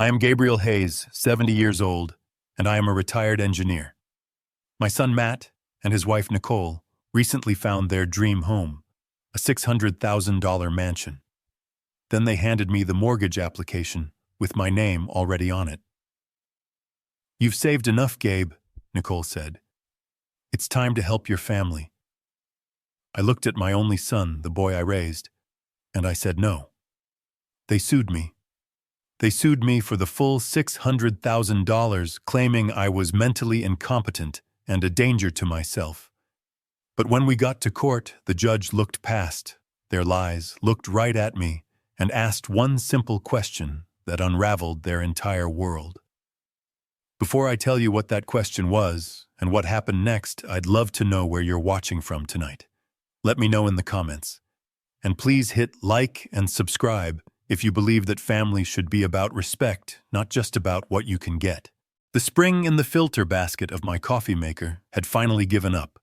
I am Gabriel Hayes, 70 years old, and I am a retired engineer. My son Matt and his wife Nicole recently found their dream home, a $600,000 mansion. Then they handed me the mortgage application with my name already on it. "You've saved enough, Gabe," Nicole said. "It's time to help your family." I looked at my only son, the boy I raised, and I said no. They sued me. They sued me for the full $600,000, claiming I was mentally incompetent and a danger to myself. But when we got to court, the judge looked past their lies, looked right at me, and asked one simple question that unraveled their entire world. Before I tell you what that question was and what happened next, I'd love to know where you're watching from tonight. Let me know in the comments. And please hit like and subscribe if you believe that family should be about respect, not just about what you can get. The spring in the filter basket of my coffee maker had finally given up.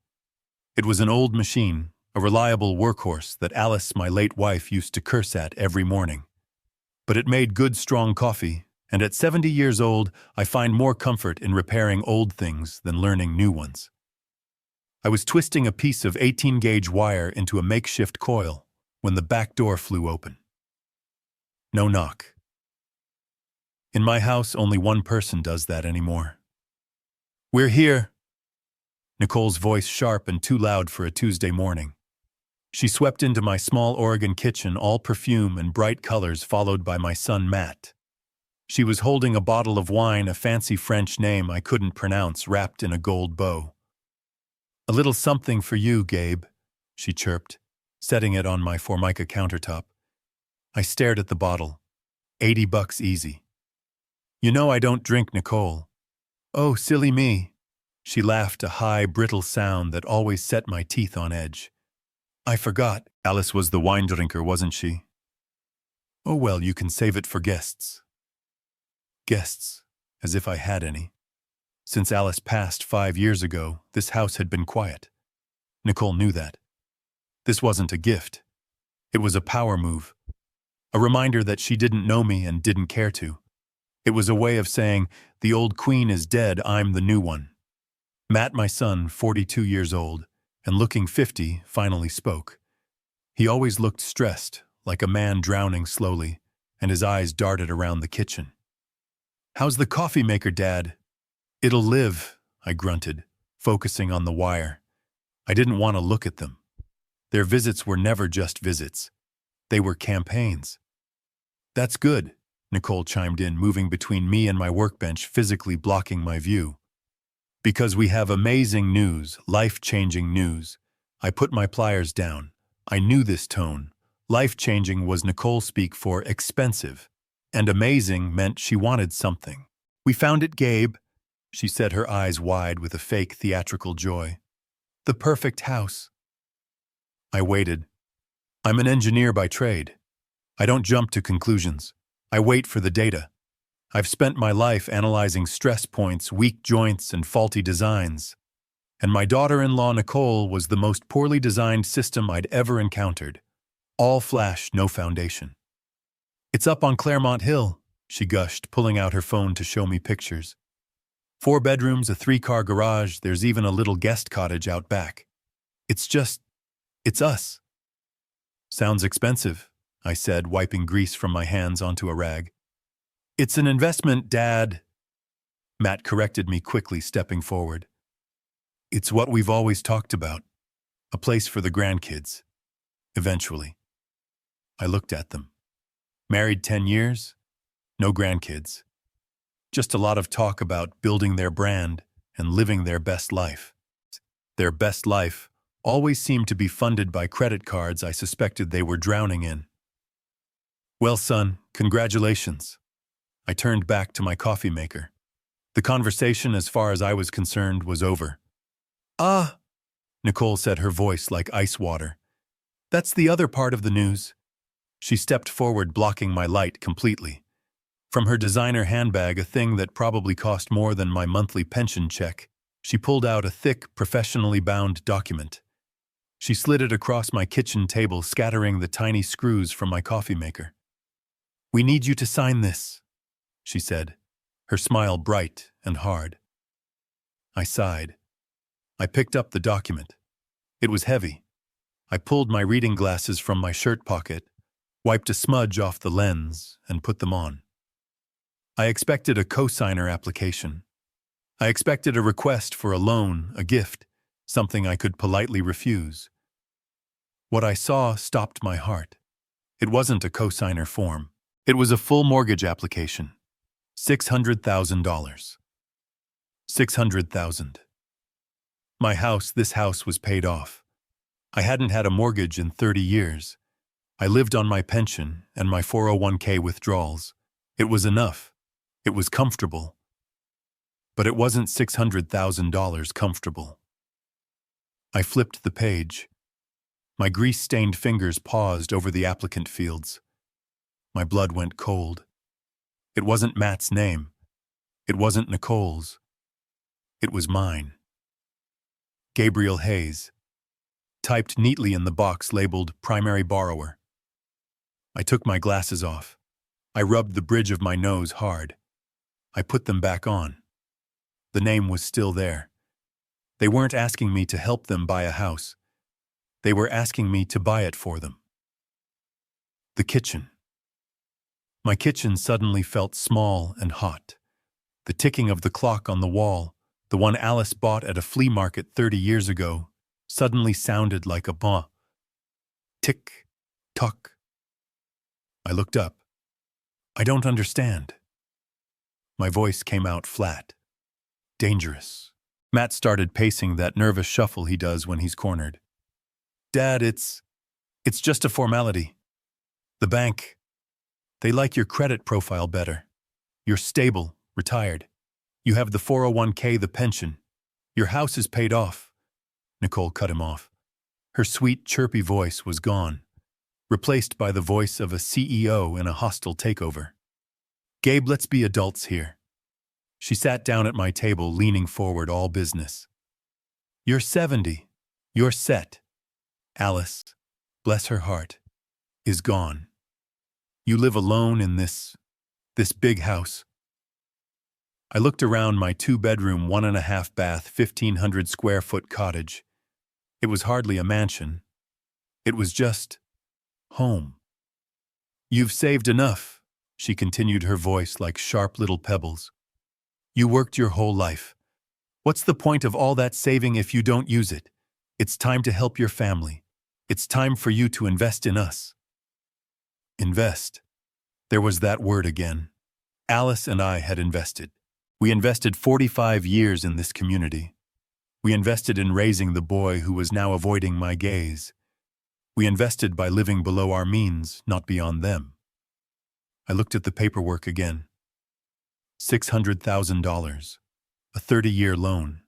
It was an old machine, a reliable workhorse that Alice, my late wife, used to curse at every morning. But it made good, strong coffee, and at 70 years old, I find more comfort in repairing old things than learning new ones. I was twisting a piece of 18-gauge wire into a makeshift coil when the back door flew open. No knock. In my house, only one person does that anymore. "We're here." Nicole's voice sharp and too loud for a Tuesday morning. She swept into my small Oregon kitchen, all perfume and bright colors, followed by my son Matt. She was holding a bottle of wine, a fancy French name I couldn't pronounce, wrapped in a gold bow. "A little something for you, Gabe," she chirped, setting it on my Formica countertop. I stared at the bottle. $80 easy. "You know I don't drink, Nicole." "Oh, silly me." She laughed, a high, brittle sound that always set my teeth on edge. "I forgot. Alice was the wine drinker, wasn't she?" "Oh well, you can save it for guests." Guests, as if I had any. Since Alice passed 5 years ago, this house had been quiet. Nicole knew that. This wasn't a gift. It was a power move. A reminder that she didn't know me and didn't care to. It was a way of saying, the old queen is dead, I'm the new one. Matt, my son, 42 years old, and looking 50, finally spoke. He always looked stressed, like a man drowning slowly, and his eyes darted around the kitchen. "How's the coffee maker, Dad?" "It'll live," I grunted, focusing on the wire. I didn't want to look at them. Their visits were never just visits. They were campaigns. "That's good," Nicole chimed in, moving between me and my workbench, physically blocking my view. "Because we have amazing news, life-changing news." I put my pliers down. I knew this tone. Life-changing was Nicole speak for expensive, and amazing meant she wanted something. "We found it, Gabe," she said, her eyes wide with a fake theatrical joy. "The perfect house." I waited. I'm an engineer by trade. I don't jump to conclusions. I wait for the data. I've spent my life analyzing stress points, weak joints, and faulty designs. And my daughter-in-law Nicole was the most poorly designed system I'd ever encountered. All flash, no foundation. "It's up on Claremont Hill," she gushed, pulling out her phone to show me pictures. 4 bedrooms, a 3-car garage, there's even a little guest cottage out back. It's us." "Sounds expensive," I said, wiping grease from my hands onto a rag. "It's an investment, Dad." Matt corrected me quickly, stepping forward. "It's what we've always talked about. A place for the grandkids. Eventually." I looked at them. Married 10 years, no grandkids. Just a lot of talk about building their brand and living their best life. Their best life always seemed to be funded by credit cards I suspected they were drowning in. "Well, son, congratulations." I turned back to my coffee maker. The conversation, as far as I was concerned, was over. "Ah," Nicole said, her voice like ice water. "That's the other part of the news." She stepped forward, blocking my light completely. From her designer handbag, a thing that probably cost more than my monthly pension check, she pulled out a thick, professionally bound document. She slid it across my kitchen table, scattering the tiny screws from my coffee maker. "We need you to sign this." she said, her smile bright and hard. I sighed. I picked up the document. It was heavy. I pulled my reading glasses from my shirt pocket, wiped a smudge off the lens, and put them on. I expected a cosigner application. I expected a request for a loan, a gift, something I could politely refuse. What I saw stopped my heart. It wasn't a cosigner form. It was a full mortgage application. $600,000. $600,000. My house, this house was paid off. I hadn't had a mortgage in 30 years. I lived on my pension and my 401k withdrawals. It was enough. It was comfortable. But it wasn't $600,000 comfortable. I flipped the page. My grease-stained fingers paused over the applicant fields. My blood went cold. It wasn't Matt's name. It wasn't Nicole's. It was mine. Gabriel Hayes, typed neatly in the box labeled Primary Borrower. I took my glasses off. I rubbed the bridge of my nose hard. I put them back on. The name was still there. They weren't asking me to help them buy a house. They were asking me to buy it for them. The kitchen. My kitchen suddenly felt small and hot. The ticking of the clock on the wall, the one Alice bought at a flea market 30 years ago, suddenly sounded like a bah. Tick, tock. I looked up. I don't understand. My voice came out flat. Dangerous. Matt started pacing that nervous shuffle he does when he's cornered. Dad, it's just a formality. The bank, they like your credit profile better. You're stable, retired. You have the 401k, the pension. Your house is paid off. Nicole cut him off. Her sweet, chirpy voice was gone, replaced by the voice of a CEO in a hostile takeover. Gabe, let's be adults here. She sat down at my table, leaning forward, all business. You're 70. You're set. Alice, bless her heart, is gone. You live alone in this big house. I looked around my 2-bedroom, 1.5-bath, 1,500 square foot cottage. It was hardly a mansion. It was just home. You've saved enough, she continued, her voice like sharp little pebbles. You worked your whole life. What's the point of all that saving if you don't use it? It's time to help your family. It's time for you to invest in us. Invest. There was that word again. Alice and I had invested. We invested 45 years in this community. We invested in raising the boy who was now avoiding my gaze. We invested by living below our means, not beyond them. I looked at the paperwork again. $600,000, a 30-year loan.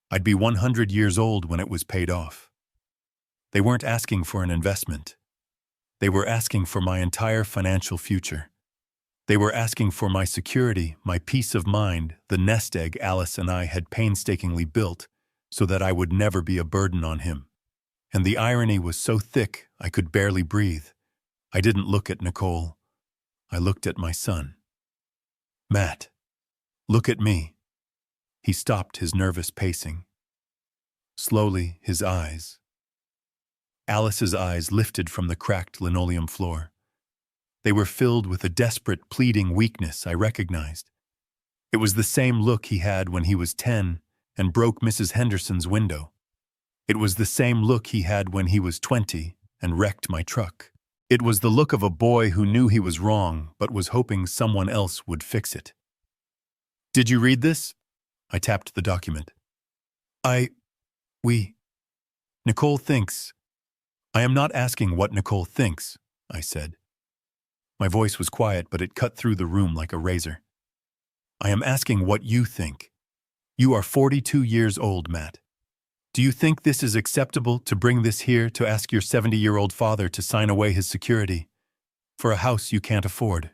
I'd be 100 years old when it was paid off. They weren't asking for an investment. They were asking for my entire financial future. They were asking for my security, my peace of mind, the nest egg Alice and I had painstakingly built so that I would never be a burden on him. And the irony was so thick I could barely breathe. I didn't look at Nicole. I looked at my son. Matt, look at me. He stopped his nervous pacing. Slowly, his eyes. Alice's eyes lifted from the cracked linoleum floor. They were filled with a desperate, pleading weakness I recognized. It was the same look he had when he was 10 and broke Mrs. Henderson's window. It was the same look he had when he was 20 and wrecked my truck. It was the look of a boy who knew he was wrong but was hoping someone else would fix it. Did you read this? I tapped the document. Nicole thinks. I am not asking what Nicole thinks, I said. My voice was quiet, but it cut through the room like a razor. I am asking what you think. You are 42 years old, Matt. Do you think this is acceptable to bring this here to ask your 70-year-old father to sign away his security for a house you can't afford?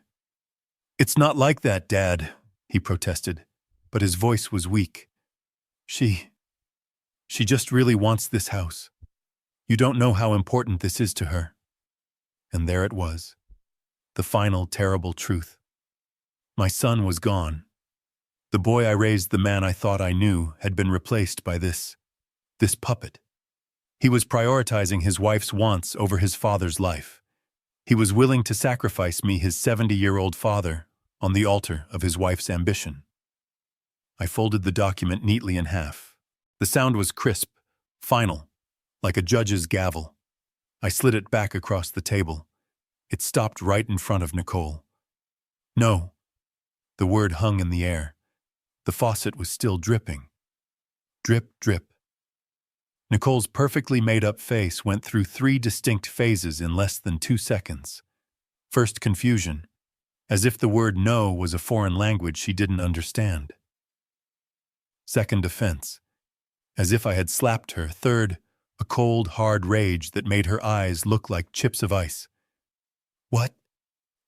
It's not like that, Dad, he protested, but his voice was weak. She just really wants this house. You don't know how important this is to her. And there it was, the final terrible truth. My son was gone. The boy I raised, the man I thought I knew, had been replaced by this puppet. He was prioritizing his wife's wants over his father's life. He was willing to sacrifice me, his 70-year-old father, on the altar of his wife's ambition. I folded the document neatly in half. The sound was crisp, final, like a judge's gavel. I slid it back across the table. It stopped right in front of Nicole. No. The word hung in the air. The faucet was still dripping. Drip, drip. Nicole's perfectly made-up face went through 3 distinct phases in less than 2 seconds. First, confusion, as if the word no was a foreign language she didn't understand. Second, offense, as if I had slapped her. Third, a cold, hard rage that made her eyes look like chips of ice. "What?"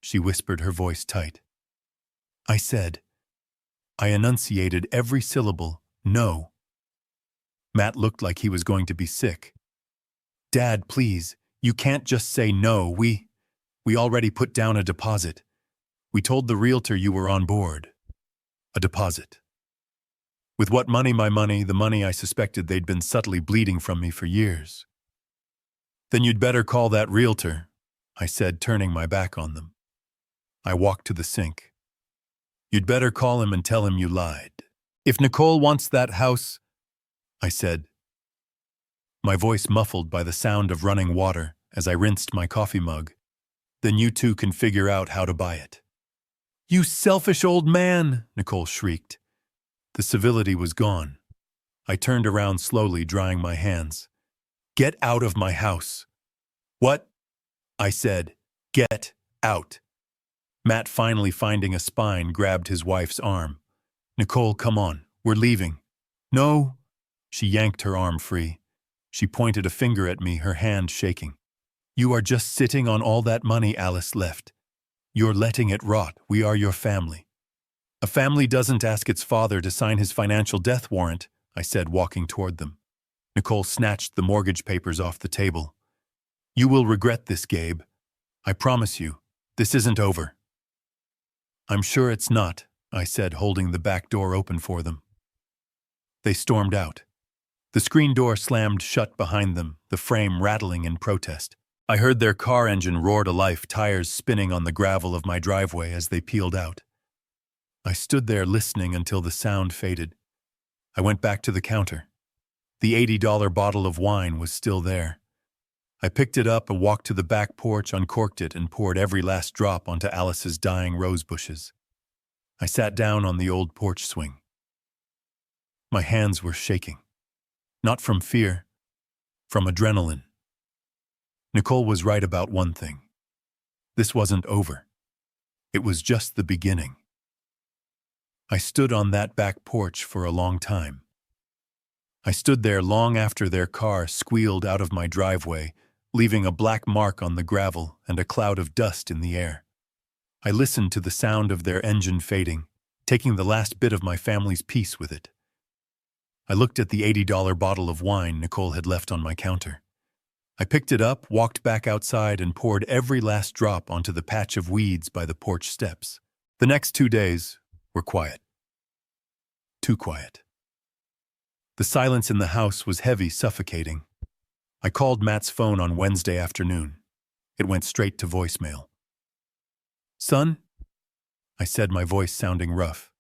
she whispered, her voice tight. I said. I enunciated every syllable, no. Matt looked like he was going to be sick. "Dad, please, you can't just say no. We already put down a deposit. We told the realtor you were on board." A deposit. With what money? My money, the money I suspected they'd been subtly bleeding from me for years. "Then you'd better call that realtor," I said, turning my back on them. I walked to the sink. "You'd better call him and tell him you lied. If Nicole wants that house," I said, my voice muffled by the sound of running water as I rinsed my coffee mug, "then you two can figure out how to buy it." "You selfish old man!" Nicole shrieked. The civility was gone. I turned around slowly, drying my hands. "Get out of my house." "What?" I said. "Get out." Matt, finally finding a spine, grabbed his wife's arm. "Nicole, come on. We're leaving." "No." She yanked her arm free. She pointed a finger at me, her hand shaking. "You are just sitting on all that money Alice left. You're letting it rot. We are your family." "A family doesn't ask its father to sign his financial death warrant," I said, walking toward them. Nicole snatched the mortgage papers off the table. "You will regret this, Gabe. I promise you, this isn't over." "I'm sure it's not," I said, holding the back door open for them. They stormed out. The screen door slammed shut behind them, the frame rattling in protest. I heard their car engine roar to life, tires spinning on the gravel of my driveway as they peeled out. I stood there listening until the sound faded. I went back to the counter. The $80 bottle of wine was still there. I picked it up and walked to the back porch, uncorked it, and poured every last drop onto Alice's dying rose bushes. I sat down on the old porch swing. My hands were shaking. Not from fear, from adrenaline. Nicole was right about one thing. This wasn't over. It was just the beginning. I stood on that back porch for a long time. I stood there long after their car squealed out of my driveway, leaving a black mark on the gravel and a cloud of dust in the air. I listened to the sound of their engine fading, taking the last bit of my family's peace with it. I looked at the $80 bottle of wine Nicole had left on my counter. I picked it up, walked back outside, and poured every last drop onto the patch of weeds by the porch steps. The next 2 days were quiet. Too quiet. The silence in the house was heavy, suffocating. I called Matt's phone on Wednesday afternoon. It went straight to voicemail. "Son?" I said, my voice sounding rough.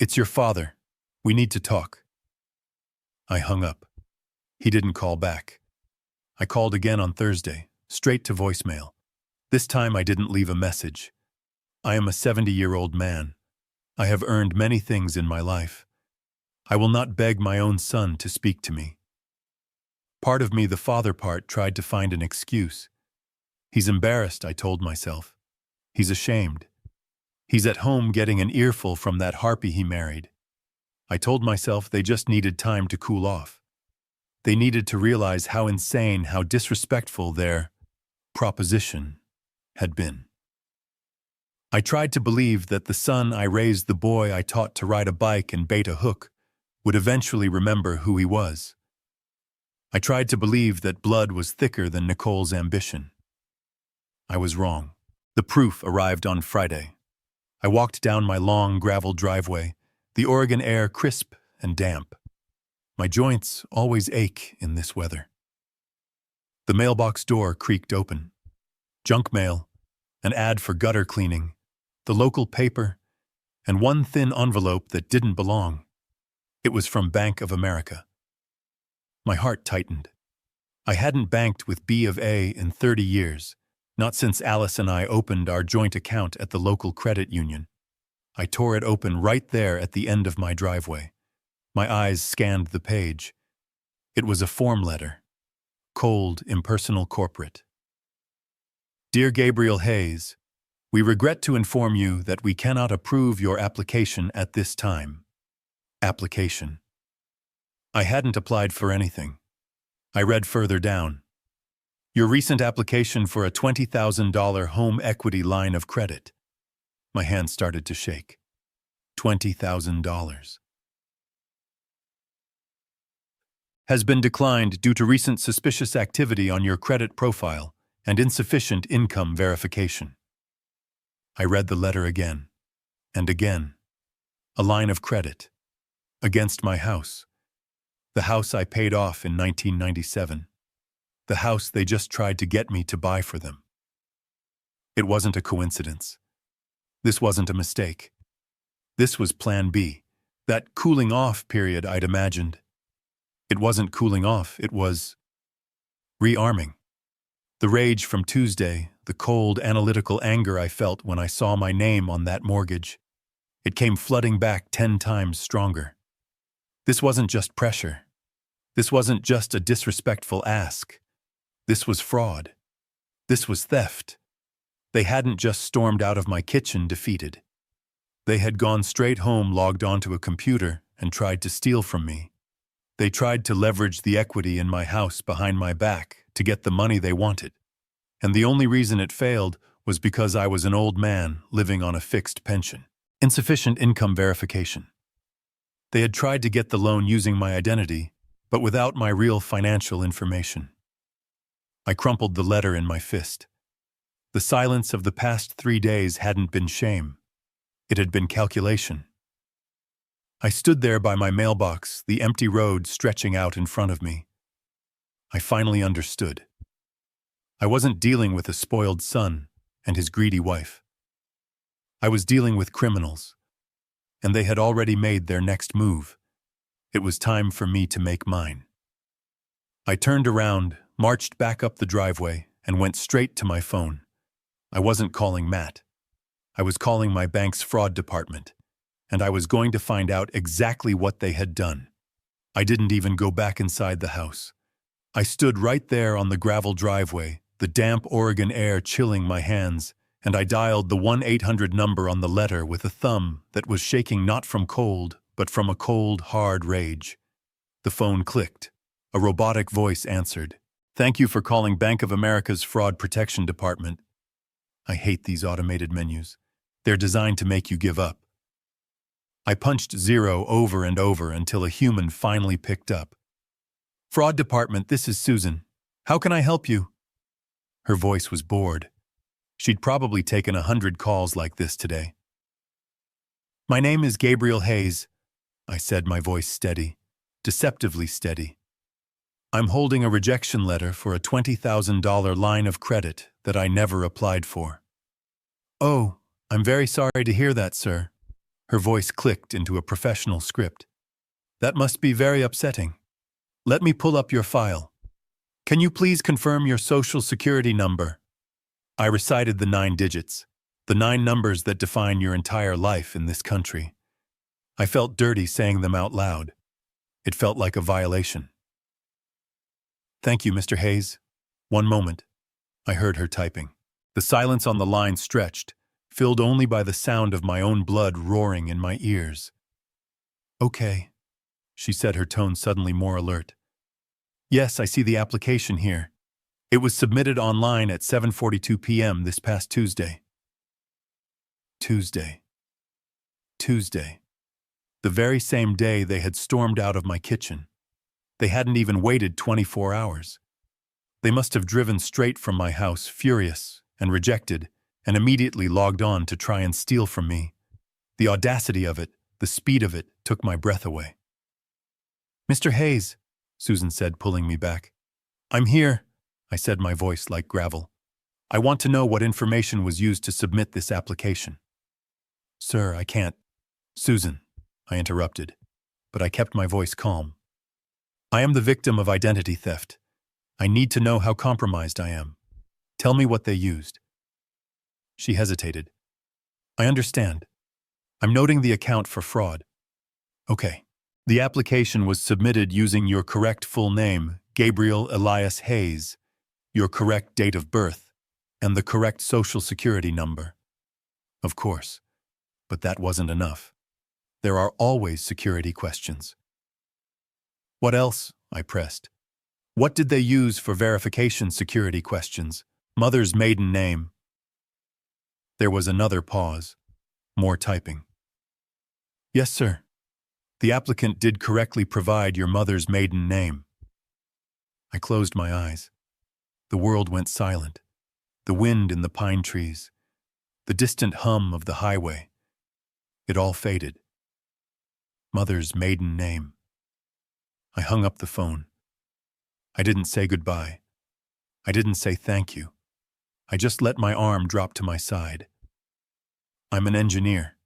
"It's your father. We need to talk." I hung up. He didn't call back. I called again on Thursday, straight to voicemail. This time I didn't leave a message. I am a 70-year-old man. I have earned many things in my life. I will not beg my own son to speak to me. Part of me, the father part, tried to find an excuse. He's embarrassed, I told myself. He's ashamed. He's at home getting an earful from that harpy he married. I told myself they just needed time to cool off. They needed to realize how insane, how disrespectful their proposition had been. I tried to believe that the son I raised, the boy I taught to ride a bike and bait a hook, would eventually remember who he was. I tried to believe that blood was thicker than Nicole's ambition. I was wrong. The proof arrived on Friday. I walked down my long gravel driveway, the Oregon air crisp and damp. My joints always ache in this weather. The mailbox door creaked open. Junk mail, an ad for gutter cleaning, the local paper, and one thin envelope that didn't belong. It was from Bank of America. My heart tightened. I hadn't banked with B of A in 30 years, not since Alice and I opened our joint account at the local credit union. I tore it open right there at the end of my driveway. My eyes scanned the page. It was a form letter. Cold, impersonal corporate. Dear Gabriel Hayes, we regret to inform you that we cannot approve your application at this time. Application. I hadn't applied for anything. I read further down. Your recent application for a $20,000 home equity line of credit. My hand started to shake. $20,000. Has been declined due to recent suspicious activity on your credit profile and insufficient income verification. I read the letter again and again. A line of credit. Against my house. The house I paid off in 1997. The house they just tried to get me to buy for them. It wasn't a coincidence. This wasn't a mistake. This was Plan B, that cooling off period I'd imagined. It wasn't cooling off, it was rearming. The rage from Tuesday, the cold, analytical anger I felt when I saw my name on that mortgage, it came flooding back 10 times stronger. This wasn't just pressure. This wasn't just a disrespectful ask. This was fraud. This was theft. They hadn't just stormed out of my kitchen defeated. They had gone straight home, logged onto a computer, and tried to steal from me. They tried to leverage the equity in my house behind my back to get the money they wanted. And the only reason it failed was because I was an old man living on a fixed pension. Insufficient income verification. They had tried to get the loan using my identity, but without my real financial information. I crumpled the letter in my fist. The silence of the past 3 days hadn't been shame. It had been calculation. I stood there by my mailbox, the empty road stretching out in front of me. I finally understood. I wasn't dealing with a spoiled son and his greedy wife. I was dealing with criminals, and they had already made their next move. It was time for me to make mine. I turned around, marched back up the driveway, and went straight to my phone. I wasn't calling Matt. I was calling my bank's fraud department, and I was going to find out exactly what they had done. I didn't even go back inside the house. I stood right there on the gravel driveway, the damp Oregon air chilling my hands, and I dialed the 1-800 number on the letter with a thumb that was shaking not from cold, but from a cold, hard rage. The phone clicked. A robotic voice answered. Thank you for calling Bank of America's Fraud Protection Department. I hate these automated menus. They're designed to make you give up. I punched 0 over and over until a human finally picked up. Fraud Department, this is Susan. How can I help you? Her voice was bored. She'd probably taken 100 calls like this today. My name is Gabriel Hayes, I said, my voice steady, deceptively steady. I'm holding a rejection letter for a $20,000 line of credit that I never applied for. Oh, I'm very sorry to hear that, sir. Her voice clicked into a professional script. That must be very upsetting. Let me pull up your file. Can you please confirm your social security number? I recited the 9 digits, the 9 numbers that define your entire life in this country. I felt dirty saying them out loud. It felt like a violation. Thank you, Mr. Hayes. One moment. I heard her typing. The silence on the line stretched, filled only by the sound of my own blood roaring in my ears. Okay, she said, her tone suddenly more alert. Yes, I see the application here. It was submitted online at 7:42 p.m. this past Tuesday. Tuesday. The very same day they had stormed out of my kitchen. They hadn't even waited 24 hours. They must have driven straight from my house, furious and rejected, and immediately logged on to try and steal from me. The audacity of it, the speed of it, took my breath away. "Mr. Hayes," Susan said, pulling me back. "I'm here," I said, my voice like gravel. "I want to know what information was used to submit this application." "Sir, I can't." "Susan," I interrupted, but I kept my voice calm. "I am the victim of identity theft. I need to know how compromised I am. Tell me what they used." She hesitated. "I understand. I'm noting the account for fraud." "Okay. The application was submitted using your correct full name, Gabriel Elias Hayes, your correct date of birth, and the correct social security number." "Of course. But that wasn't enough. There are always security questions." "What else?" I pressed. "What did they use for verification security questions? Mother's maiden name." There was another pause. More typing. "Yes, sir. The applicant did correctly provide your mother's maiden name." I closed my eyes. The world went silent. The wind in the pine trees. The distant hum of the highway. It all faded. Mother's maiden name. I hung up the phone. I didn't say goodbye. I didn't say thank you. I just let my arm drop to my side. I'm an engineer.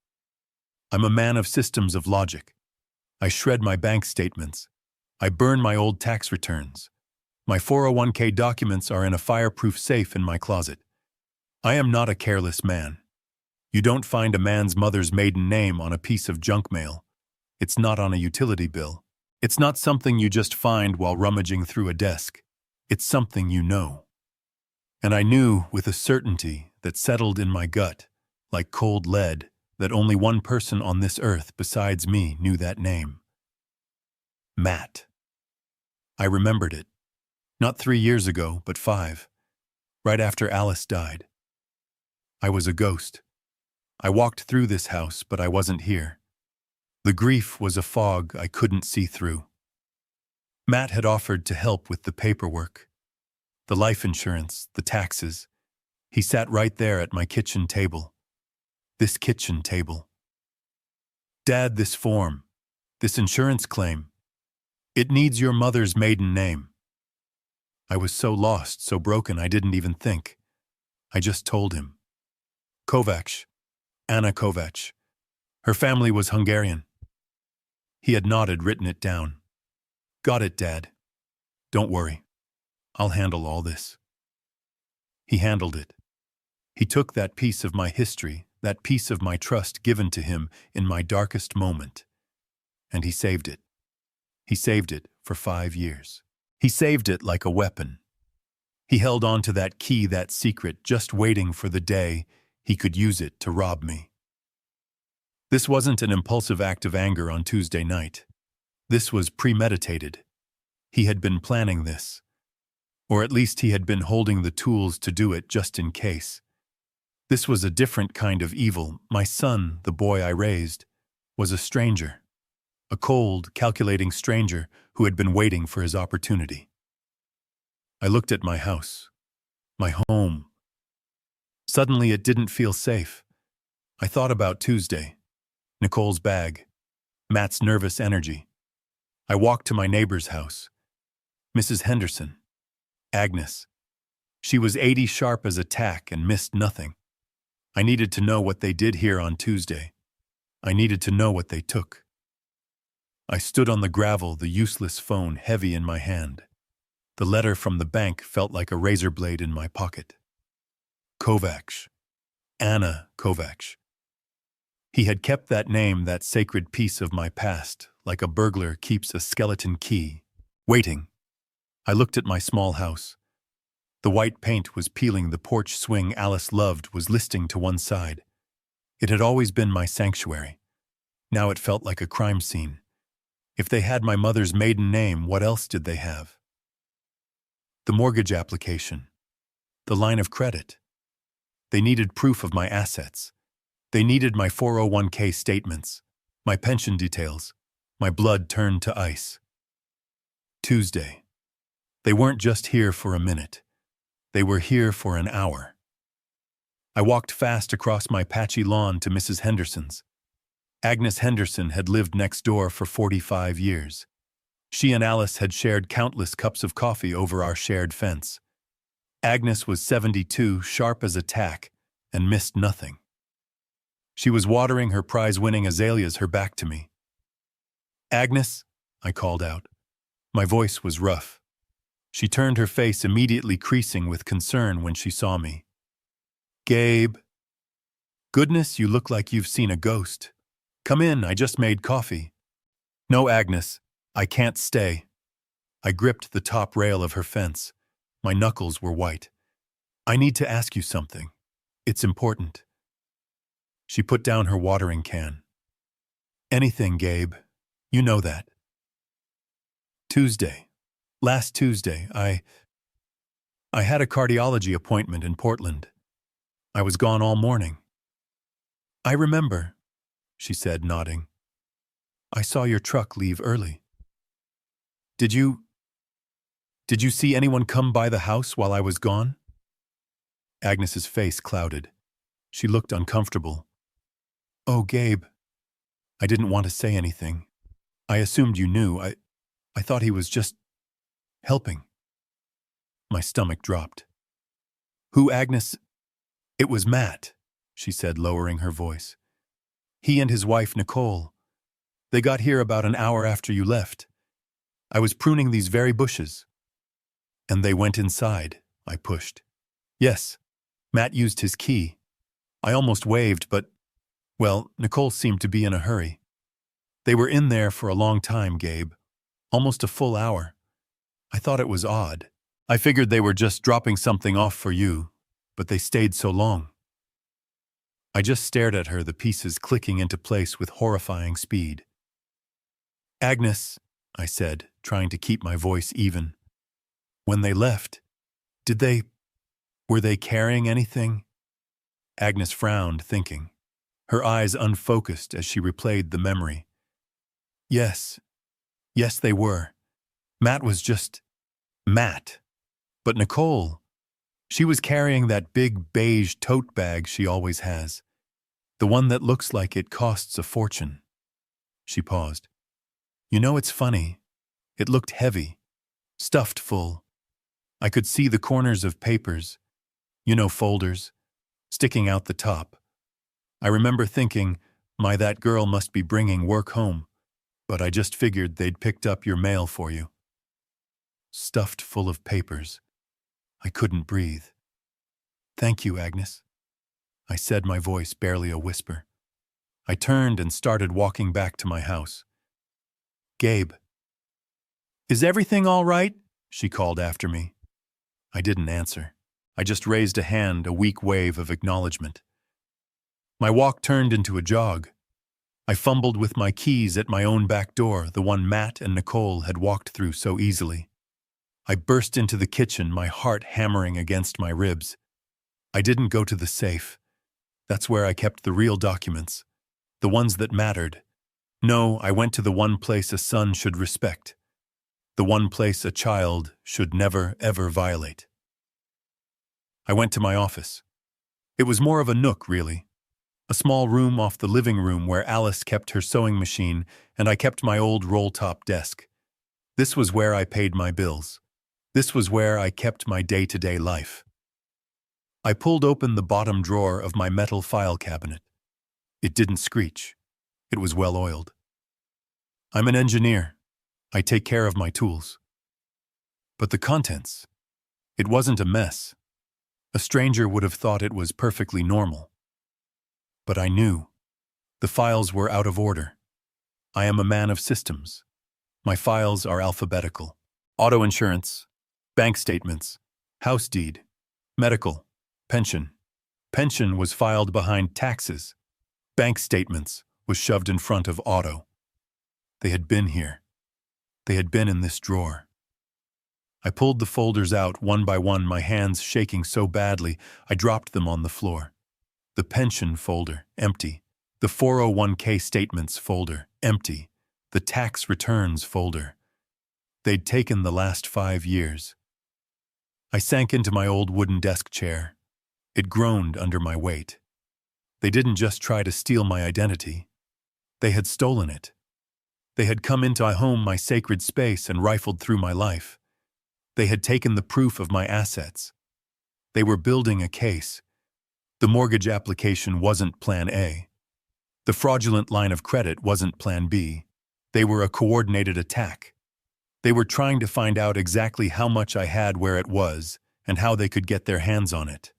I'm a man of systems of logic. I shred my bank statements. I burn my old tax returns. My 401k documents are in a fireproof safe in my closet. I am not a careless man. You don't find a man's mother's maiden name on a piece of junk mail. It's not on a utility bill. It's not something you just find while rummaging through a desk. It's something you know. And I knew with a certainty that settled in my gut, like cold lead, that only one person on this earth besides me knew that name. Matt. I remembered it. Not 3 years ago, but 5. Right after Alice died. I was a ghost. I walked through this house, but I wasn't here. The grief was a fog I couldn't see through. Matt had offered to help with the paperwork, the life insurance, the taxes. He sat right there at my kitchen table. This kitchen table. "Dad, this form, this insurance claim, it needs your mother's maiden name." I was so lost, so broken, I didn't even think. I just told him. "Kovacs, Anna Kovacs. Her family was Hungarian." He had nodded, written it down. "Got it, Dad. Don't worry. I'll handle all this." He handled it. He took that piece of my history, that piece of my trust given to him in my darkest moment, and he saved it. He saved it for 5 years. He saved it like a weapon. He held on to that key, that secret, just waiting for the day he could use it to rob me. This wasn't an impulsive act of anger on Tuesday night. This was premeditated. He had been planning this. Or at least he had been holding the tools to do it just in case. This was a different kind of evil. My son, the boy I raised, was a stranger. A cold, calculating stranger who had been waiting for his opportunity. I looked at my house, my home. Suddenly it didn't feel safe. I thought about Tuesday, Nicole's bag, Matt's nervous energy. I walked to my neighbor's house. Mrs. Henderson, Agnes. She was 80 sharp as a tack and missed nothing. I needed to know what they did here on Tuesday. I needed to know what they took. I stood on the gravel, the useless phone heavy in my hand. The letter from the bank felt like a razor blade in my pocket. Kovacs. Anna Kovacs. He had kept that name, that sacred piece of my past, like a burglar keeps a skeleton key, waiting. I looked at my small house. The white paint was peeling, the porch swing Alice loved was listing to one side. It had always been my sanctuary. Now it felt like a crime scene. If they had my mother's maiden name, what else did they have? The mortgage application. The line of credit. They needed proof of my assets. They needed my 401k statements, my pension details. My blood turned to ice. Tuesday. They weren't just here for a minute. They were here for an hour. I walked fast across my patchy lawn to Mrs. Henderson's. Agnes Henderson had lived next door for 45 years. She and Alice had shared countless cups of coffee over our shared fence. Agnes was 72, sharp as a tack, and missed nothing. She was watering her prize-winning azaleas, her back to me. "Agnes," I called out. My voice was rough. She turned her face, immediately creasing with concern when she saw me. "Gabe." "Goodness, you look like you've seen a ghost. Come in, I just made coffee." "No, Agnes, I can't stay." I gripped the top rail of her fence. My knuckles were white. "I need to ask you something. It's important." She put down her watering can. "Anything, Gabe. You know that." Last Tuesday, I had a cardiology appointment in Portland. I was gone all morning." "I remember," she said, nodding. "I saw your truck leave early." Did you see anyone come by the house while I was gone?" Agnes's face clouded. She looked uncomfortable. "Oh, Gabe." I didn't want to say anything. I assumed you knew. I thought he was just helping. My stomach dropped. "Who, Agnes?" "It was Matt," she said, lowering her voice. "He and his wife, Nicole. They got here about an hour after you left. I was pruning these very bushes." "And they went inside," I pushed. "Yes, Matt used his key. I almost waved, but, well, Nicole seemed to be in a hurry. They were in there for a long time, Gabe. Almost a full hour. I thought it was odd. I figured they were just dropping something off for you, but they stayed so long." I just stared at her, the pieces clicking into place with horrifying speed. "Agnes," I said, trying to keep my voice even. "When they left, were they carrying anything?" Agnes frowned, thinking. Her eyes unfocused as she replayed the memory. Yes, they were. Matt was just Matt. But Nicole, she was carrying that big beige tote bag she always has. The one that looks like it costs a fortune." She paused. "You know, it's funny. It looked heavy, stuffed full. I could see the corners of papers, folders, sticking out the top. I remember thinking, that girl must be bringing work home, but I just figured they'd picked up your mail for you." Stuffed full of papers. I couldn't breathe. "Thank you, Agnes," I said, my voice barely a whisper. I turned and started walking back to my house. "Gabe." "Is everything all right?" she called after me. I didn't answer. I just raised a hand, a weak wave of acknowledgement. My walk turned into a jog. I fumbled with my keys at my own back door, the one Matt and Nicole had walked through so easily. I burst into the kitchen, my heart hammering against my ribs. I didn't go to the safe. That's where I kept the real documents, the ones that mattered. No, I went to the one place a son should respect, the one place a child should never, ever violate. I went to my office. It was more of a nook, really. A small room off the living room where Alice kept her sewing machine and I kept my old roll-top desk. This was where I paid my bills. This was where I kept my day-to-day life. I pulled open the bottom drawer of my metal file cabinet. It didn't screech. It was well-oiled. I'm an engineer. I take care of my tools. But the contents, it wasn't a mess. A stranger would have thought it was perfectly normal. But I knew. The files were out of order. I am a man of systems. My files are alphabetical. Auto insurance, bank statements, house deed, medical, pension. Pension was filed behind taxes. Bank statements was shoved in front of auto. They had been here. They had been in this drawer. I pulled the folders out one by one, my hands shaking so badly I dropped them on the floor. The pension folder, empty. The 401k statements folder, empty. The tax returns folder. They'd taken the last 5 years. I sank into my old wooden desk chair. It groaned under my weight. They didn't just try to steal my identity. They had stolen it. They had come into my home, my sacred space, and rifled through my life. They had taken the proof of my assets. They were building a case. The mortgage application wasn't Plan A. The fraudulent line of credit wasn't Plan B. They were a coordinated attack. They were trying to find out exactly how much I had, where it was, and how they could get their hands on it.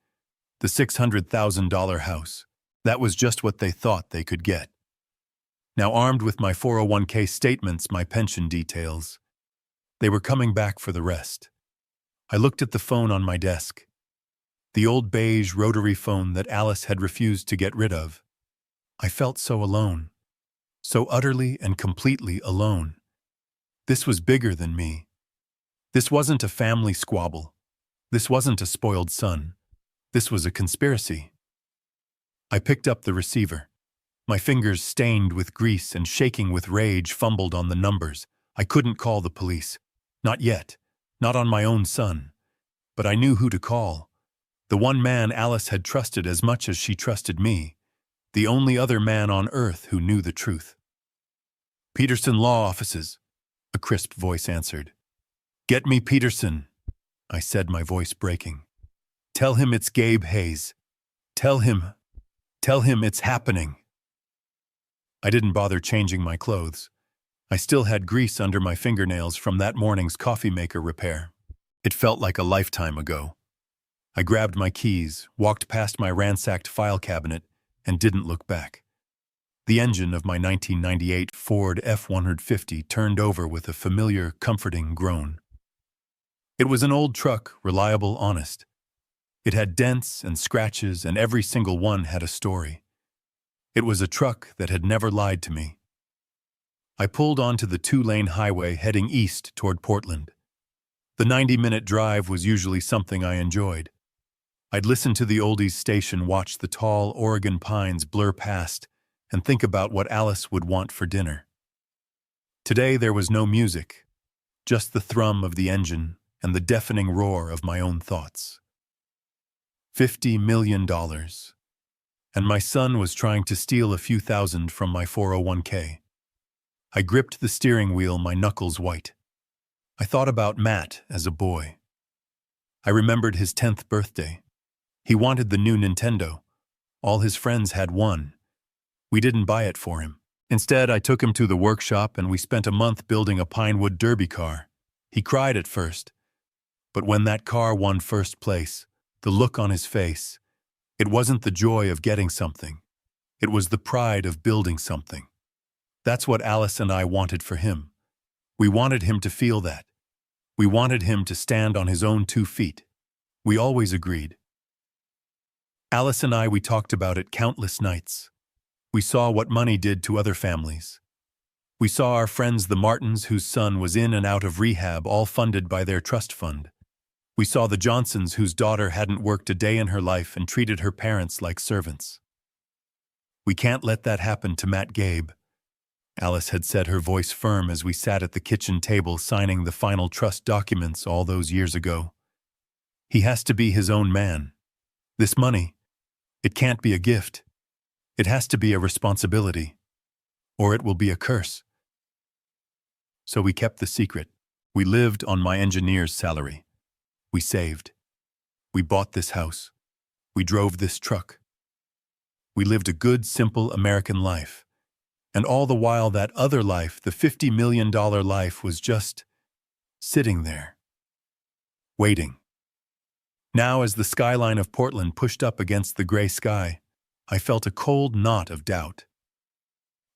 The $600,000 house. That was just what they thought they could get. Now, armed with my 401k statements, my pension details, they were coming back for the rest. I looked at the phone on my desk. The old beige rotary phone that Alice had refused to get rid of. I felt so alone. So utterly and completely alone. This was bigger than me. This wasn't a family squabble. This wasn't a spoiled son. This was a conspiracy. I picked up the receiver. My fingers, stained with grease and shaking with rage, fumbled on the numbers. I couldn't call the police. Not yet. Not on my own son. But I knew who to call. The one man Alice had trusted as much as she trusted me. The only other man on earth who knew the truth. "Peterson Law Offices," a crisp voice answered. "Get me Peterson," I said, my voice breaking. "Tell him it's Gabe Hayes. Tell him it's happening." I didn't bother changing my clothes. I still had grease under my fingernails from that morning's coffee maker repair. It felt like a lifetime ago. I grabbed my keys, walked past my ransacked file cabinet, and didn't look back. The engine of my 1998 Ford F-150 turned over with a familiar, comforting groan. It was an old truck, reliable, honest. It had dents and scratches, and every single one had a story. It was a truck that had never lied to me. I pulled onto the 2-lane highway heading east toward Portland. The 90-minute drive was usually something I enjoyed. I'd listen to the oldies station, watch the tall Oregon pines blur past, and think about what Alice would want for dinner. Today there was no music, just the thrum of the engine and the deafening roar of my own thoughts. $50 million. And my son was trying to steal a few thousand from my 401k. I gripped the steering wheel, my knuckles white. I thought about Matt as a boy. I remembered his 10th birthday. He wanted the new Nintendo. All his friends had one. We didn't buy it for him. Instead, I took him to the workshop and we spent a month building a Pinewood Derby car. He cried at first. But when that car won first place, the look on his face, it wasn't the joy of getting something. It was the pride of building something. That's what Alice and I wanted for him. We wanted him to feel that. We wanted him to stand on his own 2 feet. We always agreed. Alice and I, we talked about it countless nights. We saw what money did to other families. We saw our friends the Martins, whose son was in and out of rehab, all funded by their trust fund. We saw the Johnsons, whose daughter hadn't worked a day in her life and treated her parents like servants. "We can't let that happen to Matt Gabe," Alice had said, her voice firm, as we sat at the kitchen table signing the final trust documents all those years ago. "He has to be his own man. This money, it can't be a gift. It has to be a responsibility, or it will be a curse." So we kept the secret. We lived on my engineer's salary. We saved. We bought this house. We drove this truck. We lived a good, simple American life. And all the while, that other life, the $50 million life, was just sitting there, waiting. Now, as the skyline of Portland pushed up against the gray sky, I felt a cold knot of doubt.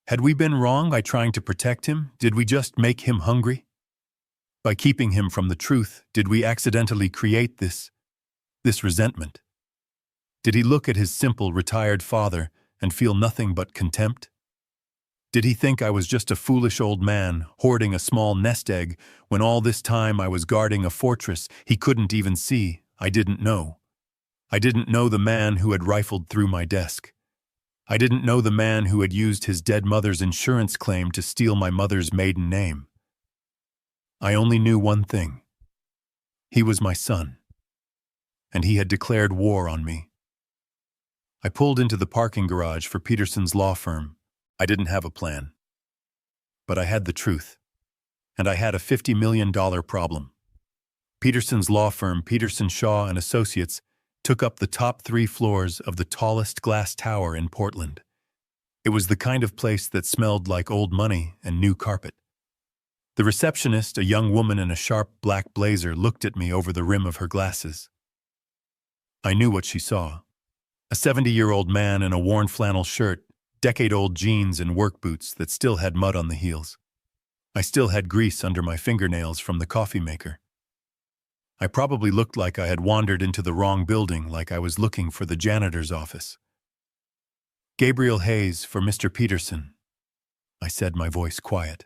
Had we been wrong by trying to protect him? Did we just make him hungry? By keeping him from the truth, did we accidentally create this resentment? Did he look at his simple, retired father and feel nothing but contempt? Did he think I was just a foolish old man hoarding a small nest egg when all this time I was guarding a fortress he couldn't even see? I didn't know. I didn't know the man who had rifled through my desk. I didn't know the man who had used his dead mother's insurance claim to steal my mother's maiden name. I only knew one thing. He was my son, and he had declared war on me. I pulled into the parking garage for Peterson's law firm. I didn't have a plan, but I had the truth. And I had a $50 million problem. Peterson's law firm, Peterson, Shaw and Associates, took up the top 3 floors of the tallest glass tower in Portland. It was the kind of place that smelled like old money and new carpet. The receptionist, a young woman in a sharp black blazer, looked at me over the rim of her glasses. I knew what she saw. A 70-year-old man in a worn flannel shirt, decade-old jeans and work boots that still had mud on the heels. I still had grease under my fingernails from the coffee maker. I probably looked like I had wandered into the wrong building, like I was looking for the janitor's office. "Gabriel Hayes for Mr. Peterson," I said, my voice quiet.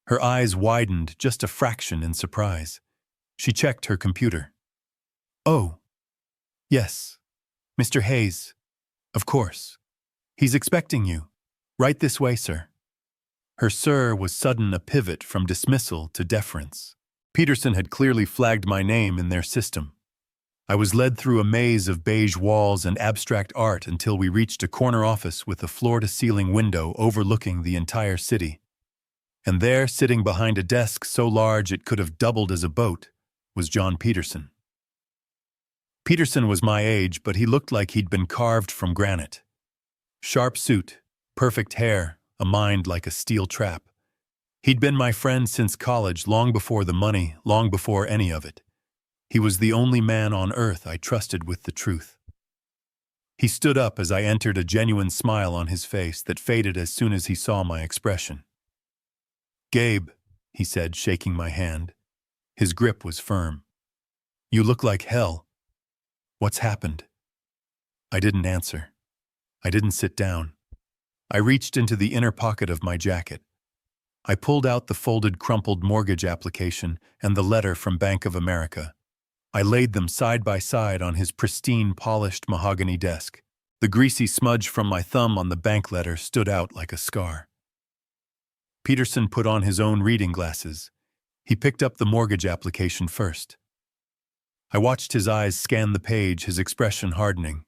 Her eyes widened just a fraction in surprise. She checked her computer. "Oh, yes, Mr. Hayes. Of course. He's expecting you. Right this way, sir." Her "sir" was sudden, a pivot from dismissal to deference. Peterson had clearly flagged my name in their system. I was led through a maze of beige walls and abstract art until we reached a corner office with a floor-to-ceiling window overlooking the entire city. And there, sitting behind a desk so large it could have doubled as a boat, was John Peterson. Peterson was my age, but he looked like he'd been carved from granite. Sharp suit, perfect hair, a mind like a steel trap. He'd been my friend since college, long before the money, long before any of it. He was the only man on earth I trusted with the truth. He stood up as I entered, a genuine smile on his face that faded as soon as he saw my expression. "Gabe," he said, shaking my hand. His grip was firm. "You look like hell. What's happened?" I didn't answer. I didn't sit down. I reached into the inner pocket of my jacket. I pulled out the folded, crumpled mortgage application and the letter from Bank of America. I laid them side by side on his pristine, polished mahogany desk. The greasy smudge from my thumb on the bank letter stood out like a scar. Peterson put on his own reading glasses. He picked up the mortgage application first. I watched his eyes scan the page, his expression hardening.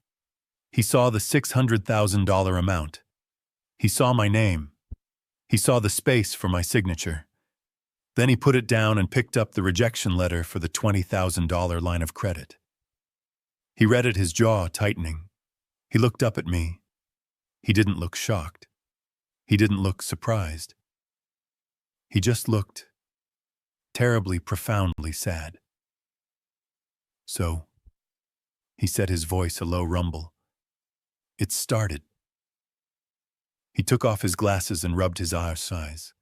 He saw the $600,000 amount. He saw my name. He saw the space for my signature. Then he put it down and picked up the rejection letter for the $20,000 line of credit. He read it, his jaw tightening. He looked up at me. He didn't look shocked. He didn't look surprised. He just looked terribly, profoundly sad. "So," he said, his voice a low rumble, "it started." He took off his glasses and rubbed his eyes.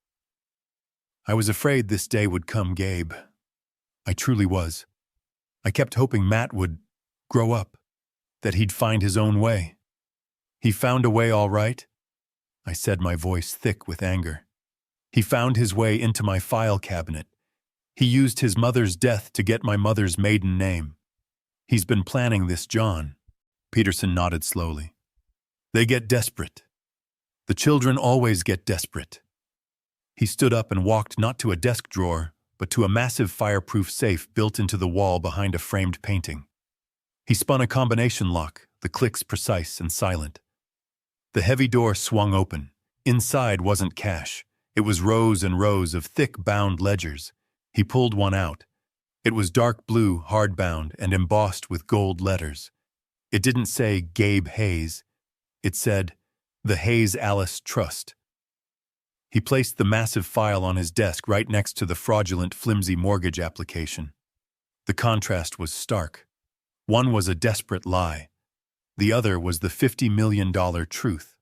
"I was afraid this day would come, Gabe. I truly was. I kept hoping Matt would grow up, that he'd find his own way. He found a way all right," I said, my voice thick with anger. "He found his way into my file cabinet. He used his mother's death to get my mother's maiden name. He's been planning this, John." Peterson nodded slowly. "They get desperate. The children always get desperate." He stood up and walked not to a desk drawer, but to a massive fireproof safe built into the wall behind a framed painting. He spun a combination lock, the clicks precise and silent. The heavy door swung open. Inside wasn't cash. It was rows and rows of thick bound ledgers. He pulled one out. It was dark blue, hardbound, and embossed with gold letters. It didn't say Gabe Hayes. It said, "The Hayes Alice Trust." He placed the massive file on his desk right next to the fraudulent, flimsy mortgage application. The contrast was stark. One was a desperate lie. The other was the $50 million truth.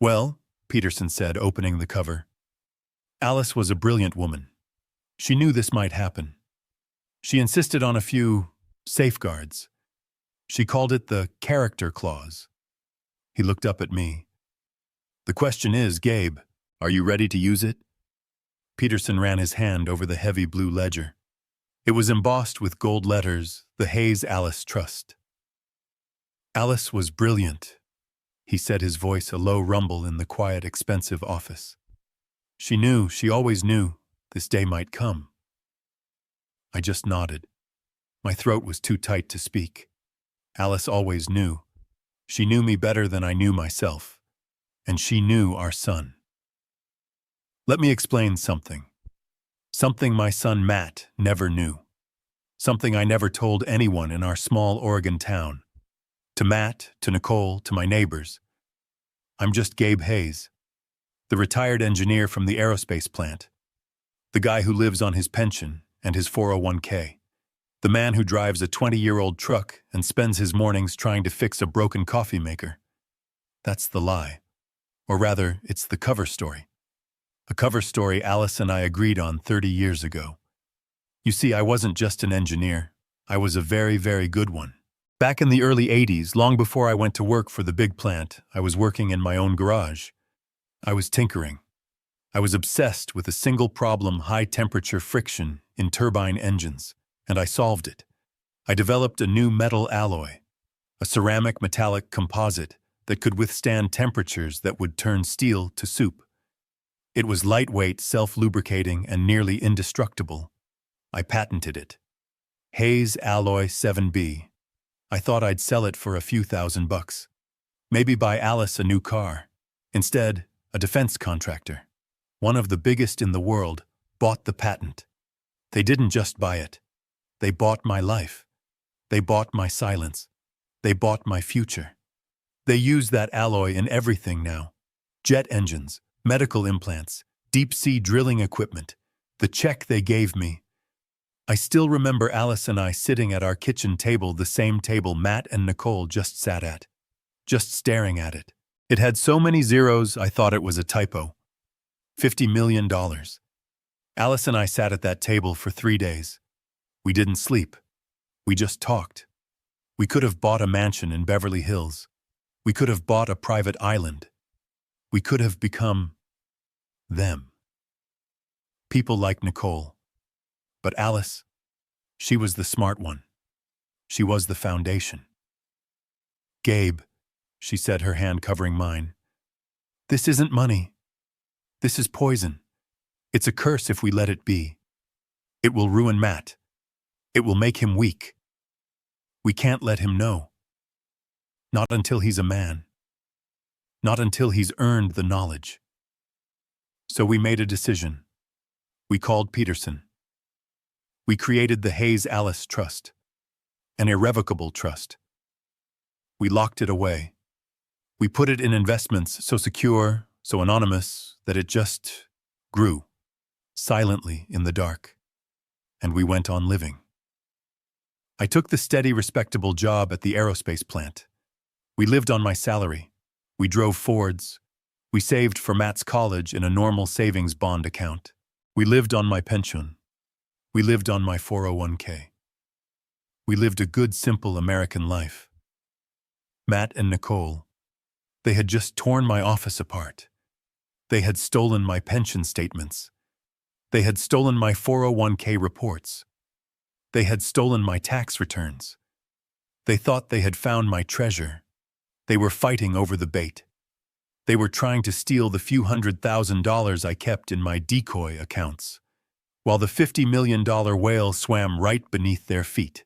"Well," Peterson said, opening the cover, "Alice was a brilliant woman. She knew this might happen. She insisted on a few safeguards. She called it the character clause." He looked up at me. "The question is, Gabe, are you ready to use it?" Peterson ran his hand over the heavy blue ledger. It was embossed with gold letters, "The Hayes Alice Trust." "Alice was brilliant," he said, his voice a low rumble in the quiet, expensive office. She always knew, this day might come." I just nodded. My throat was too tight to speak. Alice always knew. She knew me better than I knew myself. and she knew our son. Let me explain something. Something my son Matt never knew. Something I never told anyone in our small Oregon town. To Matt, to Nicole, to my neighbors. I'm just Gabe Hayes, the retired engineer from the aerospace plant. The guy who lives on his pension and his 401k. The man who drives a 20-year-old truck and spends his mornings trying to fix a broken coffee maker. That's the lie. Or rather, it's the cover story. A cover story Alice and I agreed on 30 years ago. You see, I wasn't just an engineer. I was a very, very good one. Back in the early 80s, long before I went to work for the big plant, I was working in my own garage. I was tinkering. I was obsessed with a single problem: high-temperature friction in turbine engines, and I solved it. I developed a new metal alloy, a ceramic metallic composite that could withstand temperatures that would turn steel to soup. It was lightweight, self-lubricating, and nearly indestructible. I patented it. Hayes Alloy 7B. I thought I'd sell it for a few $1,000. Maybe buy Alice a new car. Instead, a defense contractor, one of the biggest in the world, bought the patent. They didn't just buy it. They bought my life. They bought my silence. They bought my future. They use that alloy in everything now. Jet engines, medical implants, deep-sea drilling equipment. The check they gave me. I still remember Alice and I sitting at our kitchen table, the same table Matt and Nicole just sat at, just staring at it. It had so many zeros I thought it was a typo. $50 million. Alice and I sat at that table for 3 days. We didn't sleep. We just talked. We could have bought a mansion in Beverly Hills. We could have bought a private island. We could have become them. People like Nicole. But Alice, she was the smart one. She was the foundation. Gabe, she said, her hand covering mine. This isn't money. This is poison. It's a curse if we let it be. It will ruin Matt. It will make him weak. We can't let him know. Not until he's a man. Not until he's earned the knowledge. So we made a decision. We called Peterson. We created the Hayes-Alice Trust, an irrevocable trust. We locked it away. We put it in investments so secure, so anonymous, that it just grew, silently in the dark. And we went on living. I took the steady, respectable job at the aerospace plant. We lived on my salary. We drove Fords. We saved for Matt's college in a normal savings bond account. We lived on my pension. We lived on my 401k. We lived a good, simple American life. Matt and Nicole, they had just torn my office apart. They had stolen my pension statements. They had stolen my 401k reports. They had stolen my tax returns. They thought they had found my treasure. They were fighting over the bait. They were trying to steal the few $100,000 I kept in my decoy accounts, while the $50 million whale swam right beneath their feet.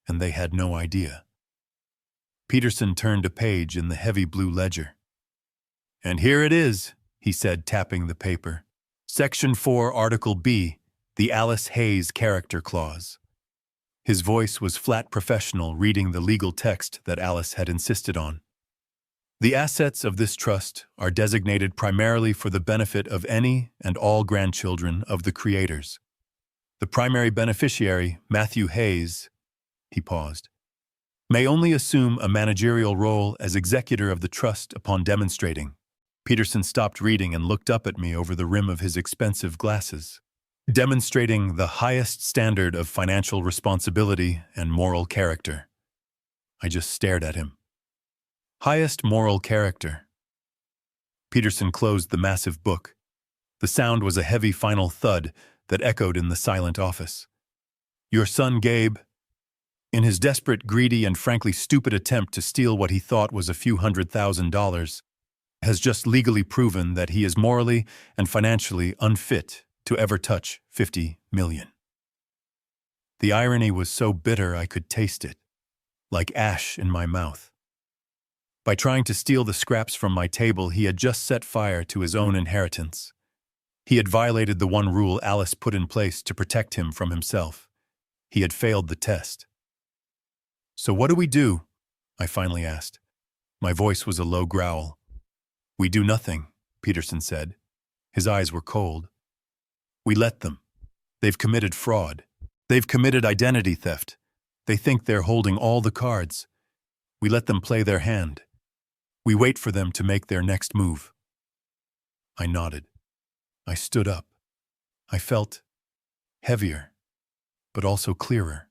And they had no idea. Peterson turned a page in the heavy blue ledger. And here it is, he said, tapping the paper. Section 4, Article B, the Alice Hayes Character Clause. His voice was flat professional, reading the legal text that Alice had insisted on. The assets of this trust are designated primarily for the benefit of any and all grandchildren of the creators. The primary beneficiary, Matthew Hayes, he paused, may only assume a managerial role as executor of the trust upon demonstrating. Peterson stopped reading and looked up at me over the rim of his expensive glasses. Demonstrating the highest standard of financial responsibility and moral character. I just stared at him. Highest moral character. Peterson closed the massive book. The sound was a heavy final thud that echoed in the silent office. Your son Gabe, in his desperate, greedy, and frankly stupid attempt to steal what he thought was a few $100,000, has just legally proven that he is morally and financially unfit to ever touch 50 million. The irony was so bitter I could taste it, like ash in my mouth. By trying to steal the scraps from my table, he had just set fire to his own inheritance. He had violated the one rule Alice put in place to protect him from himself. He had failed the test. "So what do we do?" I finally asked. My voice was a low growl. "We do nothing," Peterson said. His eyes were cold. "We let them. They've committed fraud. They've committed identity theft. They think they're holding all the cards. We let them play their hand. We wait for them to make their next move." I nodded. I stood up. I felt heavier, but also clearer.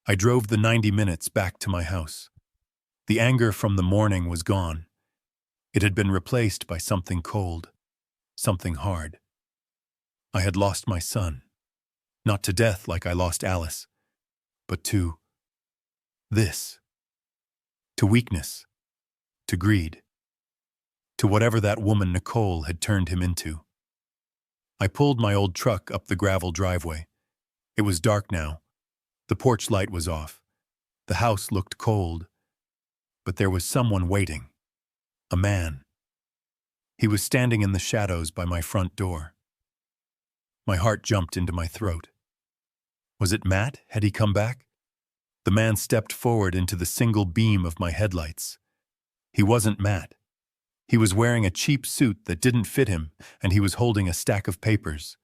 I drove the 90 minutes back to my house. The anger from the morning was gone. It had been replaced by something cold, something hard. I had lost my son, not to death like I lost Alice, but to this, to weakness, to greed, to whatever that woman Nicole had turned him into. I pulled my old truck up the gravel driveway. It was dark now. The porch light was off. The house looked cold. But there was someone waiting. A man. He was standing in the shadows by my front door. My heart jumped into my throat. Was it Matt? Had he come back? The man stepped forward into the single beam of my headlights. He wasn't Matt. He was wearing a cheap suit that didn't fit him, and he was holding a stack of papers.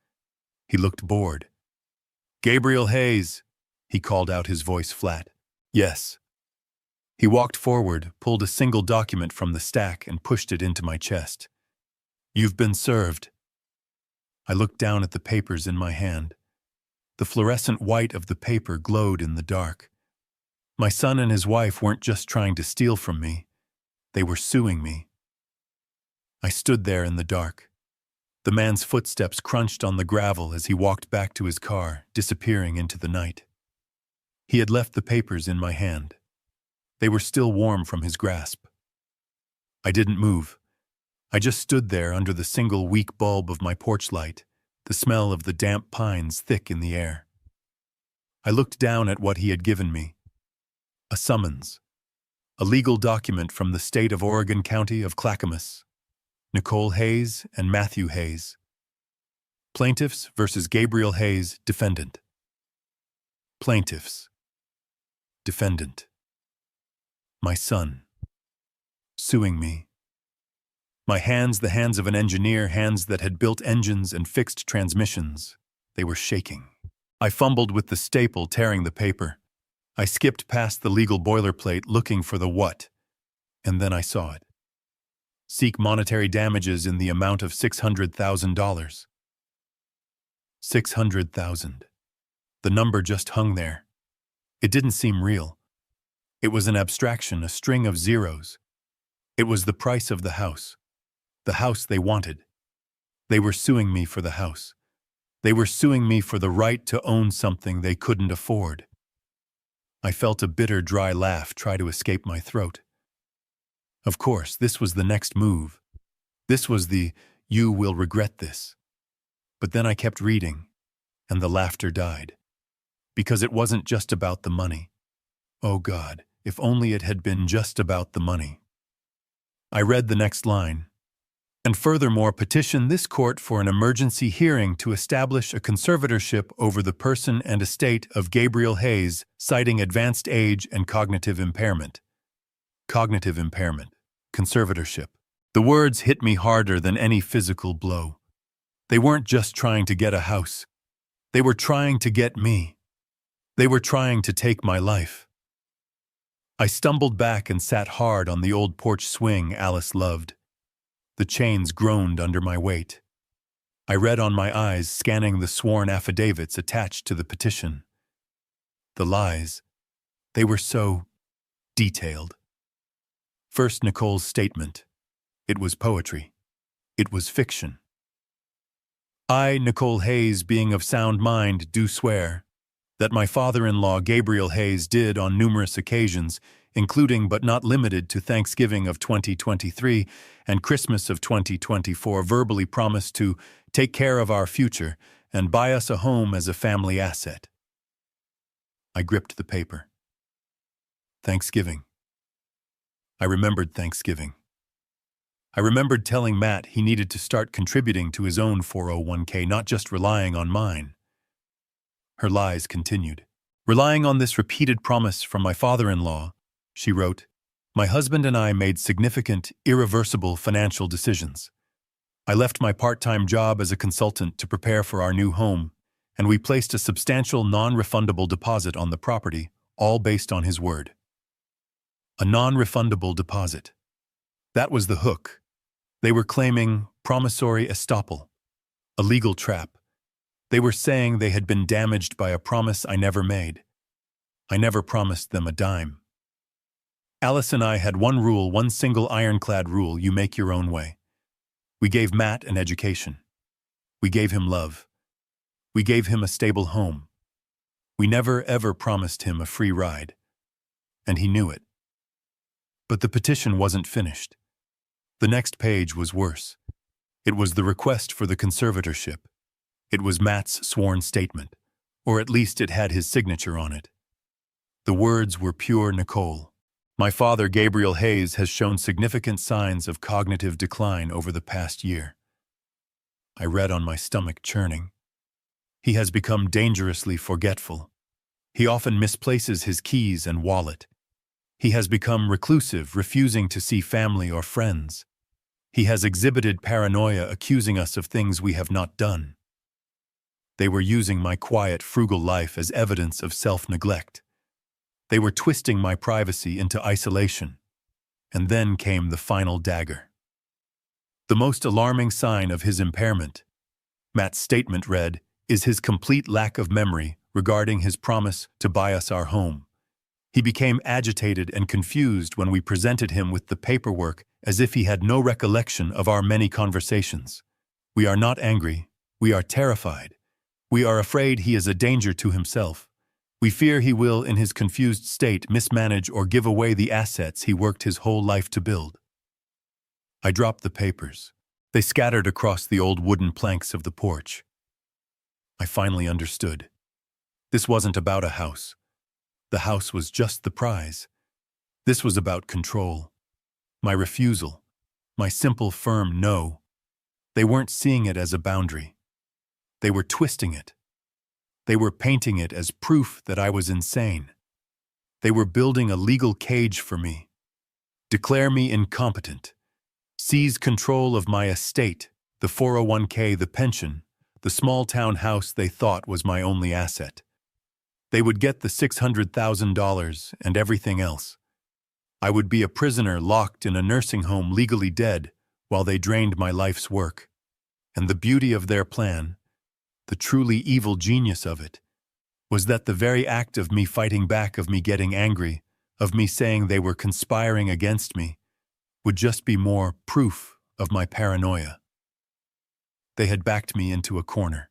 He looked bored. "Gabriel Hayes," he called out, his voice flat. "Yes." He walked forward, pulled a single document from the stack, and pushed it into my chest. "You've been served." I looked down at the papers in my hand. The fluorescent white of the paper glowed in the dark. My son and his wife weren't just trying to steal from me. They were suing me. I stood there in the dark. The man's footsteps crunched on the gravel as he walked back to his car, disappearing into the night. He had left the papers in my hand. They were still warm from his grasp. I didn't move. I just stood there under the single weak bulb of my porch light, the smell of the damp pines thick in the air. I looked down at what he had given me. A summons. A legal document from the state of Oregon County of Clackamas. Nicole Hayes and Matthew Hayes. Plaintiffs versus Gabriel Hayes, defendant. Plaintiffs. Defendant. My son. Suing me. My hands, the hands of an engineer, hands that had built engines and fixed transmissions. They were shaking. I fumbled with the staple, tearing the paper. I skipped past the legal boilerplate, looking for the what, and then I saw it. Seek monetary damages in the amount of $600,000. 600,000. The number just hung there. It didn't seem real. It was an abstraction, a string of zeros. It was the price of the house they wanted. They were suing me for the house. They were suing me for the right to own something they couldn't afford. I felt a bitter, dry laugh try to escape my throat. Of course, this was the next move. This was the, "You will regret this." But then I kept reading, and the laughter died. Because it wasn't just about the money. Oh God, if only it had been just about the money. I read the next line. "And furthermore, petition this court for an emergency hearing to establish a conservatorship over the person and estate of Gabriel Hayes, citing advanced age and cognitive impairment." Cognitive impairment. Conservatorship. The words hit me harder than any physical blow. They weren't just trying to get a house. They were trying to get me. They were trying to take my life. I stumbled back and sat hard on the old porch swing Alice loved. The chains groaned under my weight. I read on my eyes, scanning the sworn affidavits attached to the petition. The lies. They were so detailed. First, Nicole's statement. It was poetry. It was fiction. "I, Nicole Hayes, being of sound mind, do swear that my father-in-law Gabriel Hayes did on numerous occasions, including but not limited to Thanksgiving of 2023 and Christmas of 2024, verbally promise to take care of our future and buy us a home as a family asset." I gripped the paper. Thanksgiving. I remembered Thanksgiving. I remembered telling Matt he needed to start contributing to his own 401k, not just relying on mine. Her lies continued. Relying on this repeated promise from my father-in-law, she wrote, my husband and I made significant, irreversible financial decisions. I left my part-time job as a consultant to prepare for our new home, and we placed a substantial non-refundable deposit on the property, all based on his word. A non-refundable deposit. That was the hook. They were claiming promissory estoppel, a legal trap. They were saying they had been damaged by a promise I never made. I never promised them a dime. Alice and I had one rule, one single ironclad rule: you make your own way. We gave Matt an education. We gave him love. We gave him a stable home. We never ever promised him a free ride. And he knew it. But the petition wasn't finished. The next page was worse. It was the request for the conservatorship. It was Matt's sworn statement, or at least it had his signature on it. The words were pure Nicole. My father, Gabriel Hayes, has shown significant signs of cognitive decline over the past year. I read on my stomach churning. He has become dangerously forgetful. He often misplaces his keys and wallet. He has become reclusive, refusing to see family or friends. He has exhibited paranoia, accusing us of things we have not done. They were using my quiet, frugal life as evidence of self-neglect. They were twisting my privacy into isolation. And then came the final dagger. The most alarming sign of his impairment, Matt's statement read, is his complete lack of memory regarding his promise to buy us our home. He became agitated and confused when we presented him with the paperwork, as if he had no recollection of our many conversations. We are not angry. We are terrified. We are afraid he is a danger to himself. We fear he will, in his confused state, mismanage or give away the assets he worked his whole life to build. I dropped the papers. They scattered across the old wooden planks of the porch. I finally understood. This wasn't about a house. The house was just the prize. This was about control. My refusal. My simple, firm no. They weren't seeing it as a boundary. They were twisting it. They were painting it as proof that I was insane. They were building a legal cage for me. Declare me incompetent. Seize control of my estate, the 401k, the pension, the small-town house they thought was my only asset. They would get the $600,000 and everything else. I would be a prisoner locked in a nursing home, legally dead, while they drained my life's work. And the beauty of their plan, the truly evil genius of it, was that the very act of me fighting back, of me getting angry, of me saying they were conspiring against me, would just be more proof of my paranoia. They had backed me into a corner.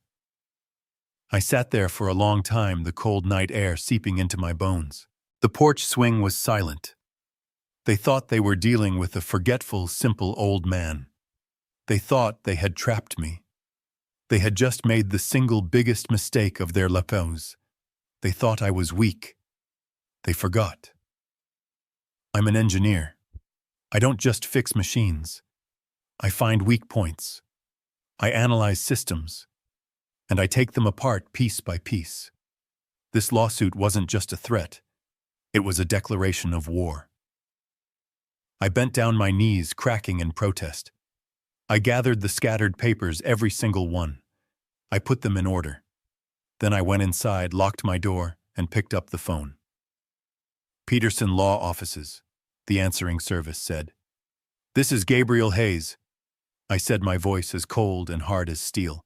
I sat there for a long time, the cold night air seeping into my bones. The porch swing was silent. They thought they were dealing with a forgetful, simple old man. They thought they had trapped me. They had just made the single biggest mistake of their lives. They thought I was weak. They forgot. I'm an engineer. I don't just fix machines. I find weak points. I analyze systems. And I take them apart piece by piece. This lawsuit wasn't just a threat. It was a declaration of war. I bent down my knees, cracking in protest. I gathered the scattered papers, every single one. I put them in order. Then I went inside, locked my door, and picked up the phone. Peterson Law Offices, the answering service said. This is Gabriel Hayes. I said, my voice as cold and hard as steel.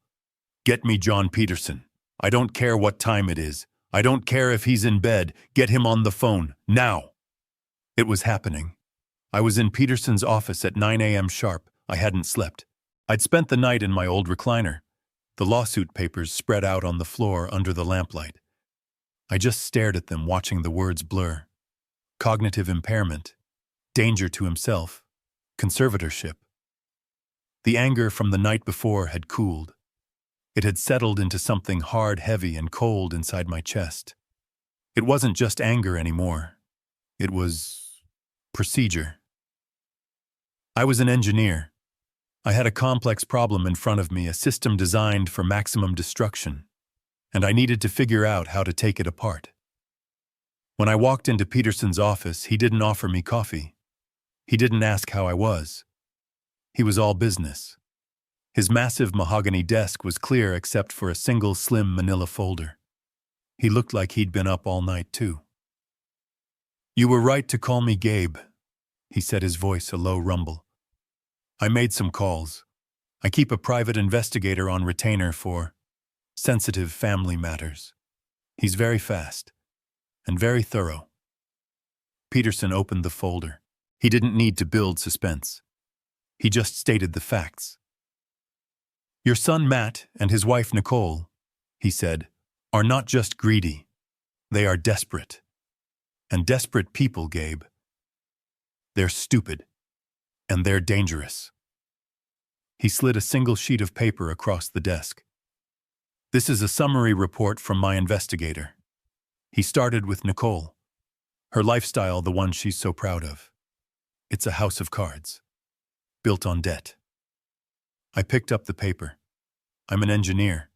Get me John Peterson. I don't care what time it is. I don't care if he's in bed. Get him on the phone, now. It was happening. I was in Peterson's office at 9 a.m. sharp. I hadn't slept. I'd spent the night in my old recliner. The lawsuit papers spread out on the floor under the lamplight. I just stared at them, watching the words blur. Cognitive impairment. Danger to himself. Conservatorship. The anger from the night before had cooled. It had settled into something hard, heavy, and cold inside my chest. It wasn't just anger anymore. It was procedure. I was an engineer. I had a complex problem in front of me, a system designed for maximum destruction, and I needed to figure out how to take it apart. When I walked into Peterson's office, he didn't offer me coffee. He didn't ask how I was. He was all business. His massive mahogany desk was clear except for a single slim manila folder. He looked like he'd been up all night, too. "You were right to call me Gabe," he said, his voice a low rumble. "I made some calls. I keep a private investigator on retainer for sensitive family matters. He's very fast and very thorough." Peterson opened the folder. He didn't need to build suspense. He just stated the facts. "Your son Matt and his wife Nicole," he said, "are not just greedy. They are desperate. And desperate people, Gabe. They're stupid. And they're dangerous." He slid a single sheet of paper across the desk. "This is a summary report from my investigator." He started with Nicole. Her lifestyle, the one she's so proud of. It's a house of cards. Built on debt. I picked up the paper. I'm an engineer.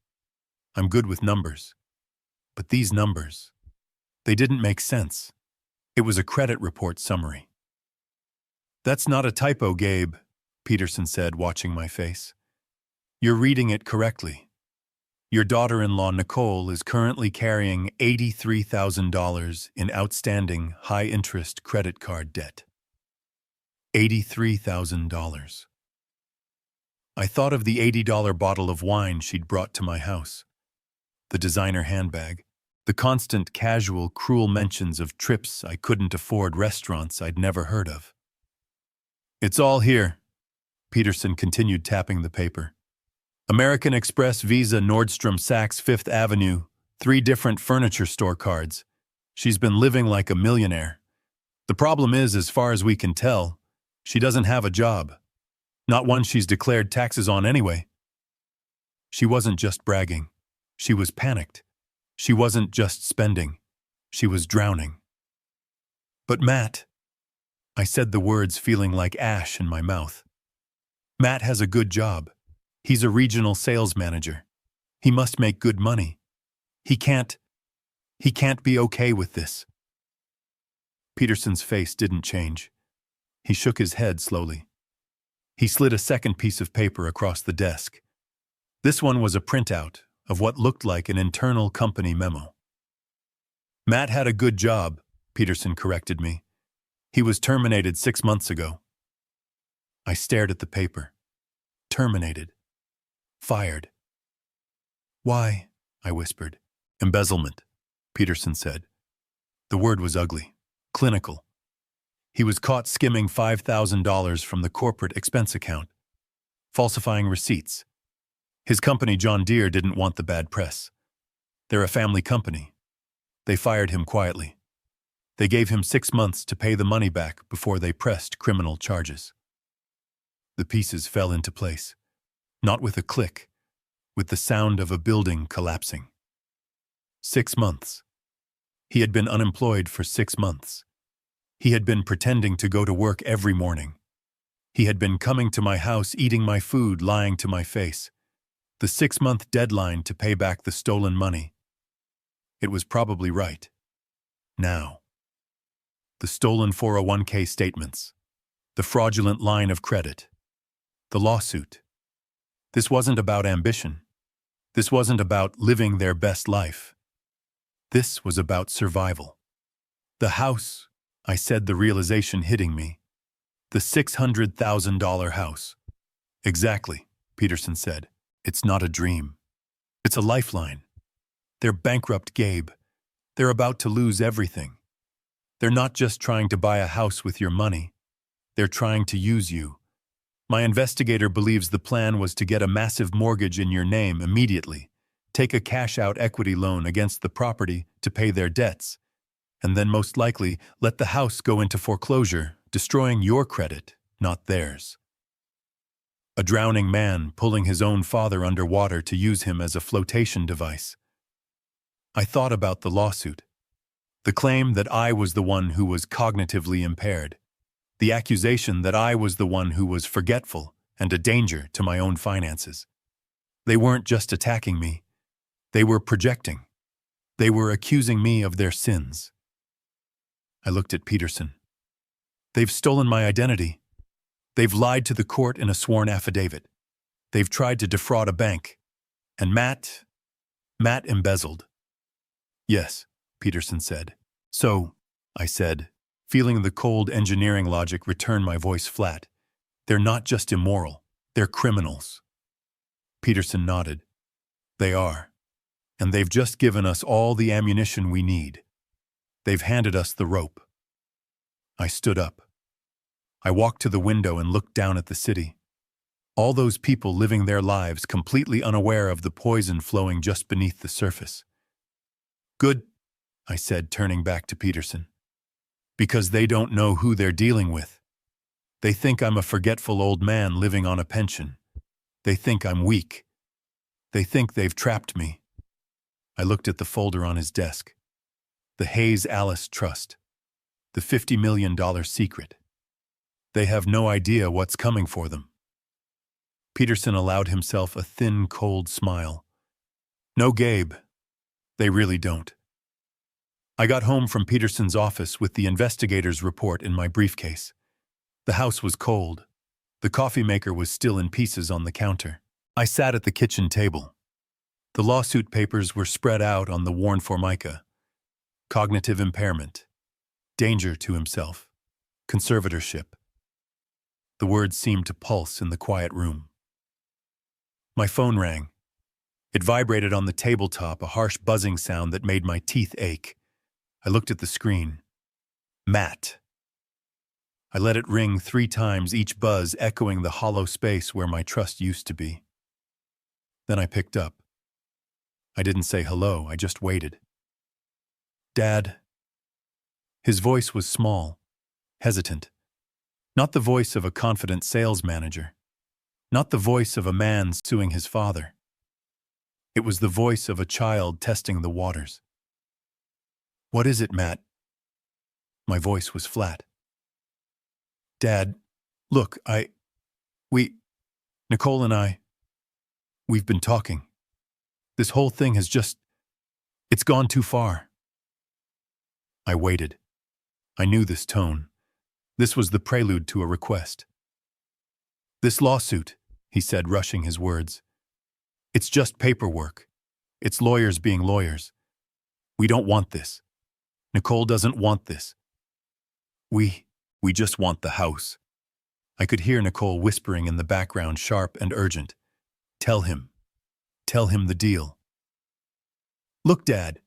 I'm good with numbers. But these numbers, they didn't make sense. It was a credit report summary. "That's not a typo, Gabe," Peterson said, watching my face. "You're reading it correctly. Your daughter-in-law, Nicole, is currently carrying $83,000 in outstanding high-interest credit card debt. $83,000. I thought of the $80 bottle of wine she'd brought to my house, the designer handbag, the constant casual, cruel mentions of trips I couldn't afford, restaurants I'd never heard of. "It's all here," Peterson continued, tapping the paper. "American Express, Visa, Nordstrom, Saks, Fifth Avenue, 3 different furniture store cards. She's been living like a millionaire. The problem is, as far as we can tell, she doesn't have a job. Not one she's declared taxes on anyway." She wasn't just bragging. She was panicked. She wasn't just spending. She was drowning. "But Matt," I said the words feeling like ash in my mouth. "Matt has a good job. He's a regional sales manager. He must make good money. He can't be okay with this." Peterson's face didn't change. He shook his head slowly. He slid a second piece of paper across the desk. This one was a printout of what looked like an internal company memo. "Matt had a good job," Peterson corrected me. "He was terminated 6 months ago." I stared at the paper. Terminated. Fired. "Why?" I whispered. "Embezzlement," Peterson said. The word was ugly. Clinical. He was caught skimming $5,000 from the corporate expense account. Falsifying receipts. His company, John Deere, didn't want the bad press. They're a family company. They fired him quietly. They gave him 6 months to pay the money back before they pressed criminal charges. The pieces fell into place. Not with a click, with the sound of a building collapsing. 6 months. He had been unemployed for 6 months. He had been pretending to go to work every morning. He had been coming to my house, eating my food, lying to my face. The 6-month deadline to pay back the stolen money. It was probably right. Now. The stolen 401k statements. The fraudulent line of credit. The lawsuit. This wasn't about ambition. This wasn't about living their best life. This was about survival. The house, I said, the realization hitting me. The $600,000 house. "Exactly," Peterson said. "It's not a dream. It's a lifeline. They're bankrupt, Gabe. They're about to lose everything. They're not just trying to buy a house with your money. They're trying to use you. My investigator believes the plan was to get a massive mortgage in your name immediately, take a cash-out equity loan against the property to pay their debts, and then most likely let the house go into foreclosure, destroying your credit, not theirs. A drowning man pulling his own father underwater to use him as a flotation device. I thought about the lawsuit. The claim that I was the one who was cognitively impaired. The accusation that I was the one who was forgetful and a danger to my own finances. They weren't just attacking me. They were projecting. They were accusing me of their sins. I looked at Peterson. They've stolen my identity. They've lied to the court in a sworn affidavit. They've tried to defraud a bank. And Matt embezzled. Yes, Peterson said. So, I said, feeling the cold engineering logic return my voice flat. They're not just immoral, they're criminals. Peterson nodded. They are. And they've just given us all the ammunition we need. They've handed us the rope. I stood up. I walked to the window and looked down at the city. All those people living their lives completely unaware of the poison flowing just beneath the surface. Good, I said, turning back to Peterson. Because they don't know who they're dealing with. They think I'm a forgetful old man living on a pension. They think I'm weak. They think they've trapped me. I looked at the folder on his desk. The Hayes Alice Trust. The $50 million secret. They have no idea what's coming for them. Peterson allowed himself a thin, cold smile. No, Gabe. They really don't. I got home from Peterson's office with the investigator's report in my briefcase. The house was cold. The coffee maker was still in pieces on the counter. I sat at the kitchen table. The lawsuit papers were spread out on the worn formica. Cognitive impairment. Danger to himself. Conservatorship. The words seemed to pulse in the quiet room. My phone rang. It vibrated on the tabletop, a harsh buzzing sound that made my teeth ache. I looked at the screen. Matt. I let it ring 3 times, each buzz echoing the hollow space where my trust used to be. Then I picked up. I didn't say hello, I just waited. Dad. His voice was small, hesitant. Not the voice of a confident sales manager. Not the voice of a man suing his father. It was the voice of a child testing the waters. What is it, Matt? My voice was flat. Dad, look, Nicole and we've been talking. This whole thing has it's gone too far. I waited. I knew this tone. This was the prelude to a request. This lawsuit, he said, rushing his words. It's just paperwork. It's lawyers being lawyers. We don't want this. Nicole doesn't want this. We just want the house. I could hear Nicole whispering in the background, sharp and urgent. Tell him the deal. Look, Dad.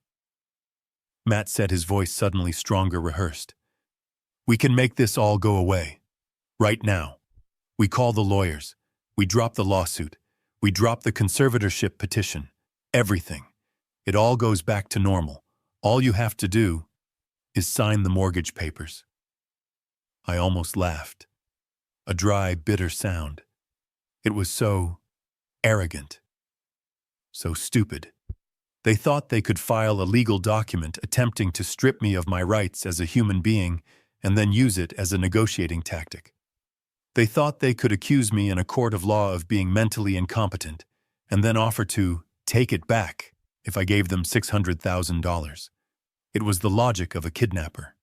Matt said, his voice suddenly stronger, rehearsed. We can make this all go away. Right now. We call the lawyers. We drop the lawsuit. We drop the conservatorship petition. Everything. It all goes back to normal. All you have to do is sign the mortgage papers. I almost laughed. A dry, bitter sound. It was so arrogant. So stupid. They thought they could file a legal document attempting to strip me of my rights as a human being and then use it as a negotiating tactic. They thought they could accuse me in a court of law of being mentally incompetent and then offer to take it back if I gave them $600,000. It was the logic of a kidnapper.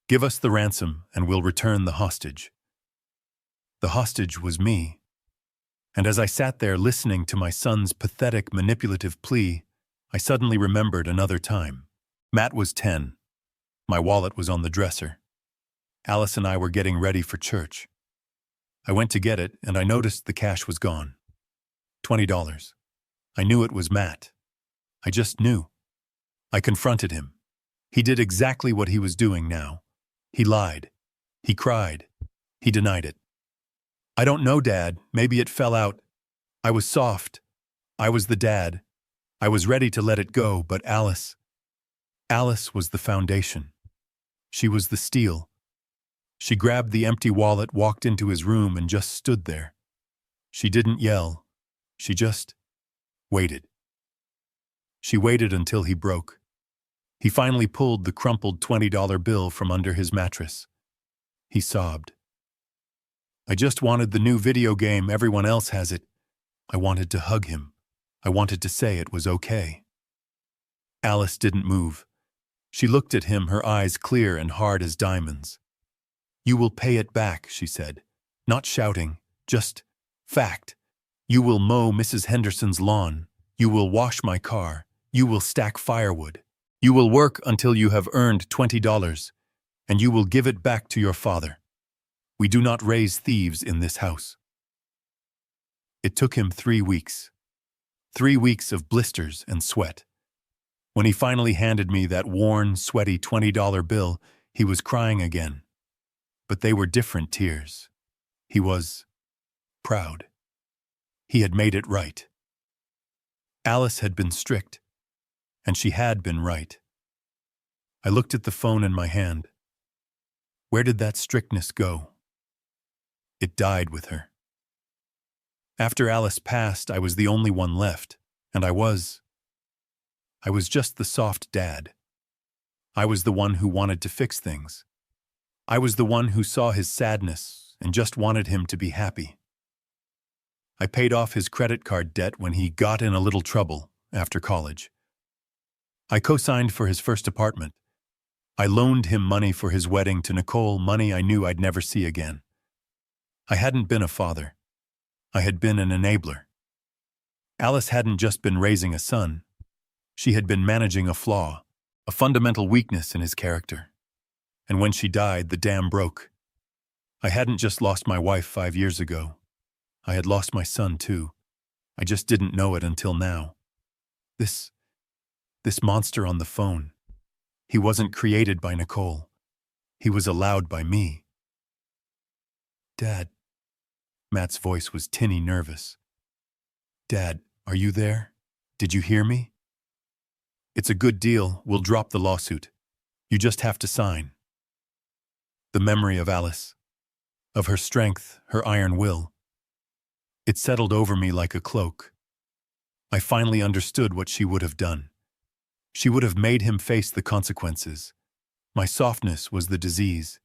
Give us the ransom and we'll return the hostage. The hostage was me. And as I sat there listening to my son's pathetic, manipulative plea, I suddenly remembered another time. Matt was 10. My wallet was on the dresser. Alice and I were getting ready for church. I went to get it, and I noticed the cash was gone. $20. I knew it was Matt. I just knew. I confronted him. He did exactly what he was doing now. He lied. He cried. He denied it. I don't know, Dad. Maybe it fell out. I was soft. I was the dad. I was ready to let it go, but Alice was the foundation. She was the steel. She grabbed the empty wallet, walked into his room, and just stood there. She didn't yell. She just waited. She waited until he broke. He finally pulled the crumpled $20 bill from under his mattress. he sobbed. I just wanted the new video game, everyone else has it. I wanted to hug him. I wanted to say it was okay. Alice didn't move. She looked at him, her eyes clear and hard as diamonds. You will pay it back, she said. Not shouting, just fact. You will mow Mrs. Henderson's lawn. You will wash my car. You will stack firewood. You will work until you have earned $20, and you will give it back to your father. We do not raise thieves in this house. It took him 3 weeks. 3 weeks of blisters and sweat. When he finally handed me that worn, sweaty $20 bill, he was crying again. But they were different tears. He was proud. He had made it right. Alice had been strict, and she had been right. I looked at the phone in my hand. Where did that strictness go? It died with her. After Alice passed, I was the only one left, and I was just the soft dad. I was the one who wanted to fix things. I was the one who saw his sadness and just wanted him to be happy. I paid off his credit card debt when he got in a little trouble after college. I co-signed for his first apartment. I loaned him money for his wedding to Nicole, money I knew I'd never see again. I hadn't been a father. I had been an enabler. Alice hadn't just been raising a son. She had been managing a flaw, a fundamental weakness in his character. And when she died, the dam broke. I hadn't just lost my wife 5 years ago. I had lost my son, too. I just didn't know it until now. This monster on the phone. He wasn't created by Nicole. He was allowed by me. Dad. Matt's voice was tinny nervous. Dad, are you there? Did you hear me? It's a good deal. We'll drop the lawsuit. You just have to sign. The memory of Alice, of her strength, her iron will. It settled over me like a cloak. I finally understood what she would have done. She would have made him face the consequences. My softness was the disease.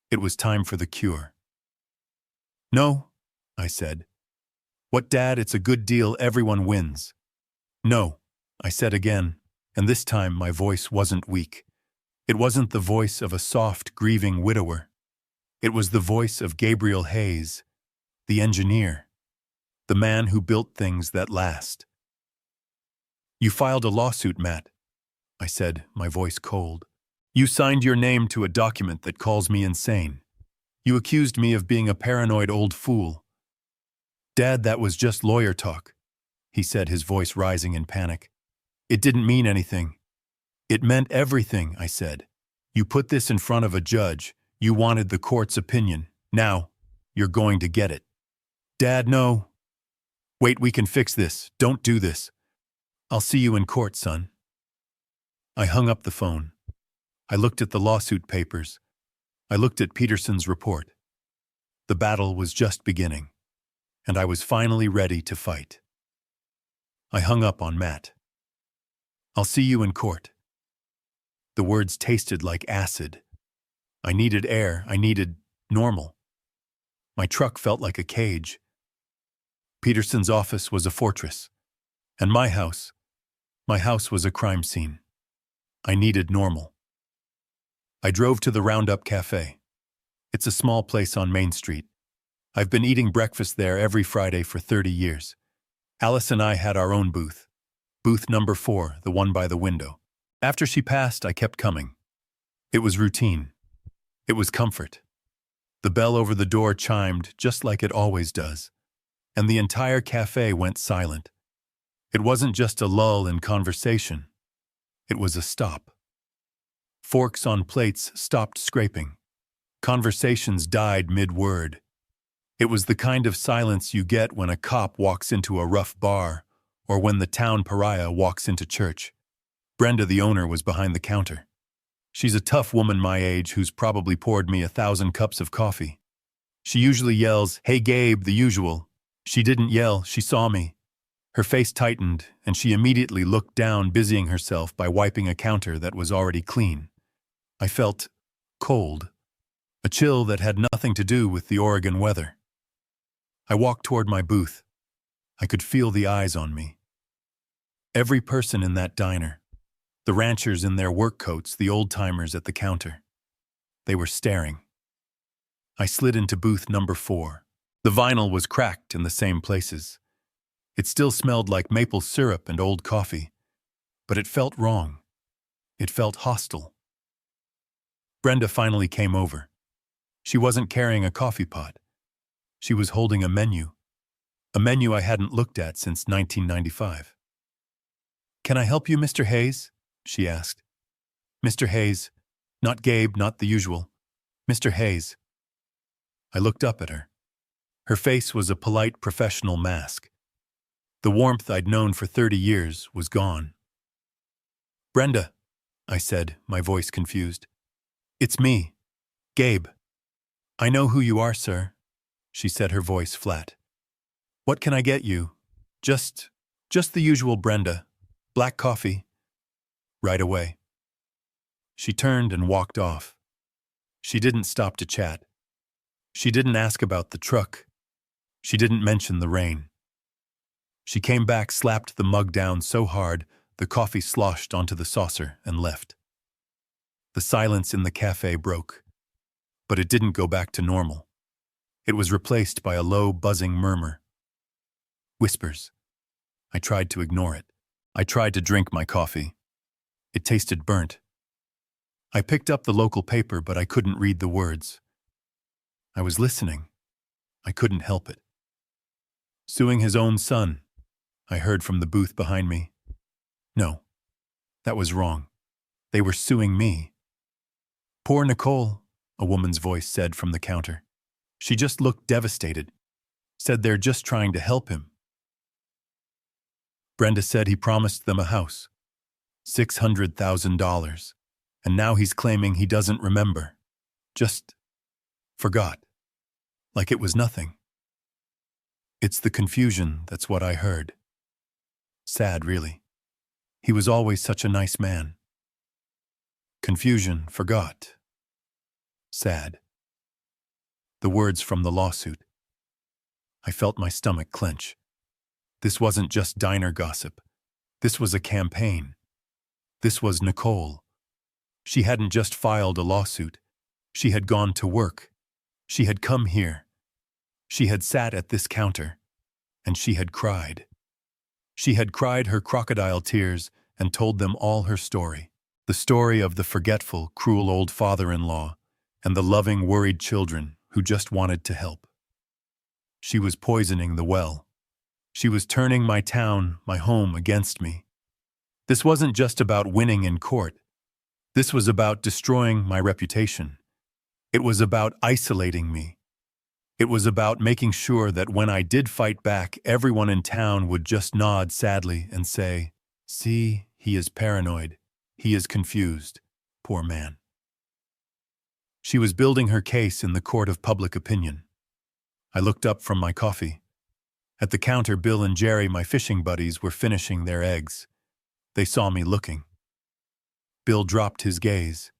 It was time for the cure. No, I said. What, Dad? It's a good deal. Everyone wins. No, I said again, and this time my voice wasn't weak. It wasn't the voice of a soft, grieving widower. It was the voice of Gabriel Hayes, the engineer, the man who built things that last. You filed a lawsuit, Matt, I said, my voice cold. You signed your name to a document that calls me insane. You accused me of being a paranoid old fool. Dad, that was just lawyer talk, he said, his voice rising in panic. It didn't mean anything. It meant everything, I said. You put this in front of a judge. You wanted the court's opinion. Now, you're going to get it. Dad, no. Wait, we can fix this. Don't do this. I'll see you in court, son. I hung up the phone. I looked at the lawsuit papers. I looked at Peterson's report. The battle was just beginning, and I was finally ready to fight. I hung up on Matt. I'll see you in court. The words tasted like acid. I needed air. I needed normal. My truck felt like a cage. Peterson's office was a fortress, and my house was a crime scene. I needed normal. I drove to the Roundup Cafe. It's a small place on Main Street. I've been eating breakfast there every Friday for 30 years. Alice and I had our own booth. Booth number 4, the one by the window. After she passed, I kept coming. It was routine. It was comfort. The bell over the door chimed just like it always does, and the entire cafe went silent. It wasn't just a lull in conversation. It was a stop. Forks on plates stopped scraping. Conversations died mid-word. It was the kind of silence you get when a cop walks into a rough bar or when the town pariah walks into church. Brenda, the owner, was behind the counter. She's a tough woman my age who's probably poured me 1,000 cups of coffee. She usually yells, "Hey Gabe," the usual. She didn't yell, she saw me. Her face tightened, and she immediately looked down, busying herself by wiping a counter that was already clean. I felt cold. a chill that had nothing to do with the Oregon weather. I walked toward my booth. I could feel the eyes on me. Every person in that diner, the ranchers in their work coats, the old-timers at the counter, they were staring. I slid into booth number 4. The vinyl was cracked in the same places. It still smelled like maple syrup and old coffee, but it felt wrong. It felt hostile. Brenda finally came over. She wasn't carrying a coffee pot. She was holding a menu I hadn't looked at since 1995. "Can I help you, Mr. Hayes?" she asked. "Mr. Hayes, not Gabe, not the usual. Mr. Hayes." I looked up at her. Her face was a polite professional mask. The warmth I'd known for 30 years was gone. "Brenda," I said, my voice confused. "It's me, Gabe." "I know who you are, sir," she said, her voice flat. "What can I get you?" Just the usual, Brenda. Black coffee." "Right away." She turned and walked off. She didn't stop to chat. She didn't ask about the truck. She didn't mention the rain. She came back, slapped the mug down so hard the coffee sloshed onto the saucer, and left. The silence in the cafe broke, but it didn't go back to normal. It was replaced by a low, buzzing murmur. Whispers. I tried to ignore it. I tried to drink my coffee. It tasted burnt. I picked up the local paper, but I couldn't read the words. I was listening. I couldn't help it. "Suing his own son," I heard from the booth behind me. No, that was wrong. They were suing me. "Poor Nicole," a woman's voice said from the counter. She just looked devastated. Said they're just trying to help him. Brenda said he promised them a house. $600,000. And now he's claiming he doesn't remember. Just forgot. Like it was nothing. It's the confusion, that's what I heard. Sad, really. He was always such a nice man. Confusion, forgot. Sad. The words from the lawsuit. I felt my stomach clench. This wasn't just diner gossip. This was a campaign. This was Nicole. She hadn't just filed a lawsuit. She had gone to work. She had come here. She had sat at this counter. And she had cried. She had cried her crocodile tears and told them all her story. The story of the forgetful, cruel old father-in-law and the loving, worried children who just wanted to help. She was poisoning the well. She was turning my town, my home, against me. This wasn't just about winning in court. This was about destroying my reputation. It was about isolating me. It was about making sure that when I did fight back, everyone in town would just nod sadly and say, "See, he is paranoid. He is confused. Poor man." She was building her case in the court of public opinion. I looked up from my coffee. At the counter, Bill and Jerry, my fishing buddies, were finishing their eggs. They saw me looking. Bill dropped his gaze.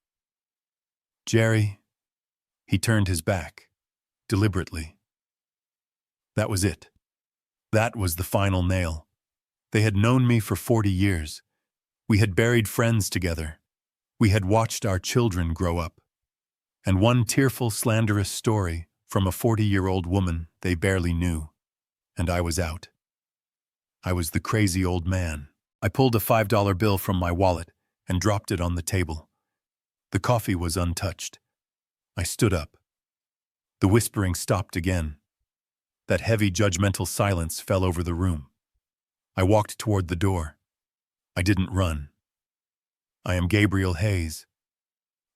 "Jerry," he turned his back, deliberately. That was it. That was the final nail. They had known me for 40 years. We had buried friends together. We had watched our children grow up. And one tearful, slanderous story from a 40-year-old woman they barely knew. And I was out. I was the crazy old man. I pulled a $5 bill from my wallet and dropped it on the table. The coffee was untouched. I stood up. The whispering stopped again. That heavy, judgmental silence fell over the room. I walked toward the door. I didn't run. I am Gabriel Hayes.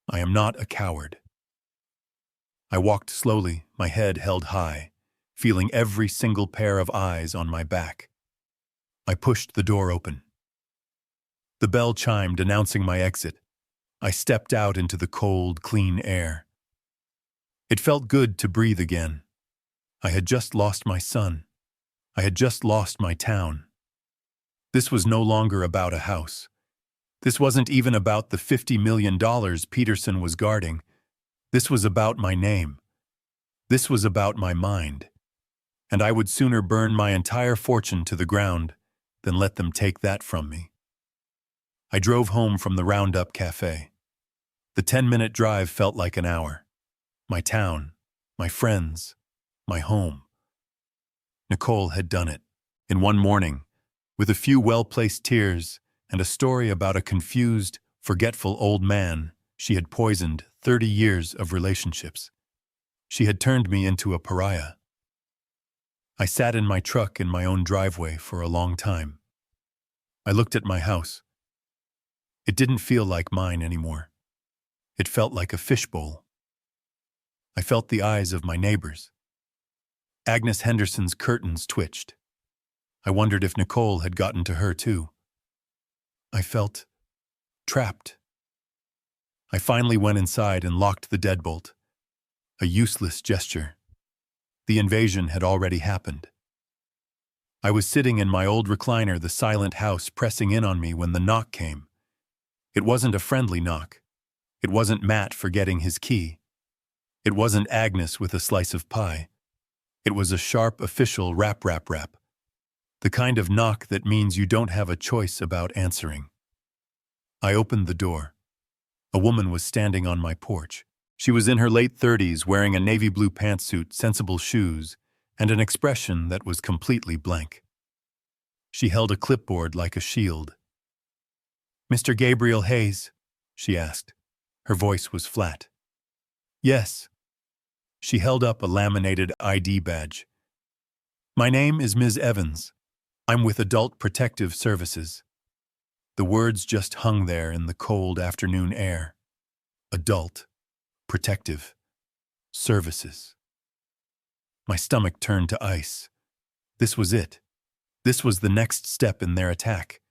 I am not a coward. I walked slowly, my head held high, feeling every single pair of eyes on my back. I pushed the door open. The bell chimed, announcing my exit. I stepped out into the cold, clean air. It felt good to breathe again. I had just lost my son. I had just lost my town. This was no longer about a house. This wasn't even about the $50 million Peterson was guarding. This was about my name. This was about my mind. And I would sooner burn my entire fortune to the ground than let them take that from me. I drove home from the Roundup Cafe. The 10-minute drive felt like an hour. My town, my friends, my home. Nicole had done it, in one morning, with a few well-placed tears and a story about a confused, forgetful old man she had poisoned 30 years of relationships. She had turned me into a pariah. I sat in my truck in my own driveway for a long time. I looked at my house. It didn't feel like mine anymore. It felt like a fishbowl. I felt the eyes of my neighbors. Agnes Henderson's curtains twitched. I wondered if Nicole had gotten to her too. I felt trapped. I finally went inside and locked the deadbolt. A useless gesture. The invasion had already happened. I was sitting in my old recliner, the silent house pressing in on me when the knock came. It wasn't a friendly knock. It wasn't Matt forgetting his key. It wasn't Agnes with a slice of pie. It was a sharp, official rap. The kind of knock that means you don't have a choice about answering. I opened the door. A woman was standing on my porch. She was in her late 30s, wearing a navy blue pantsuit, sensible shoes, and an expression that was completely blank. She held a clipboard like a shield. "Mr. Gabriel Hayes?" she asked. Her voice was flat. "Yes." She held up a laminated ID badge. "My name is Ms. Evans. I'm with Adult Protective Services." The words just hung there in the cold afternoon air. Adult Protective Services. My stomach turned to ice. This was it. This was the next step in their attack.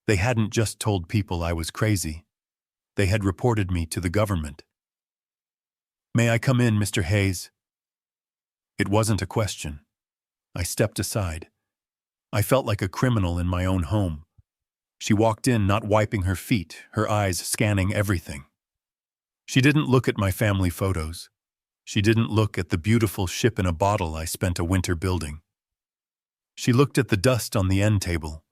They hadn't just told people I was crazy. They had reported me to the government. "May I come in, Mr. Hayes?" It wasn't a question. I stepped aside. I felt like a criminal in my own home. She walked in, not wiping her feet, her eyes scanning everything. She didn't look at my family photos. She didn't look at the beautiful ship in a bottle I spent a winter building. She looked at the dust on the end table.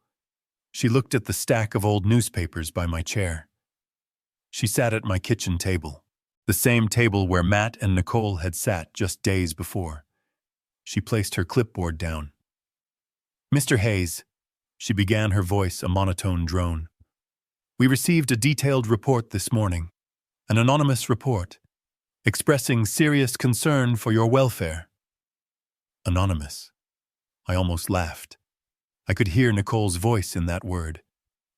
She looked at the stack of old newspapers by my chair. She sat at my kitchen table, the same table where Matt and Nicole had sat just days before. She placed her clipboard down. "Mr. Hayes," she began, her voice a monotone drone. "We received a detailed report this morning, an anonymous report, expressing serious concern for your welfare." Anonymous. I almost laughed. I could hear Nicole's voice in that word.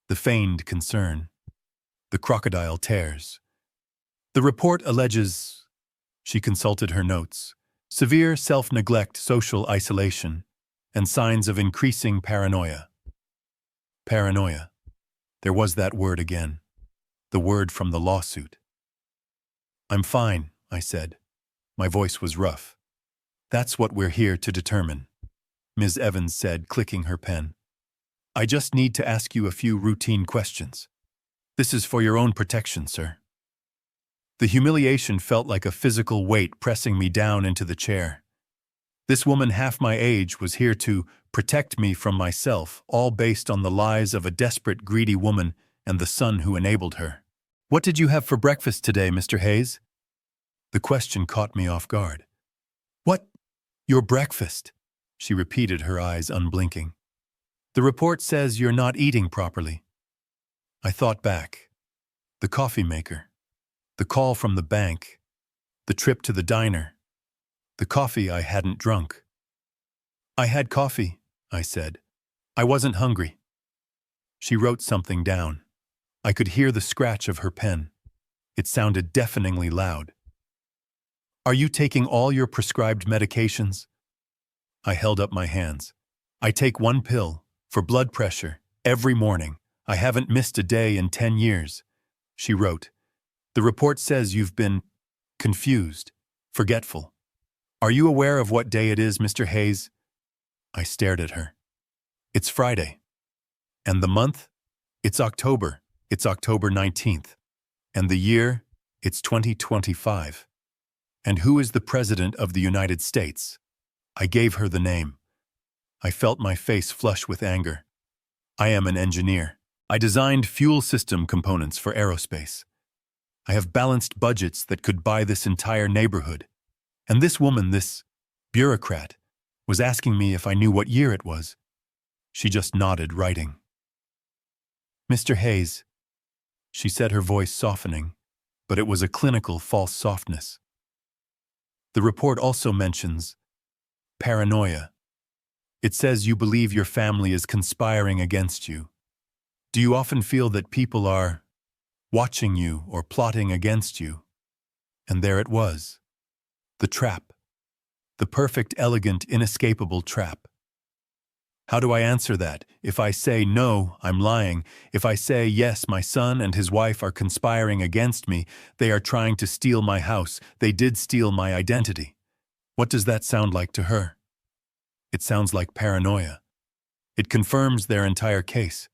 The feigned concern. The crocodile tears. "The report alleges," she consulted her notes, "severe self-neglect, social isolation, and signs of increasing paranoia." Paranoia. There was that word again. The word from the lawsuit. "I'm fine," I said. My voice was rough. "That's what we're here to determine," Ms. Evans said, clicking her pen. "I just need to ask you a few routine questions. This is for your own protection, sir." The humiliation felt like a physical weight pressing me down into the chair. This woman half my age was here to protect me from myself, all based on the lies of a desperate, greedy woman and the son who enabled her. "What did you have for breakfast today, Mr. Hayes?" The question caught me off guard. "What? Your breakfast?" she repeated, her eyes unblinking. "The report says you're not eating properly." I thought back. The coffee maker. The call from the bank. The trip to the diner. The coffee I hadn't drunk. "I had coffee," I said. "I wasn't hungry." She wrote something down. I could hear the scratch of her pen. It sounded deafeningly loud. "Are you taking all your prescribed medications?" I held up my hands. "I take one pill, for blood pressure, every morning. I haven't missed a day in 10 years. She wrote, "The report says you've been confused, forgetful. Are you aware of what day it is, Mr. Hayes?" I stared at her. "It's Friday." "And the month?" "It's October. It's October 19th. And the year? It's 2025. And who is the President of the United States? I gave her the name. I felt my face flush with anger. I am an engineer. I designed fuel system components for aerospace. I have balanced budgets that could buy this entire neighborhood. And this woman, this bureaucrat, was asking me if I knew what year it was. She just nodded, writing. Mr. Hayes, she said, her voice softening, but it was a clinical false softness. The report also mentions paranoia. It says you believe your family is conspiring against you. Do you often feel that people are watching you or plotting against you? And there it was. The trap. The perfect, elegant, inescapable trap. How do I answer that? If I say no, I'm lying. If I say yes, my son and his wife are conspiring against me, they are trying to steal my house, they did steal my identity. What does that sound like to her? It sounds like paranoia. It confirms their entire case.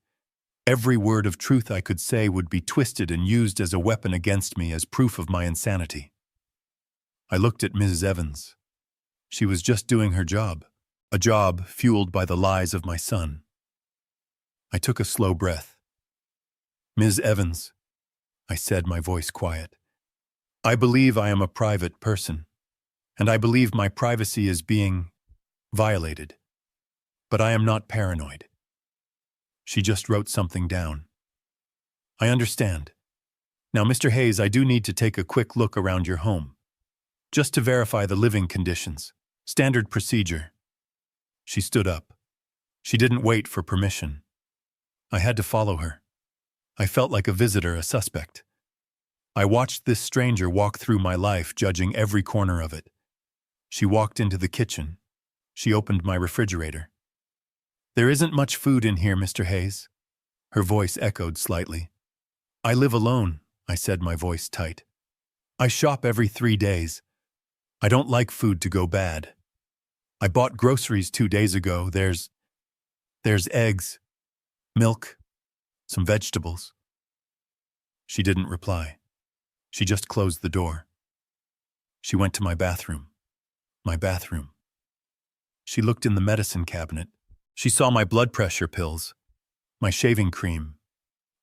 Every word of truth I could say would be twisted and used as a weapon against me as proof of my insanity. I looked at Mrs. Evans. She was just doing her job. A job fueled by the lies of my son. I took a slow breath. Ms. Evans, I said, my voice quiet, I believe I am a private person, and I believe my privacy is being violated. But I am not paranoid. She just wrote something down. I understand. Now, Mr. Hayes, I do need to take a quick look around your home, just to verify the living conditions. Standard procedure. She stood up. She didn't wait for permission. I had to follow her. I felt like a visitor, a suspect. I watched this stranger walk through my life, judging every corner of it. She walked into the kitchen. She opened my refrigerator. There isn't much food in here, Mr. Hayes. Her voice echoed slightly. I live alone, I said, my voice tight. I shop every 3 days. I don't like food to go bad. I bought groceries 2 days ago. There's eggs, milk, some vegetables. She didn't reply. She just closed the door. She went to my bathroom. My bathroom. She looked in the medicine cabinet. She saw my blood pressure pills, my shaving cream,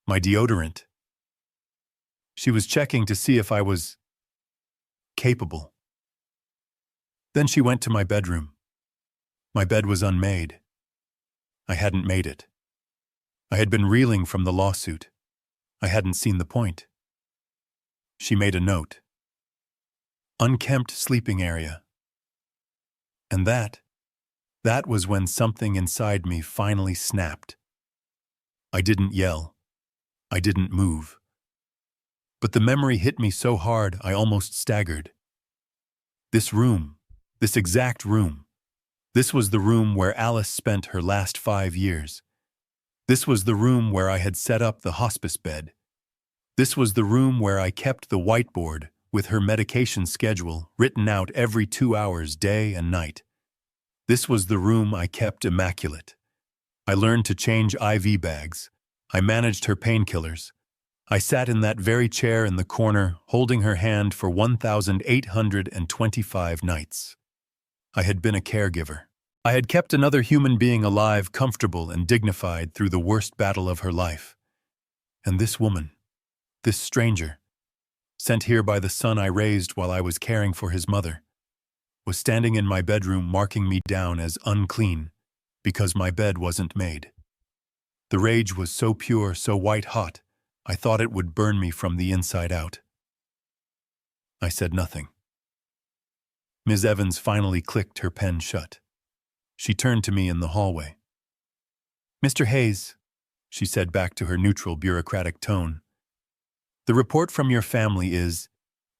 my deodorant. She was checking to see if I was capable. Then she went to my bedroom. My bed was unmade. I hadn't made it. I had been reeling from the lawsuit. I hadn't seen the point. She made a note. Unkempt sleeping area. And that was when something inside me finally snapped. I didn't yell. I didn't move. But the memory hit me so hard I almost staggered. This room, this exact room, this was the room where Alice spent her last 5 years. This was the room where I had set up the hospice bed. This was the room where I kept the whiteboard with her medication schedule written out every 2 hours, day and night. This was the room I kept immaculate. I learned to change IV bags. I managed her painkillers. I sat in that very chair in the corner, holding her hand for 1,825 nights. I had been a caregiver. I had kept another human being alive, comfortable and dignified through the worst battle of her life. And this woman, this stranger, sent here by the son I raised while I was caring for his mother, was standing in my bedroom marking me down as unclean because my bed wasn't made. The rage was so pure, so white-hot, I thought it would burn me from the inside out. I said nothing. Ms. Evans finally clicked her pen shut. She turned to me in the hallway. Mr. Hayes, she said back to her neutral bureaucratic tone, the report from your family is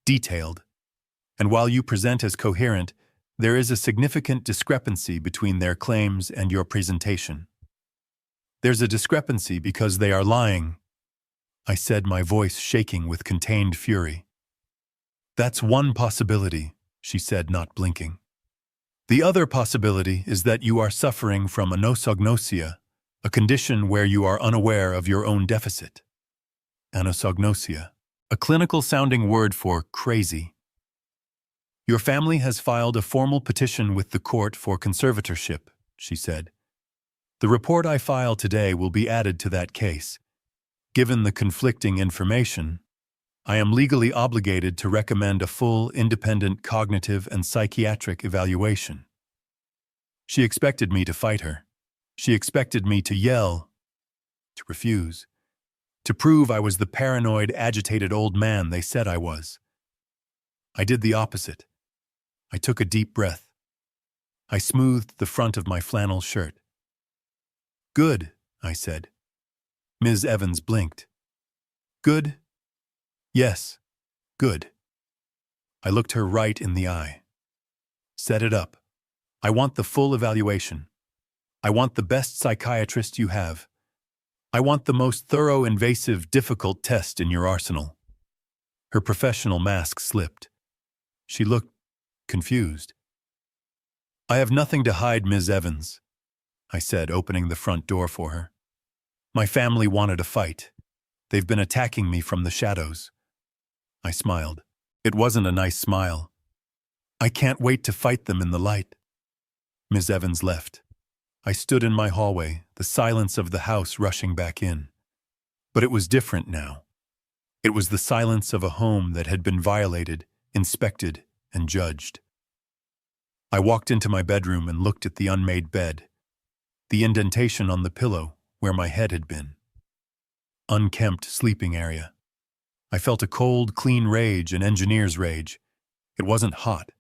detailed, and while you present as coherent, there is a significant discrepancy between their claims and your presentation. There's a discrepancy because they are lying, I said, my voice shaking with contained fury. That's one possibility, she said, not blinking. The other possibility is that you are suffering from anosognosia, a condition where you are unaware of your own deficit. Anosognosia, a clinical-sounding word for crazy. Your family has filed a formal petition with the court for conservatorship, she said. The report I file today will be added to that case. Given the conflicting information, I am legally obligated to recommend a full, independent cognitive and psychiatric evaluation. She expected me to fight her. She expected me to yell, to refuse, to prove I was the paranoid, agitated old man they said I was. I did the opposite. I took a deep breath. I smoothed the front of my flannel shirt. Good, I said. Ms. Evans blinked. Good? Yes, good. I looked her right in the eye. Set it up. I want the full evaluation. I want the best psychiatrist you have. I want the most thorough, invasive, difficult test in your arsenal. Her professional mask slipped. She looked confused. I have nothing to hide, Ms. Evans, I said, opening the front door for her. My family wanted a fight. They've been attacking me from the shadows. I smiled. It wasn't a nice smile. I can't wait to fight them in the light. Ms. Evans left. I stood in my hallway, the silence of the house rushing back in. But it was different now. It was the silence of a home that had been violated, inspected, and judged. I walked into my bedroom and looked at the unmade bed, the indentation on the pillow where my head had been. Unkempt sleeping area. I felt a cold, clean rage, an engineer's rage. It wasn't hot.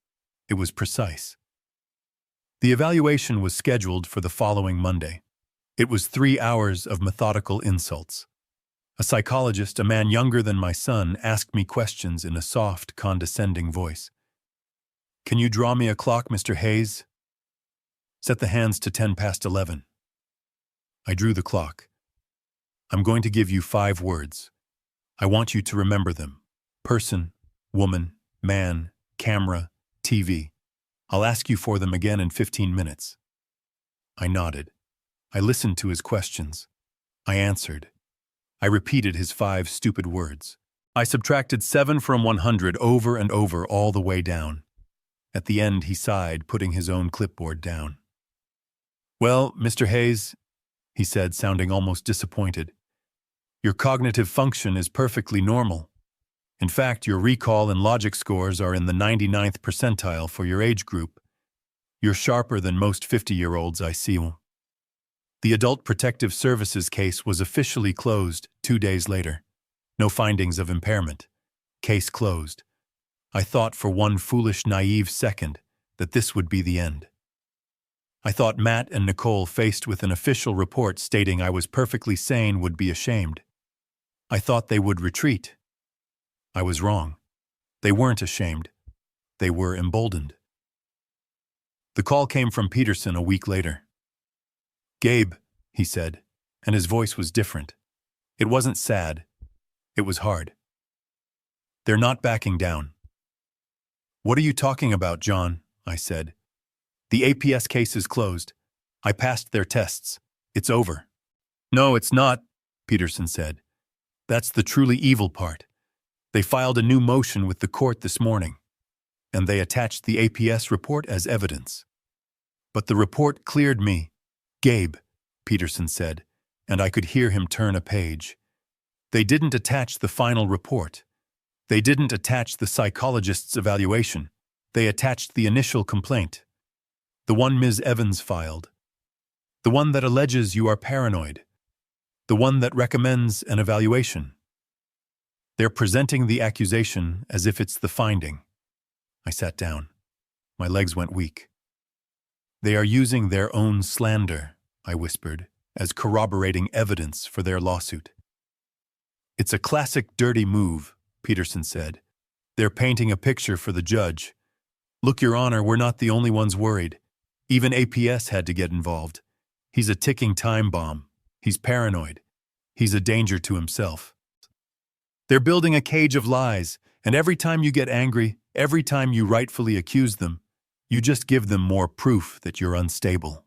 It was precise. The evaluation was scheduled for the following Monday. It was 3 hours of methodical insults. A psychologist, a man younger than my son, asked me questions in a soft, condescending voice. Can you draw me a clock, Mr. Hayes? Set the hands to 11:10. I drew the clock. I'm going to give you 5 words. I want you to remember them. Person, woman, man, camera, TV. I'll ask you for them again in 15 minutes. I nodded. I listened to his questions. I answered. I repeated his 5 stupid words. I subtracted 7 from 100 over and over all the way down. At the end, he sighed, putting his own clipboard down. Well, Mr. Hayes, he said, sounding almost disappointed, your cognitive function is perfectly normal. In fact, your recall and logic scores are in the 99th percentile for your age group. You're sharper than most 50-year-olds I see. The Adult Protective Services case was officially closed 2 days later. No findings of impairment. Case closed. I thought for one foolish, naive second that this would be the end. I thought Matt and Nicole, faced with an official report stating I was perfectly sane, would be ashamed. I thought they would retreat. I was wrong. They weren't ashamed. They were emboldened. The call came from Peterson a week later. Gabe, he said, and his voice was different. It wasn't sad. It was hard. They're not backing down. What are you talking about, John? I said. The APS case is closed. I passed their tests. It's over. No, it's not, Peterson said. That's the truly evil part. They filed a new motion with the court this morning, and they attached the APS report as evidence. But the report cleared me. Gabe, Peterson said, and I could hear him turn a page. They didn't attach the final report. They didn't attach the psychologist's evaluation. They attached the initial complaint. The one Ms. Evans filed. The one that alleges you are paranoid. The one that recommends an evaluation. They're presenting the accusation as if it's the finding. I sat down. My legs went weak. They are using their own slander, I whispered, as corroborating evidence for their lawsuit. It's a classic dirty move, Peterson said. They're painting a picture for the judge. Look, Your Honor, we're not the only ones worried. Even APS had to get involved. He's a ticking time bomb. He's paranoid. He's a danger to himself. They're building a cage of lies, and every time you get angry, every time you rightfully accuse them, you just give them more proof that you're unstable.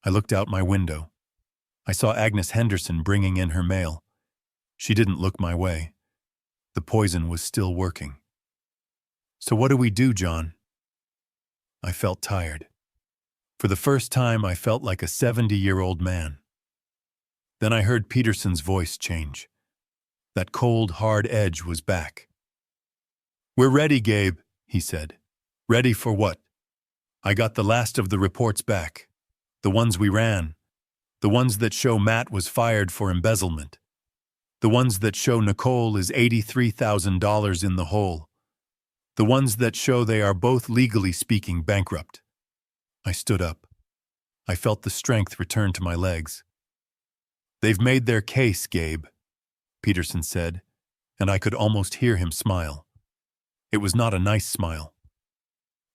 I looked out my window. I saw Agnes Henderson bringing in her mail. She didn't look my way. The poison was still working. So what do we do, John? I felt tired. For the first time, I felt like a 70-year-old man. Then I heard Peterson's voice change. That cold, hard edge was back. "We're ready, Gabe," he said. "Ready for what?" "I got the last of the reports back. The ones we ran. The ones that show Matt was fired for embezzlement. The ones that show Nicole is $83,000 in the hole. The ones that show they are both, legally speaking, bankrupt." I stood up. I felt the strength return to my legs. "They've made their case, Gabe," Peterson said, and I could almost hear him smile. It was not a nice smile.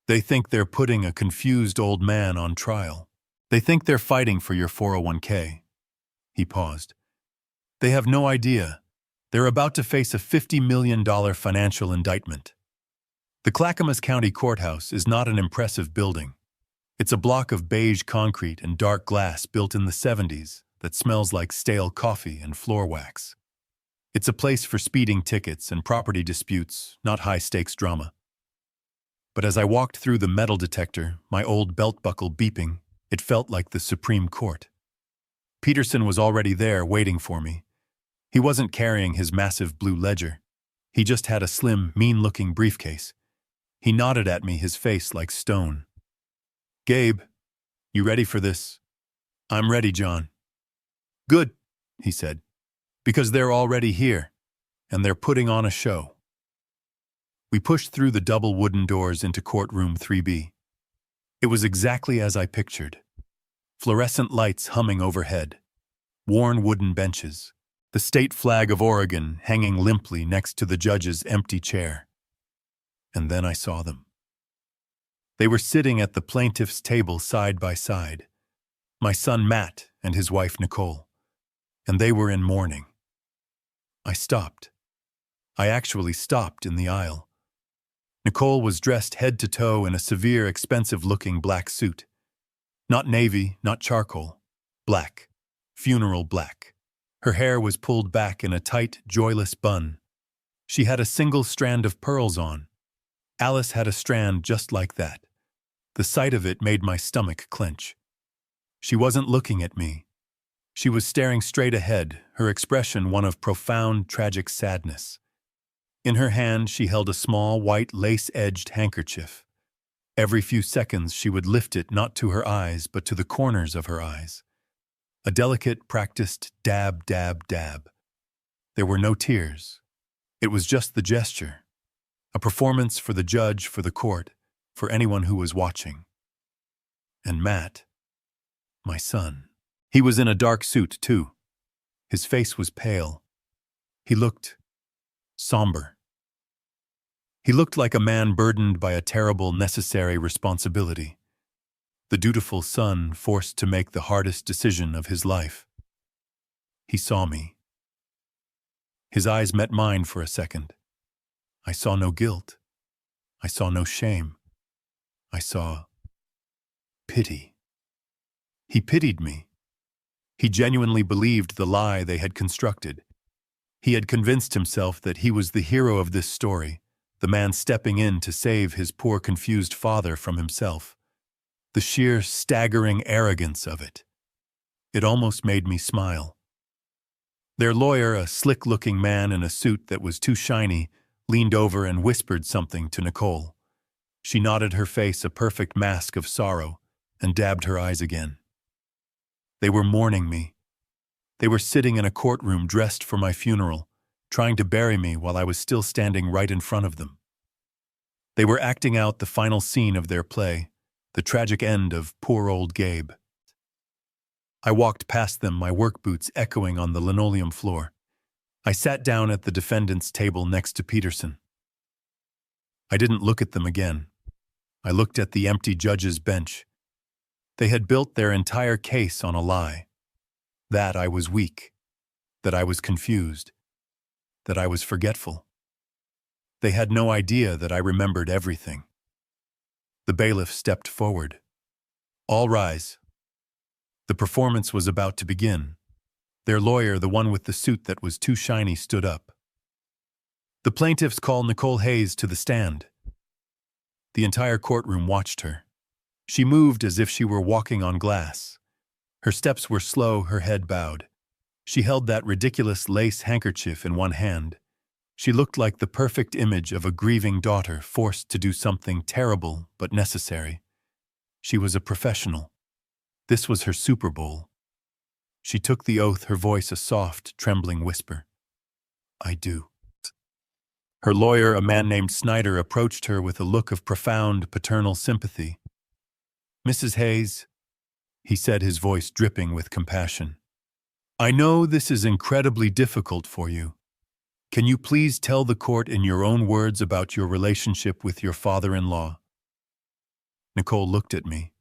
"They think they're putting a confused old man on trial. They think they're fighting for your 401k. He paused. "They have no idea. They're about to face a $50 million financial indictment. The Clackamas County Courthouse is not an impressive building. It's a block of beige concrete and dark glass built in the 70s that smells like stale coffee and floor wax. It's a place for speeding tickets and property disputes, not high-stakes drama." But as I walked through the metal detector, my old belt buckle beeping, it felt like the Supreme Court. Peterson was already there waiting for me. He wasn't carrying his massive blue ledger. He just had a slim, mean-looking briefcase. He nodded at me, his face like stone. "Gabe, you ready for this?" "I'm ready, John." "Good," he said, "because they're already here, and they're putting on a show." We pushed through the double wooden doors into courtroom 3B. It was exactly as I pictured. Fluorescent lights humming overhead, worn wooden benches, the state flag of Oregon hanging limply next to the judge's empty chair. And then I saw them. They were sitting at the plaintiff's table side by side, my son Matt and his wife Nicole, and they were in mourning. I stopped. I actually stopped in the aisle. Nicole was dressed head to toe in a severe, expensive-looking black suit. Not navy, not charcoal. Black. Funeral black. Her hair was pulled back in a tight, joyless bun. She had a single strand of pearls on. Alice had a strand just like that. The sight of it made my stomach clench. She wasn't looking at me. She was staring straight ahead, her expression one of profound, tragic sadness. In her hand, she held a small, white, lace-edged handkerchief. Every few seconds, she would lift it not to her eyes, but to the corners of her eyes. A delicate, practiced dab, dab, dab. There were no tears. It was just the gesture. A performance for the judge, for the court, for anyone who was watching. And Matt, my son. He was in a dark suit, too. His face was pale. He looked somber. He looked like a man burdened by a terrible, necessary responsibility. The dutiful son forced to make the hardest decision of his life. He saw me. His eyes met mine for a second. I saw no guilt. I saw no shame. I saw pity. He pitied me. He genuinely believed the lie they had constructed. He had convinced himself that he was the hero of this story, the man stepping in to save his poor, confused father from himself. The sheer, staggering arrogance of it. It almost made me smile. Their lawyer, a slick-looking man in a suit that was too shiny, leaned over and whispered something to Nicole. She nodded, her face a perfect mask of sorrow, and dabbed her eyes again. They were mourning me. They were sitting in a courtroom dressed for my funeral, trying to bury me while I was still standing right in front of them. They were acting out the final scene of their play, the tragic end of poor old Gabe. I walked past them, my work boots echoing on the linoleum floor. I sat down at the defendant's table next to Peterson. I didn't look at them again. I looked at the empty judge's bench. They had built their entire case on a lie. That I was weak, that I was confused, that I was forgetful. They had no idea that I remembered everything. The bailiff stepped forward. "All rise." The performance was about to begin. Their lawyer, the one with the suit that was too shiny, stood up. "The plaintiffs call Nicole Hayes to the stand." The entire courtroom watched her. She moved as if she were walking on glass. Her steps were slow, her head bowed. She held that ridiculous lace handkerchief in one hand. She looked like the perfect image of a grieving daughter forced to do something terrible but necessary. She was a professional. This was her Super Bowl. She took the oath, her voice a soft, trembling whisper. I do. Her lawyer, a man named Snyder, approached her with a look of profound paternal sympathy. Mrs. Hayes, he said, his voice dripping with compassion. I know this is incredibly difficult for you. Can you please tell the court in your own words about your relationship with your father-in-law? Nicole looked at me.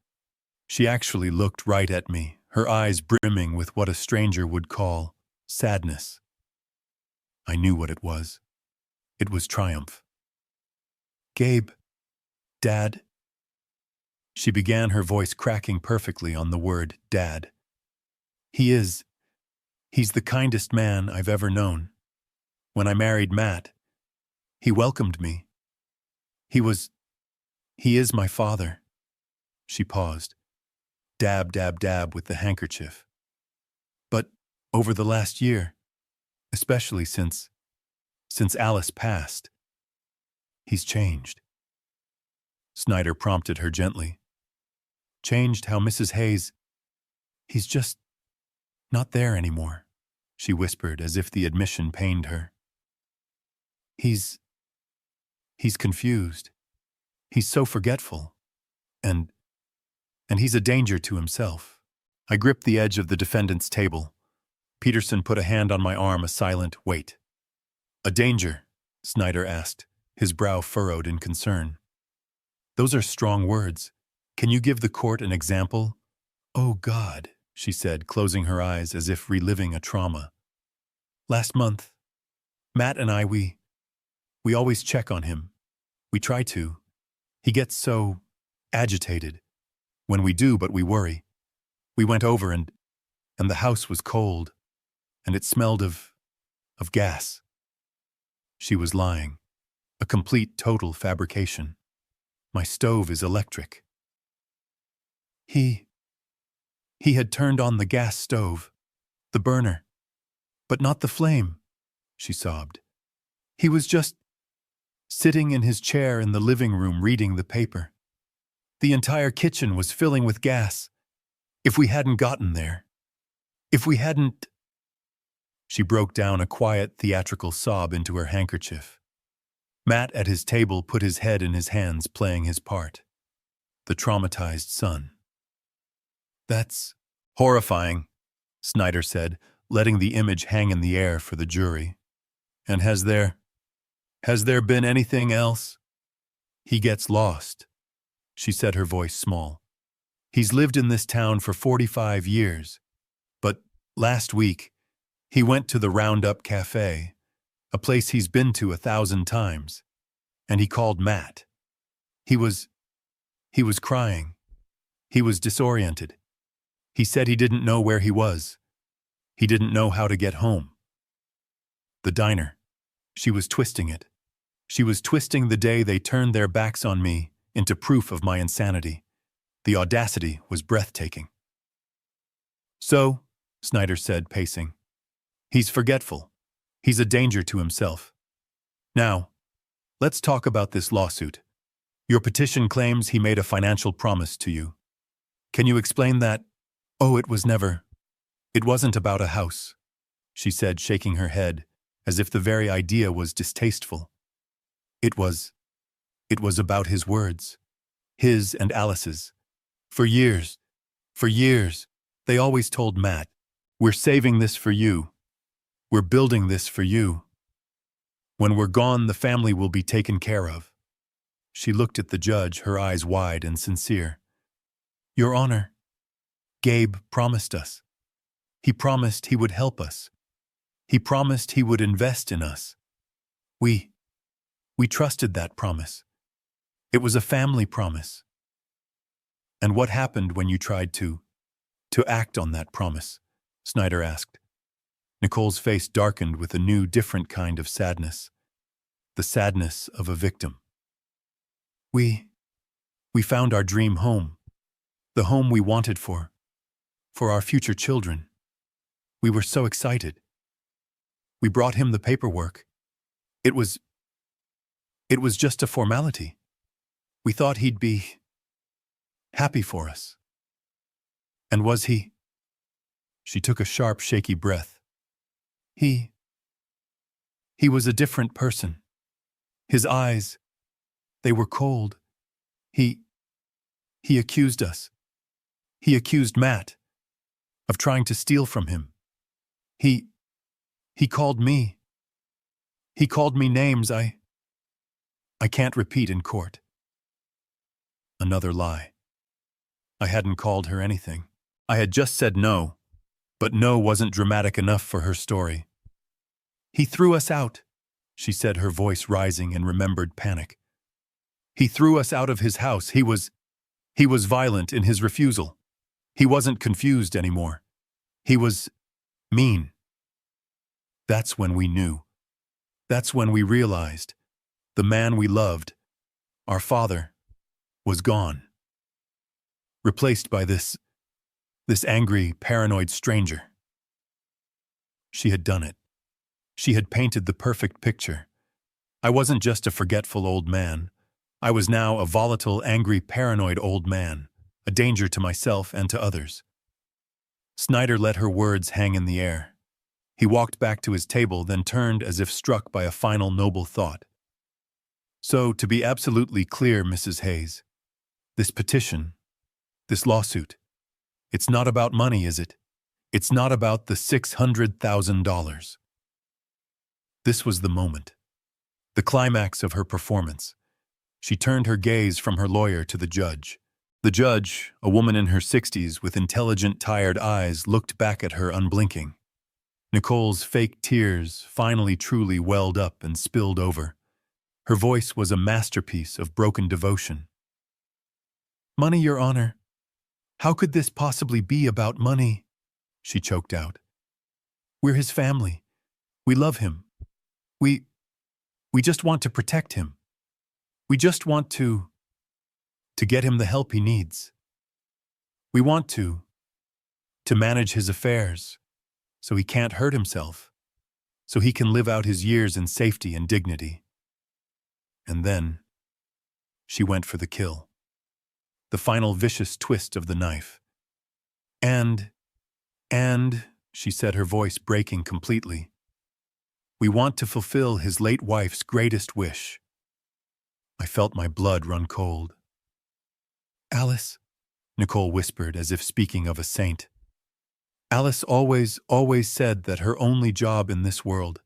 She actually looked right at me, her eyes brimming with what a stranger would call sadness. I knew what it was. It was triumph. Gabe, Dad. She began, her voice cracking perfectly on the word Dad. He's the kindest man I've ever known. When I married Matt, he welcomed me. He is my father. She paused. Dab, dab, dab with the handkerchief. But over the last year, especially since Alice passed, he's changed. Snyder prompted her gently. Changed how, Mrs. Hayes? He's just not there anymore, she whispered as if the admission pained her. He's confused. He's so forgetful. And he's a danger to himself. I gripped the edge of the defendant's table. Peterson put a hand on my arm, a silent wait. A danger? Snyder asked, his brow furrowed in concern. Those are strong words. Can you give the court an example? Oh, God, she said, closing her eyes as if reliving a trauma. Last month, Matt and I, we always check on him. We try to. He gets so agitated. When we do, but we worry. We went over and the house was cold, and it smelled of gas. She was lying. A complete, total fabrication. My stove is electric. He had turned on the gas stove, the burner, but not the flame, she sobbed. He was just sitting in his chair in the living room reading the paper. The entire kitchen was filling with gas. If we hadn't gotten there, if we hadn't... She broke down, a quiet, theatrical sob into her handkerchief. Matt at his table put his head in his hands, playing his part. The traumatized son. That's horrifying, Snyder said, letting the image hang in the air for the jury. And has there been anything else? He gets lost, she said, her voice small. He's lived in this town for 45 years, but last week, he went to the Roundup Cafe, a place he's been to 1,000 times, and he called Matt. He was crying. He was disoriented. He said he didn't know where he was. He didn't know how to get home. The diner. She was twisting it. She was twisting the day they turned their backs on me into proof of my insanity. The audacity was breathtaking. So, Snyder said, pacing, he's forgetful. He's a danger to himself. Now, let's talk about this lawsuit. Your petition claims he made a financial promise to you. Can you explain that? Oh, it wasn't about a house, she said, shaking her head, as if the very idea was distasteful. It was about his words, his and Alice's. For years, they always told Matt, we're saving this for you. We're building this for you. When we're gone, the family will be taken care of. She looked at the judge, her eyes wide and sincere. Your Honor, Gabe promised us. He promised he would help us. He promised he would invest in us. We trusted that promise. It was a family promise. And what happened when you tried to act on that promise? Snyder asked. Nicole's face darkened with a new, different kind of sadness. The sadness of a victim. We We found our dream home, the home we wanted for our future children. We were so excited. We brought him the paperwork. It was just a formality. We thought he'd be happy for us. And was he? She took a sharp, shaky breath. He was a different person. His eyes, they were cold. He accused us. He accused Matt of trying to steal from him. He called me. He called me names I can't repeat in court. Another lie. I hadn't called her anything. I had just said no, but no wasn't dramatic enough for her story. He threw us out, she said, her voice rising in remembered panic. He threw us out of his house. He was violent in his refusal. He wasn't confused anymore. He was mean. That's when we knew. That's when we realized the man we loved, our father, was gone. Replaced by this angry, paranoid stranger. She had done it. She had painted the perfect picture. I wasn't just a forgetful old man. I was now a volatile, angry, paranoid old man, a danger to myself and to others. Snyder let her words hang in the air. He walked back to his table, then turned as if struck by a final noble thought. So, to be absolutely clear, Mrs. Hayes, this petition, this lawsuit, it's not about money, is it? It's not about the $600,000. This was the moment, the climax of her performance. She turned her gaze from her lawyer to the judge. The judge, a woman in her 60s with intelligent, tired eyes, looked back at her unblinking. Nicole's fake tears finally truly welled up and spilled over. Her voice was a masterpiece of broken devotion. Money, Your Honor. How could this possibly be about money? She choked out. We're his family. We love him. We just want to protect him. We just want to get him the help he needs. We want to manage his affairs so he can't hurt himself, so he can live out his years in safety and dignity. And then she went for the kill, the final vicious twist of the knife. And, she said, her voice breaking completely, we want to fulfill his late wife's greatest wish. I felt my blood run cold. Alice, Nicole whispered as if speaking of a saint. Alice always said that her only job in this world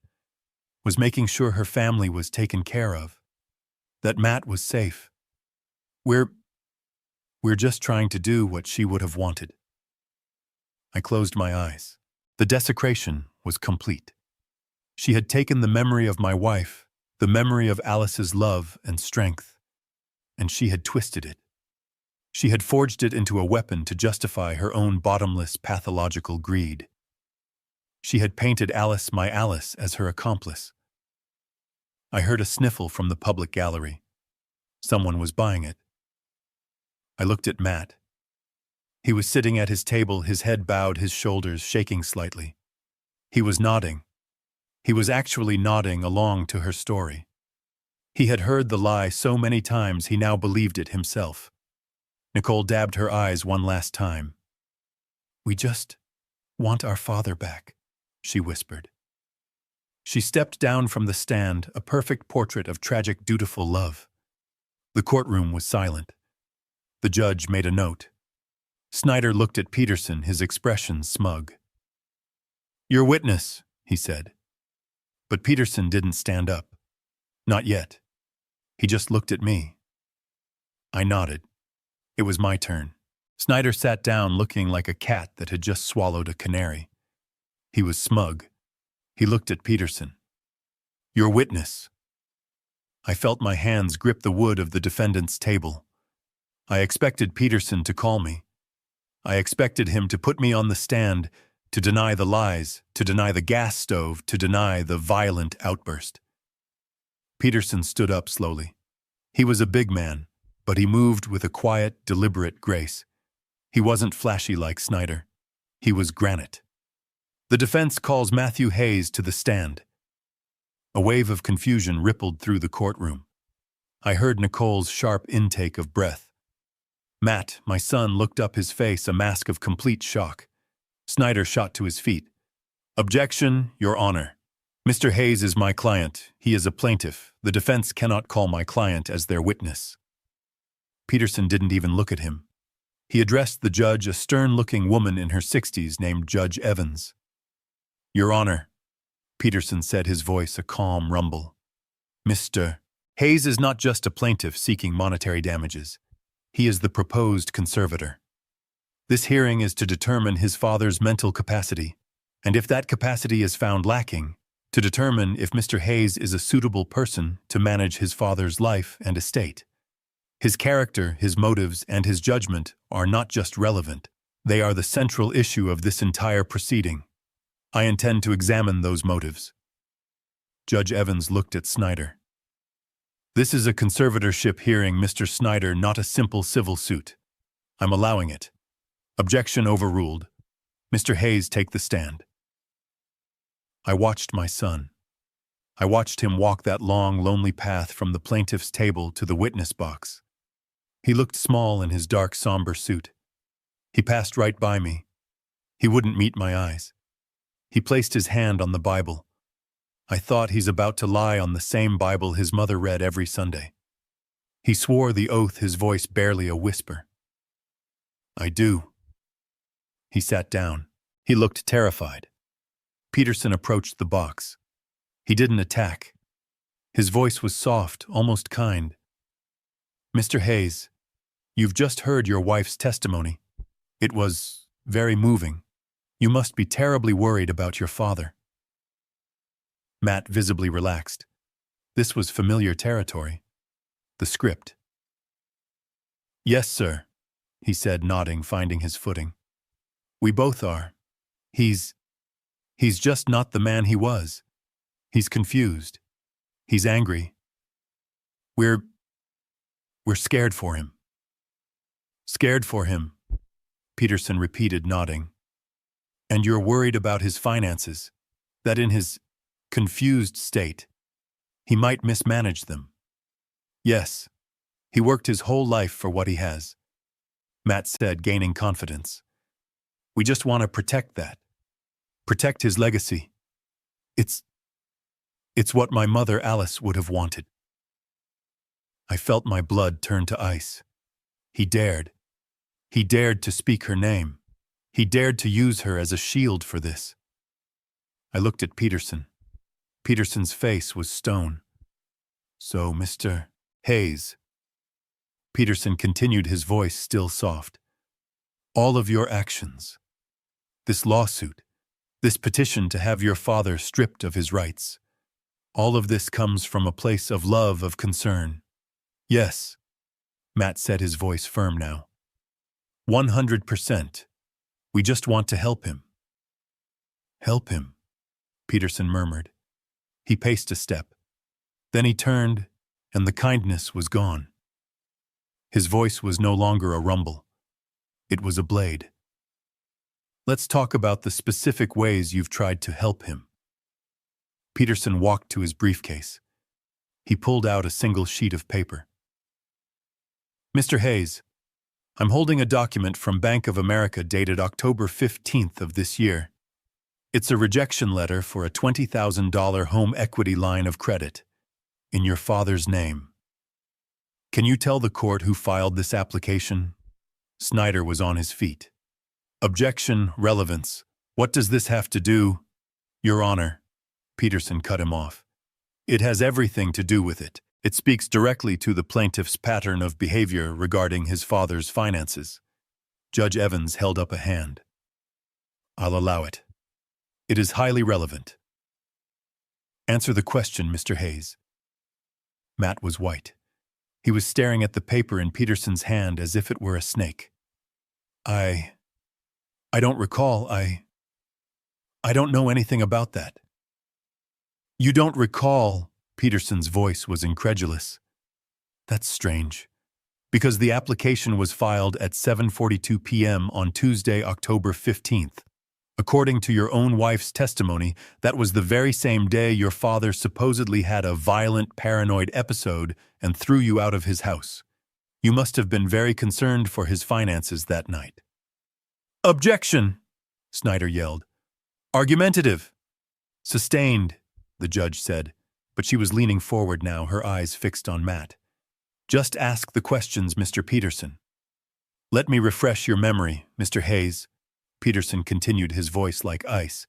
was making sure her family was taken care of, that Matt was safe. We're just trying to do what she would have wanted. I closed my eyes. The desecration was complete. She had taken the memory of my wife, the memory of Alice's love and strength, and she had twisted it. She had forged it into a weapon to justify her own bottomless, pathological greed. She had painted Alice, my Alice, as her accomplice. I heard a sniffle from the public gallery. Someone was buying it. I looked at Matt. He was sitting at his table, his head bowed, his shoulders shaking slightly. He was nodding. He was actually nodding along to her story. He had heard the lie so many times he now believed it himself. Nicole dabbed her eyes one last time. We just want our father back, she whispered. She stepped down from the stand, a perfect portrait of tragic, dutiful love. The courtroom was silent. The judge made a note. Snyder looked at Peterson, his expression smug. Your witness, he said. But Peterson didn't stand up. Not yet. He just looked at me. I nodded. It was my turn. Snyder sat down looking like a cat that had just swallowed a canary. He was smug. He looked at Peterson. Your witness. I felt my hands grip the wood of the defendant's table. I expected Peterson to call me. I expected him to put me on the stand, to deny the lies, to deny the gas stove, to deny the violent outburst. Peterson stood up slowly. He was a big man, but he moved with a quiet, deliberate grace. He wasn't flashy like Snyder. He was granite. The defense calls Matthew Hayes to the stand. A wave of confusion rippled through the courtroom. I heard Nicole's sharp intake of breath. Matt, my son, looked up, his face a mask of complete shock. Snyder shot to his feet. "Objection, Your Honor. Mr. Hayes is my client. He is a plaintiff. The defense cannot call my client as their witness." Peterson didn't even look at him. He addressed the judge, a stern-looking woman in her 60s named Judge Evans. "Your Honor," Peterson said, his voice a calm rumble. "Mr. Hayes is not just a plaintiff seeking monetary damages. He is the proposed conservator. This hearing is to determine his father's mental capacity, and if that capacity is found lacking, to determine if Mr. Hayes is a suitable person to manage his father's life and estate. His character, his motives, and his judgment are not just relevant. They are the central issue of this entire proceeding. I intend to examine those motives." Judge Evans looked at Snyder. "This is a conservatorship hearing, Mr. Snyder, not a simple civil suit. I'm allowing it. Objection overruled. Mr. Hayes, take the stand." I watched my son. I watched him walk that long, lonely path from the plaintiff's table to the witness box. He looked small in his dark, somber suit. He passed right by me. He wouldn't meet my eyes. He placed his hand on the Bible. I thought, he's about to lie on the same Bible his mother read every Sunday. He swore the oath, his voice barely a whisper. "I do." He sat down. He looked terrified. Peterson approached the box. He didn't attack. His voice was soft, almost kind. "Mr. Hayes, you've just heard your wife's testimony. It was very moving. You must be terribly worried about your father." Matt visibly relaxed. This was familiar territory. The script. "Yes, sir," he said, nodding, finding his footing. "We both are. He's just not the man he was. He's confused. He's angry. We're scared for him." "Scared for him," Peterson repeated, nodding. "And you're worried about his finances, that in his confused state, he might mismanage them." "Yes. He worked his whole life for what he has," Matt said, gaining confidence. "We just want to protect that. Protect his legacy. It's what my mother Alice would have wanted." I felt my blood turn to ice. He dared. He dared to speak her name. He dared to use her as a shield for this. I looked at Peterson. Peterson's face was stone. "So, Mr. Hayes," Peterson continued, his voice still soft, "all of your actions, this lawsuit, this petition to have your father stripped of his rights, all of this comes from a place of love, of concern." "Yes," Matt said, his voice firm now. 100%. We just want to help him." "Help him," Peterson murmured. He paced a step. Then he turned, and the kindness was gone. His voice was no longer a rumble. It was a blade. "Let's talk about the specific ways you've tried to help him." Peterson walked to his briefcase. He pulled out a single sheet of paper. "Mr. Hayes, I'm holding a document from Bank of America dated October 15th of this year. It's a rejection letter for a $20,000 home equity line of credit in your father's name. Can you tell the court who filed this application?" Snyder was on his feet. "Objection, relevance. What does this have to do?" "Your Honor," Peterson cut him off. "It has everything to do with it. It speaks directly to the plaintiff's pattern of behavior regarding his father's finances." Judge Evans held up a hand. "I'll allow it. It is highly relevant." "Answer the question, Mr. Hayes." Matt was white. He was staring at the paper in Peterson's hand as if it were a snake. I don't recall. I don't know anything about that." "You don't recall?" Peterson's voice was incredulous. "That's strange. Because the application was filed at 7:42 p.m. on Tuesday, October 15th. According to your own wife's testimony, that was the very same day your father supposedly had a violent paranoid episode and threw you out of his house. You must have been very concerned for his finances that night. Objection! Snyder yelled. Argumentative. Sustained, the judge said, but she was leaning forward now, her eyes fixed on Matt. Just ask the questions, Mr. Peterson. Let me refresh your memory, Mr. Hayes. Peterson continued, his voice like ice.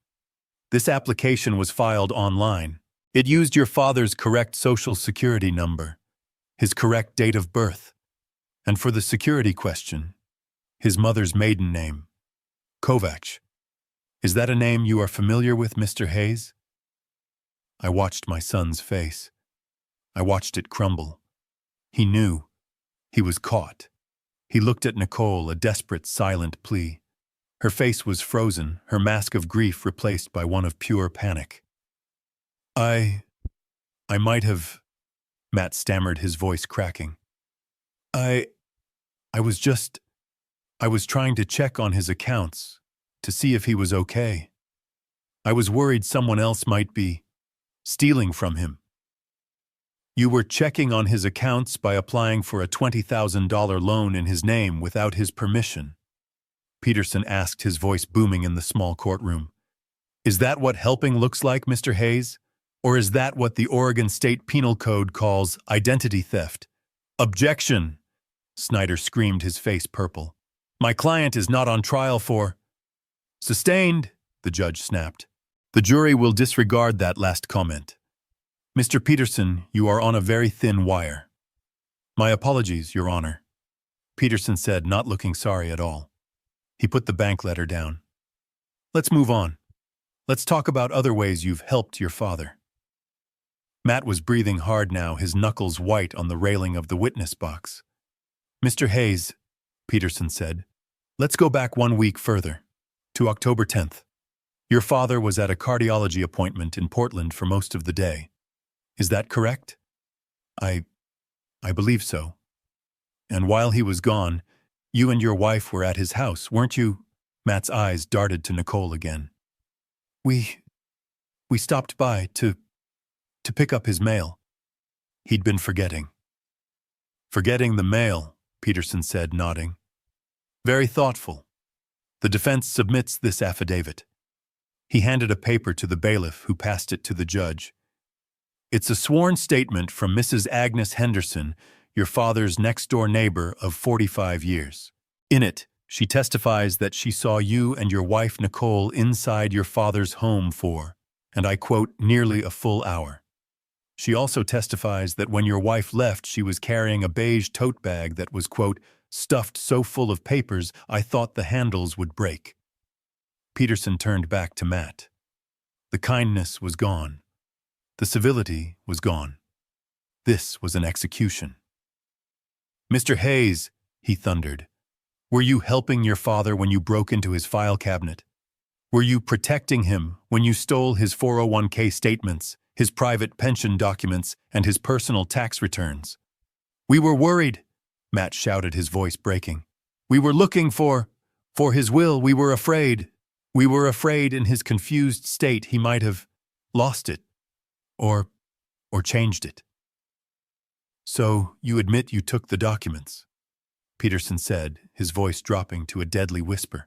This application was filed online. It used your father's correct social security number, his correct date of birth, and for the security question, his mother's maiden name, Kovacs. Is that a name you are familiar with, Mr. Hayes? I watched my son's face. I watched it crumble. He knew. He was caught. He looked at Nicole, a desperate, silent plea. Her face was frozen, her mask of grief replaced by one of pure panic. I might have, Matt stammered, his voice cracking. I was trying to check on his accounts, to see if he was okay. I was worried someone else might be stealing from him. You were checking on his accounts by applying for a $20,000 loan in his name without his permission? Peterson asked, his voice booming in the small courtroom. Is that what helping looks like, Mr. Hayes? Or is that what the Oregon State Penal Code calls identity theft? Objection! Snyder screamed, his face purple. My client is not on trial for... Sustained, the judge snapped. The jury will disregard that last comment. Mr. Peterson, you are on a very thin wire. My apologies, Your Honor, Peterson said, not looking sorry at all. He put the bank letter down. Let's move on. Let's talk about other ways you've helped your father. Matt was breathing hard now, his knuckles white on the railing of the witness box. Mr. Hayes, Peterson said, let's go back 1 week further, to October 10th. Your father was at a cardiology appointment in Portland for most of the day. Is that correct? I believe so. And while he was gone, you and your wife were at his house, weren't you? Matt's eyes darted to Nicole again. We stopped by to pick up his mail. He'd been forgetting. Forgetting the mail, Peterson said, nodding. Very thoughtful. The defense submits this affidavit. He handed a paper to the bailiff, who passed it to the judge. It's a sworn statement from Mrs. Agnes Henderson, your father's next-door neighbor of 45 years. In it, she testifies that she saw you and your wife Nicole inside your father's home for, and I quote, nearly a full hour. She also testifies that when your wife left, she was carrying a beige tote bag that was, quote, stuffed so full of papers I thought the handles would break. Peterson turned back to Matt. The kindness was gone. The civility was gone. This was an execution. Mr. Hayes, he thundered, were you helping your father when you broke into his file cabinet? Were you protecting him when you stole his 401k statements, his private pension documents, and his personal tax returns? We were worried, Matt shouted, his voice breaking. We were looking for his will. We were afraid. We were afraid in his confused state he might have lost it or changed it. So you admit you took the documents, Peterson said, his voice dropping to a deadly whisper.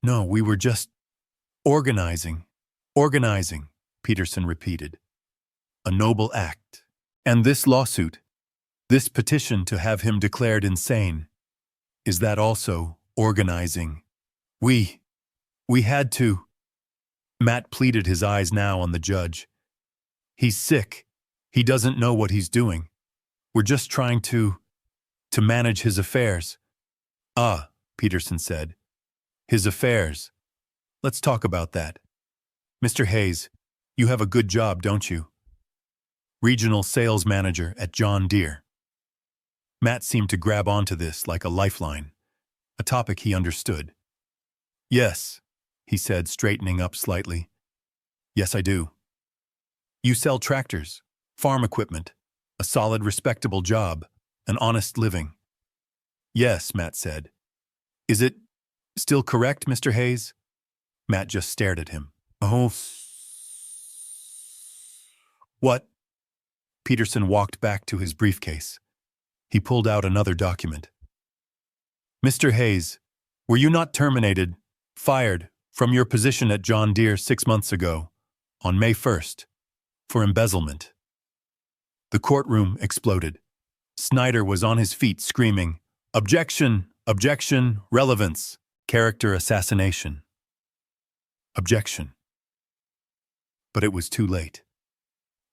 No, we were just organizing, Peterson repeated. A noble act. And this lawsuit, this petition to have him declared insane, is that also organizing? We had to. Matt pleaded, his eyes now on the judge. He's sick. He doesn't know what he's doing. We're just trying to manage his affairs. Ah, Peterson said. His affairs. Let's talk about that. Mr. Hayes, you have a good job, don't you? Regional sales manager at John Deere. Matt seemed to grab onto this like a lifeline, a topic he understood. Yes, he said, straightening up slightly. Yes, I do. You sell tractors, farm equipment, a solid, respectable job. an honest living. Yes, Matt said. Is it still correct, Mr. Hayes? Matt just stared at him. Oh. What? Peterson walked back to his briefcase. He pulled out another document. Mr. Hayes, were you not terminated, fired, from your position at John Deere 6 months ago, on May 1st, for embezzlement? The courtroom exploded. Snyder was on his feet screaming, "Objection! Objection! Relevance! Character assassination!" Objection. But it was too late.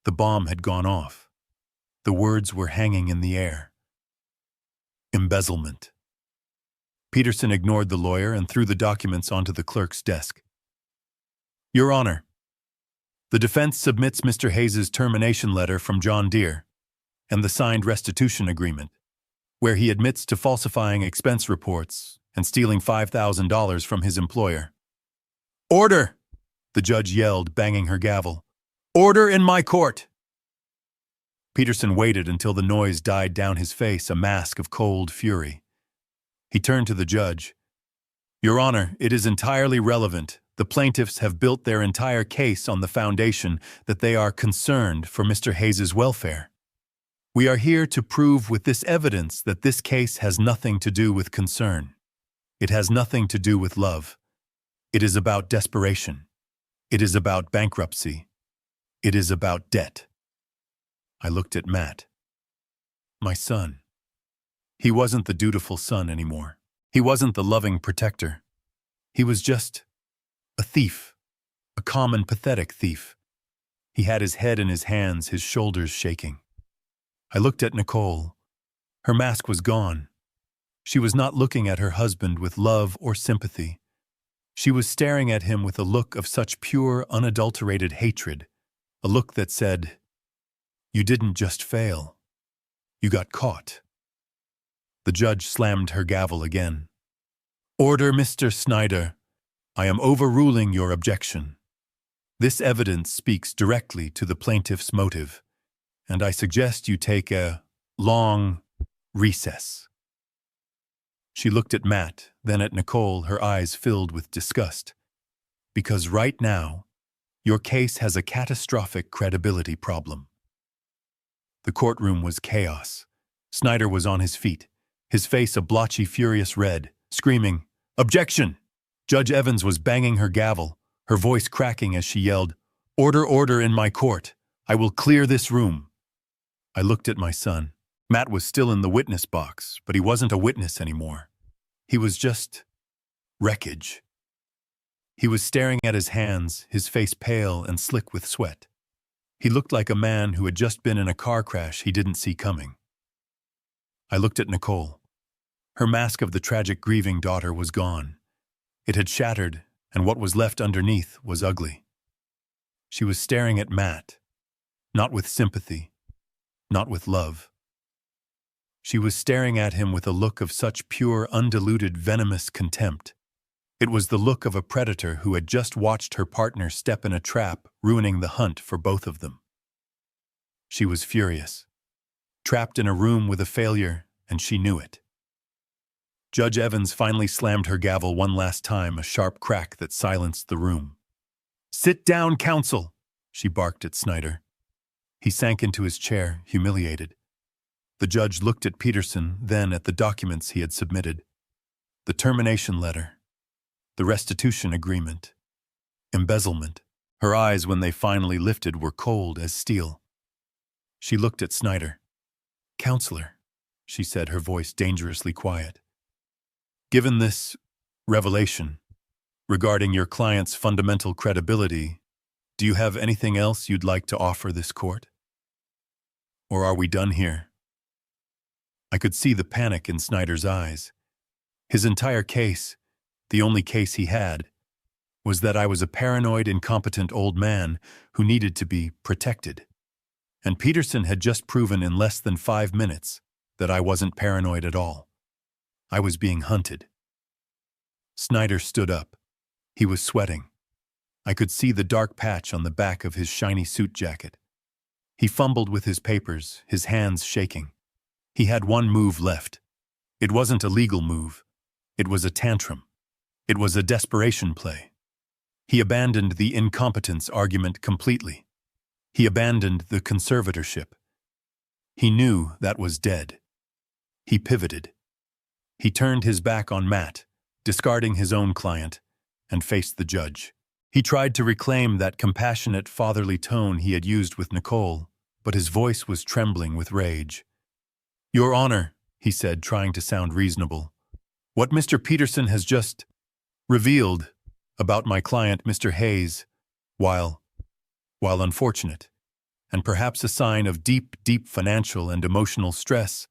The bomb had gone off. The words were hanging in the air. Embezzlement. Peterson ignored the lawyer and threw the documents onto the clerk's desk. Your Honor, the defense submits Mr. Hayes's termination letter from John Deere and the signed restitution agreement, where he admits to falsifying expense reports and stealing $5,000 from his employer. Order! The judge yelled, banging her gavel. Order in my court! Peterson waited until the noise died down his face, a mask of cold fury. He turned to the judge. Your Honor, it is entirely relevant. The plaintiffs have built their entire case on the foundation that they are concerned for Mr. Hayes's welfare. We are here to prove with this evidence that this case has nothing to do with concern. It has nothing to do with love. It is about desperation. It is about bankruptcy. It is about debt. I looked at Matt. My son. He wasn't the dutiful son anymore. He wasn't the loving protector. He was just a thief, a common, pathetic thief. He had his head in his hands, his shoulders shaking. I looked at Nicole. Her mask was gone. She was not looking at her husband with love or sympathy. She was staring at him with a look of such pure, unadulterated hatred, a look that said, "You didn't just fail. You got caught." The judge slammed her gavel again. Order, Mr. Snyder. I am overruling your objection. This evidence speaks directly to the plaintiff's motive, and I suggest you take a long recess. She looked at Matt, then at Nicole, her eyes filled with disgust. Because right now, your case has a catastrophic credibility problem. The courtroom was chaos. Snyder was on his feet, his face a blotchy, furious red, screaming, "Objection!" Judge Evans was banging her gavel, her voice cracking as she yelled, "Order, order in my court! I will clear this room!" I looked at my son. Matt was still in the witness box, but he wasn't a witness anymore. He was just wreckage. He was staring at his hands, his face pale and slick with sweat. He looked like a man who had just been in a car crash he didn't see coming. I looked at Nicole. Her mask of the tragic grieving daughter was gone. It had shattered, and what was left underneath was ugly. She was staring at Matt, not with sympathy, not with love. She was staring at him with a look of such pure, undiluted, venomous contempt. It was the look of a predator who had just watched her partner step in a trap, ruining the hunt for both of them. She was furious, trapped in a room with a failure, and she knew it. Judge Evans finally slammed her gavel one last time, a sharp crack that silenced the room. "Sit down, counsel," she barked at Snyder. He sank into his chair, humiliated. The judge looked at Peterson, then at the documents he had submitted. The termination letter, the restitution agreement, embezzlement. Her eyes, when they finally lifted, were cold as steel. She looked at Snyder. "Counselor," she said, her voice dangerously quiet. "Given this revelation regarding your client's fundamental credibility, do you have anything else you'd like to offer this court? Or are we done here?" I could see the panic in Snyder's eyes. His entire case, the only case he had, was that I was a paranoid, incompetent old man who needed to be protected. And Peterson had just proven in less than 5 minutes that I wasn't paranoid at all. I was being hunted. Snyder stood up. He was sweating. I could see the dark patch on the back of his shiny suit jacket. He fumbled with his papers, his hands shaking. He had one move left. It wasn't a legal move. It was a tantrum. It was a desperation play. He abandoned the incompetence argument completely. He abandoned the conservatorship. He knew that was dead. He pivoted. He turned his back on Matt, discarding his own client, and faced the judge. He tried to reclaim that compassionate fatherly tone he had used with Nicole, but his voice was trembling with rage. "Your Honor," he said, trying to sound reasonable, "what Mr. Peterson has just revealed about my client, Mr. Hayes, while unfortunate, and perhaps a sign of deep financial and emotional stress,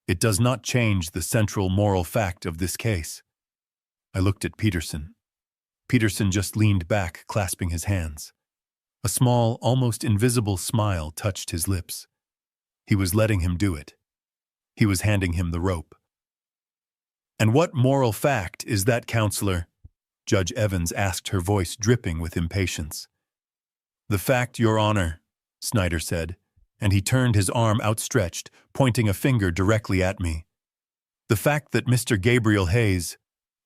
it does not change the central moral fact of this case." I looked at Peterson. Peterson just leaned back, clasping his hands. A small, almost invisible smile touched his lips. He was letting him do it. He was handing him the rope. "And what moral fact is that, counselor?" Judge Evans asked, her voice dripping with impatience. "The fact, Your Honor," Snyder said, and he turned his arm outstretched, pointing a finger directly at me. "The fact that Mr. Gabriel Hayes,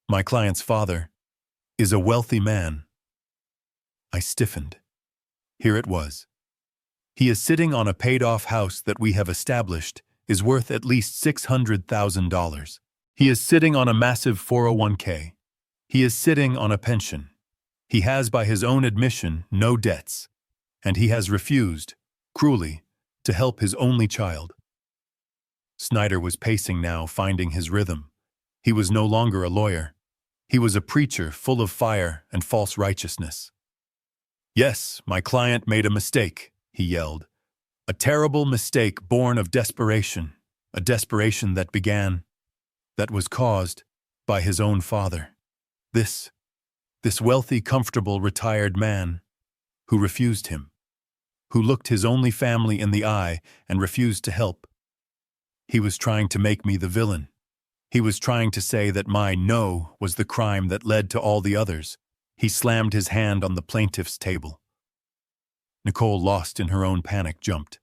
my client's father, is a wealthy man." I stiffened. Here it was. He is sitting on a paid-off house that we have established is worth at least $600,000. He is sitting on a massive 401k. He is sitting on a pension. He has, by his own admission, no debts. And he has refused, cruelly, to help his only child. Snyder was pacing now, finding his rhythm. He was no longer a lawyer. He was a preacher full of fire and false righteousness. "Yes, my client made a mistake," he yelled. "A terrible mistake born of desperation, a desperation that was caused by his own father. This wealthy, comfortable, retired man who refused him, who looked his only family in the eye and refused to help. He was trying to make me the villain. He was trying to say that my no was the crime that led to all the others." He slammed his hand on the plaintiff's table. Nicole, lost in her own panic, jumped.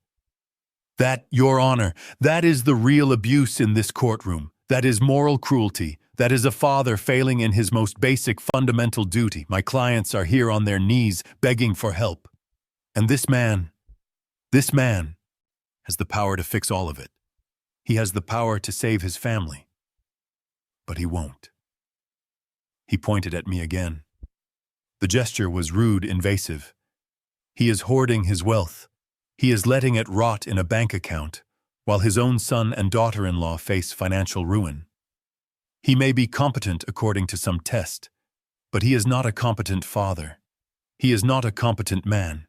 "That, Your Honor, that is the real abuse in this courtroom. That is moral cruelty. That is a father failing in his most basic fundamental duty. My clients are here on their knees begging for help. And this man has the power to fix all of it. He has the power to save his family. But he won't." He pointed at me again. The gesture was rude, invasive. "He is hoarding his wealth. He is letting it rot in a bank account, while his own son and daughter-in-law face financial ruin. He may be competent according to some test, but he is not a competent father. He is not a competent man.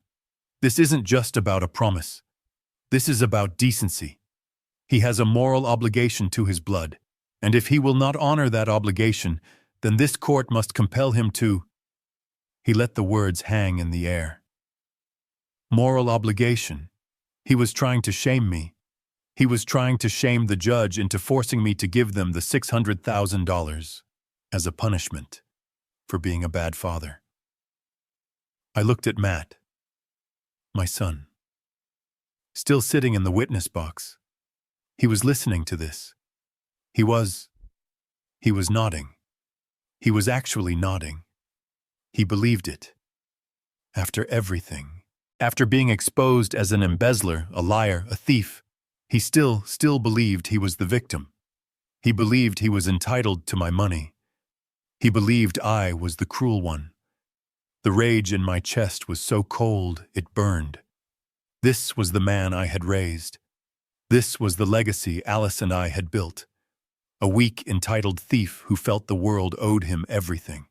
This isn't just about a promise. This is about decency. He has a moral obligation to his blood, and if he will not honor that obligation, then this court must compel him to—" He let the words hang in the air. Moral obligation. He was trying to shame me. He was trying to shame the judge into forcing me to give them the $600,000 as a punishment for being a bad father. I looked at Matt, my son, still sitting in the witness box. He was listening to this. He was nodding. He was actually nodding. He believed it. After everything, after being exposed as an embezzler, a liar, a thief, he still believed he was the victim. He believed he was entitled to my money. He believed I was the cruel one. The rage in my chest was so cold it burned. This was the man I had raised. This was the legacy Alice and I had built. A weak, entitled thief who felt the world owed him everything.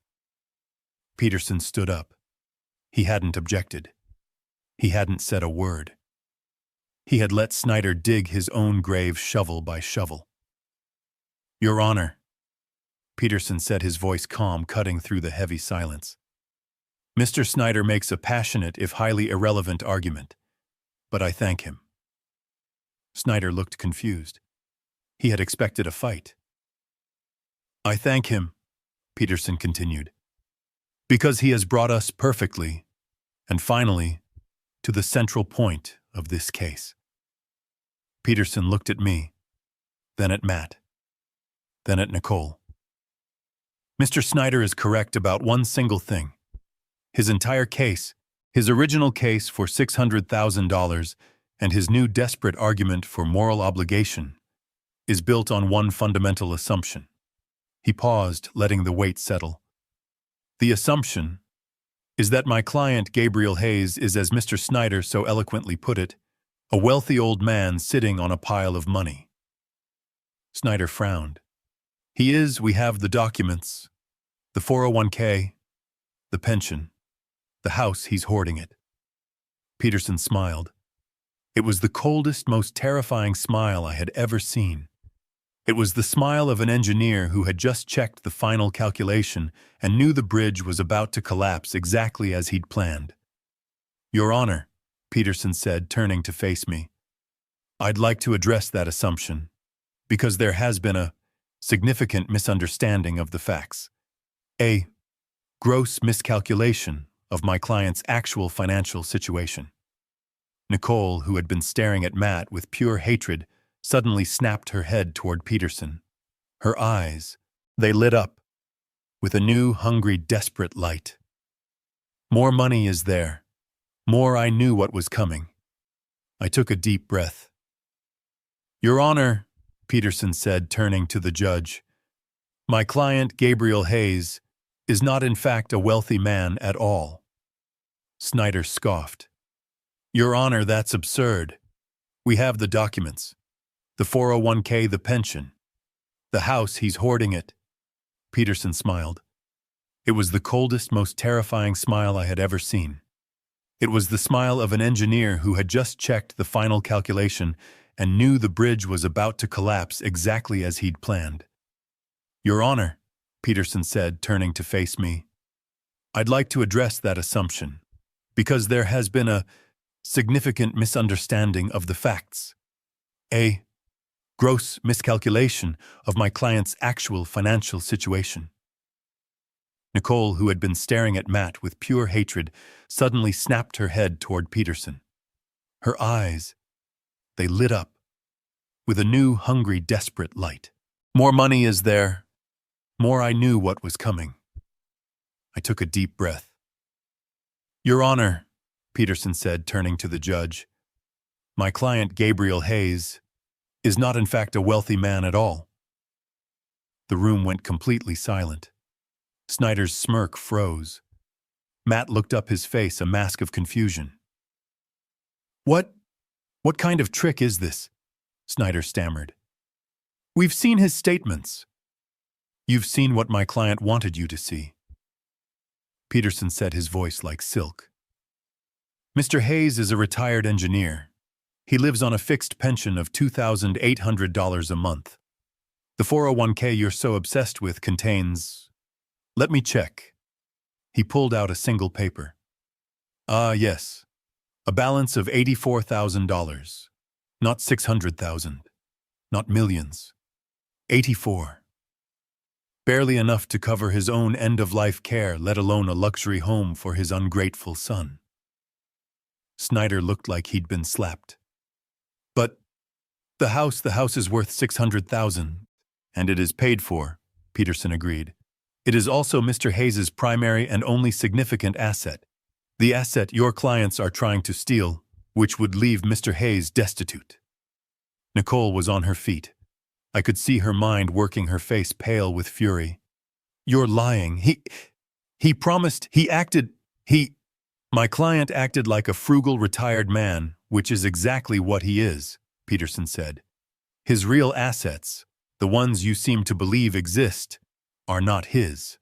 Peterson stood up. He hadn't objected. He hadn't said a word. He had let Snyder dig his own grave shovel by shovel. "Your Honor," Peterson said, his voice calm, cutting through the heavy silence. "Mr. Snyder makes a passionate, if highly irrelevant, argument, but I thank him." Snyder looked confused. He had expected a fight. "I thank him," Peterson continued, "because he has brought us perfectly, and finally, to the central point of this case." Peterson looked at me. then at Matt, then at Nicole. Mr. Snyder is correct about one single thing. His entire case, his original case for $600,000 and his new desperate argument for moral obligation, is built on one fundamental assumption. He paused, letting the weight settle. The assumption is that my client, Gabriel Hayes, is, as Mr. Snyder so eloquently put it, a wealthy old man sitting on a pile of money. Snyder frowned. He is, we have the documents, the 401k, the pension, the house, he's hoarding it. Peterson smiled. It was the coldest, most terrifying smile I had ever seen. It was the smile of an engineer who had just checked the final calculation and knew the bridge was about to collapse exactly as he'd planned. Your Honor, Peterson said, turning to face me, I'd like to address that assumption, because there has been a significant misunderstanding of the facts. A gross miscalculation of my client's actual financial situation. Nicole, who had been staring at Matt with pure hatred, suddenly snapped her head toward Peterson. Her eyes, they lit up with a new, hungry, desperate light. More money is there. More I knew what was coming. I took a deep breath. Your Honor, Peterson said, turning to the judge, my client, Gabriel Hayes, is not in fact a wealthy man at all. Snyder scoffed. Your Honor, that's absurd. We have the documents. The 401k, the pension. The house, he's hoarding it. Peterson smiled. It was the coldest, most terrifying smile I had ever seen. It was the smile of an engineer who had just checked the final calculation and knew the bridge was about to collapse exactly as he'd planned. Your Honor, Peterson said, turning to face me, I'd like to address that assumption, because there has been a significant misunderstanding of the facts. A gross miscalculation of my client's actual financial situation. Nicole, who had been staring at Matt with pure hatred, suddenly snapped her head toward Peterson. Her eyes, they lit up with a new, hungry, desperate light. More money is there. More I knew what was coming. I took a deep breath. Your Honor, Peterson said, turning to the judge, my client, Gabriel Hayes, is not in fact a wealthy man at all. The room went completely silent. Snyder's smirk froze. Matt looked up, his face a mask of confusion. What kind of trick is this? Snyder stammered. We've seen his statements. You've seen what my client wanted you to see. Peterson said, his voice like silk. Mr. Hayes is a retired engineer. He lives on a fixed pension of $2,800 a month. The 401k you're so obsessed with contains... Let me check. He pulled out a single paper. Yes. A balance of $84,000. Not $600,000. Not millions. 84. Barely enough to cover his own end-of-life care, let alone a luxury home for his ungrateful son. Snyder looked like he'd been slapped. But the house is worth $600,000, and it is paid for, Peterson agreed. It is also Mr. Hayes's primary and only significant asset, the asset your clients are trying to steal, which would leave Mr. Hayes destitute. Nicole was on her feet. I could see her mind working, her face pale with fury. You're lying. He promised, My client acted like a frugal retired man, which is exactly what he is, Peterson said. His real assets, the ones you seem to believe exist, are not his.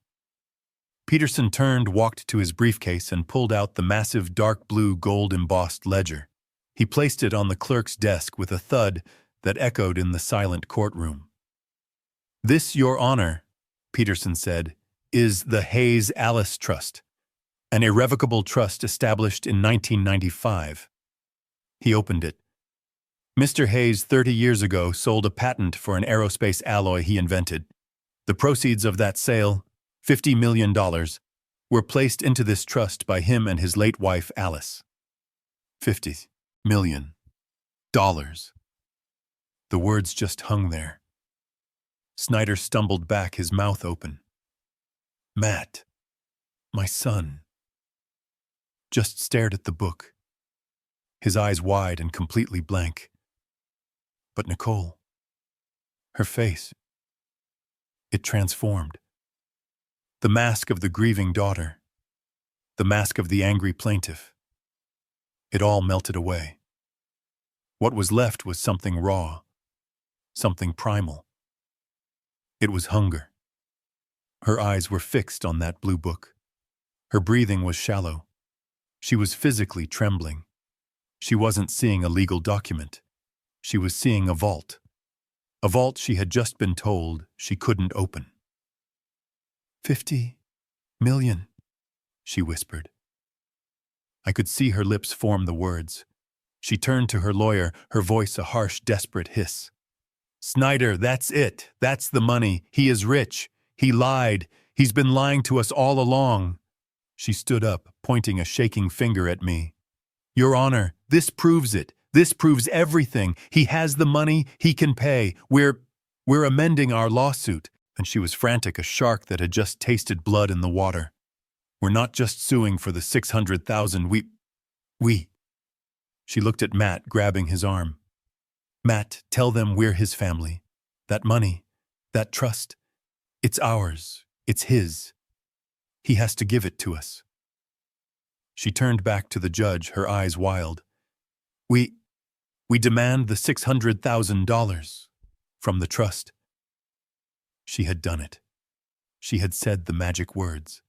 Peterson turned, walked to his briefcase, and pulled out the massive dark blue gold-embossed ledger. He placed it on the clerk's desk with a thud that echoed in the silent courtroom. This, Your Honor, Peterson said, is the Hayes Alice Trust, an irrevocable trust established in 1995. He opened it. Mr. Hayes 30 years ago sold a patent for an aerospace alloy he invented. The proceeds of that sale, $50 million, were placed into this trust by him and his late wife, Alice. $50 million. The words just hung there, Snyder stumbled back, his mouth open. Matt, my son, just stared at the book, his eyes wide and completely blank. But Nicole, her face, it transformed. The mask of the grieving daughter, the mask of the angry plaintiff, it all melted away. What was left was something raw, something primal. It was hunger. Her eyes were fixed on that blue book. Her breathing was shallow. She was physically trembling. She wasn't seeing a legal document. She was seeing a vault she had just been told she couldn't open. 50 million, she whispered. I could see her lips form the words. She turned to her lawyer, her voice a harsh, desperate hiss. Snyder, that's it. That's the money. He is rich. He lied. He's been lying to us all along. She stood up, pointing a shaking finger at me. Your Honor, this proves it. This proves everything. He has the money. He can pay. We're amending our lawsuit. And she was frantic, a shark that had just tasted blood in the water. We're not just suing for the $600,000. We. She looked at Matt, grabbing his arm. Matt, tell them we're his family. That money, that trust, it's ours. It's his. He has to give it to us. She turned back to the judge, her eyes wild. We demand the $600,000 from the trust. She had done it. She had said the magic words.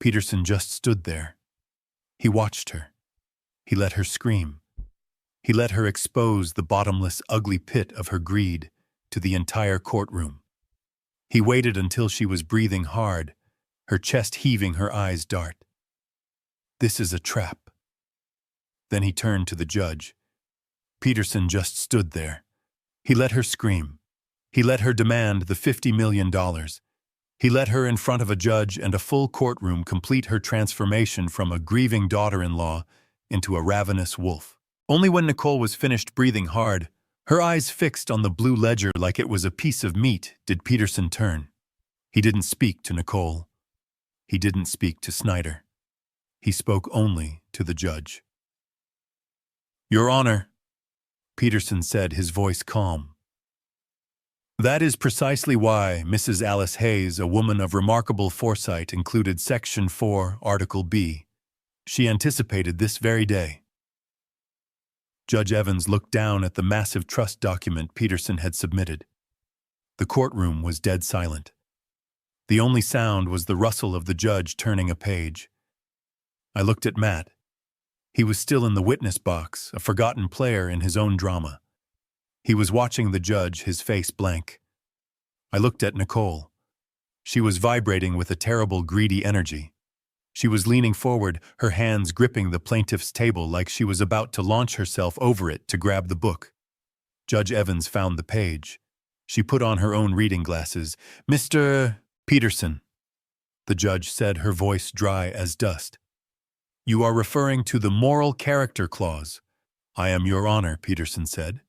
Peterson just stood there. He watched her. He let her scream. He let her expose the bottomless, ugly pit of her greed to the entire courtroom. He waited until she was breathing hard, her chest heaving, her eyes dark. This is a trap. Then he turned to the judge. Peterson just stood there. He let her scream. He let her demand the $50 million. He let her, in front of a judge and a full courtroom, complete her transformation from a grieving daughter-in-law into a ravenous wolf. Only when Nicole was finished breathing hard, her eyes fixed on the blue ledger like it was a piece of meat, did Peterson turn. He didn't speak to Nicole. He didn't speak to Snyder. He spoke only to the judge. Your Honor, Peterson said, his voice calm. That is precisely why Mrs. Alice Hayes, a woman of remarkable foresight, included Section 4, Article B. She anticipated this very day. Judge Evans looked down at the massive trust document Peterson had submitted. The courtroom was dead silent. The only sound was the rustle of the judge turning a page. I looked at Matt. He was still in the witness box, a forgotten player in his own drama. He was watching the judge, his face blank. I looked at Nicole. She was vibrating with a terrible, greedy energy. She was leaning forward, her hands gripping the plaintiff's table like she was about to launch herself over it to grab the book. Judge Evans found the page. She put on her own reading glasses. Mr. Peterson, the judge said, her voice dry as dust. You are referring to the moral character clause. I am, Your Honor, Peterson said.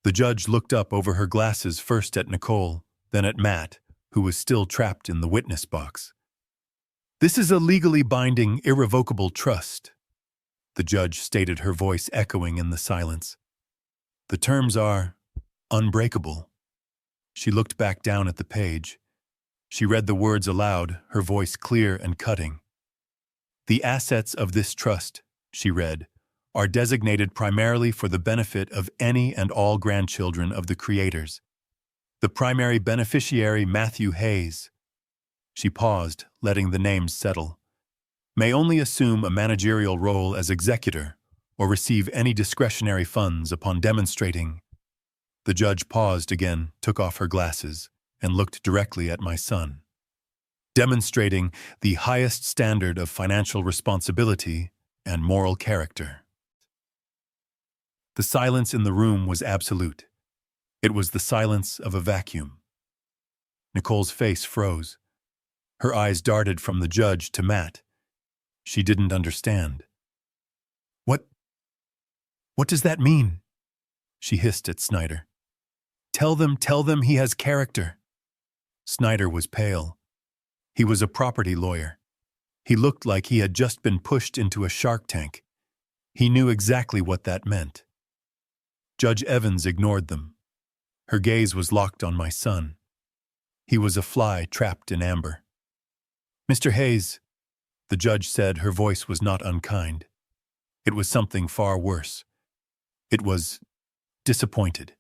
The judge looked up over her glasses, first at Nicole, then at Matt, who was still trapped in the witness box. This is a legally binding, irrevocable trust, the judge stated, her voice echoing in the silence. The terms are unbreakable. She looked back down at the page. She read the words aloud, her voice clear and cutting. The assets of this trust, she read, are designated primarily for the benefit of any and all grandchildren of the creators. The primary beneficiary, Matthew Hayes. She paused, letting the names settle. May only assume a managerial role as executor or receive any discretionary funds upon demonstrating. The judge paused again, took off her glasses, and looked directly at my son. Demonstrating the highest standard of financial responsibility and moral character. The silence in the room was absolute. It was the silence of a vacuum. Nicole's face froze. Her eyes darted from the judge to Matt. She didn't understand. What does that mean? She hissed at Snyder. Tell them he has character." Snyder was pale. He was a property lawyer. He looked like he had just been pushed into a shark tank. He knew exactly what that meant. Judge Evans ignored them. Her gaze was locked on my son. He was a fly trapped in amber. "Mr. Hayes," the judge said. Her voice was not unkind. It was something far worse. It was disappointed.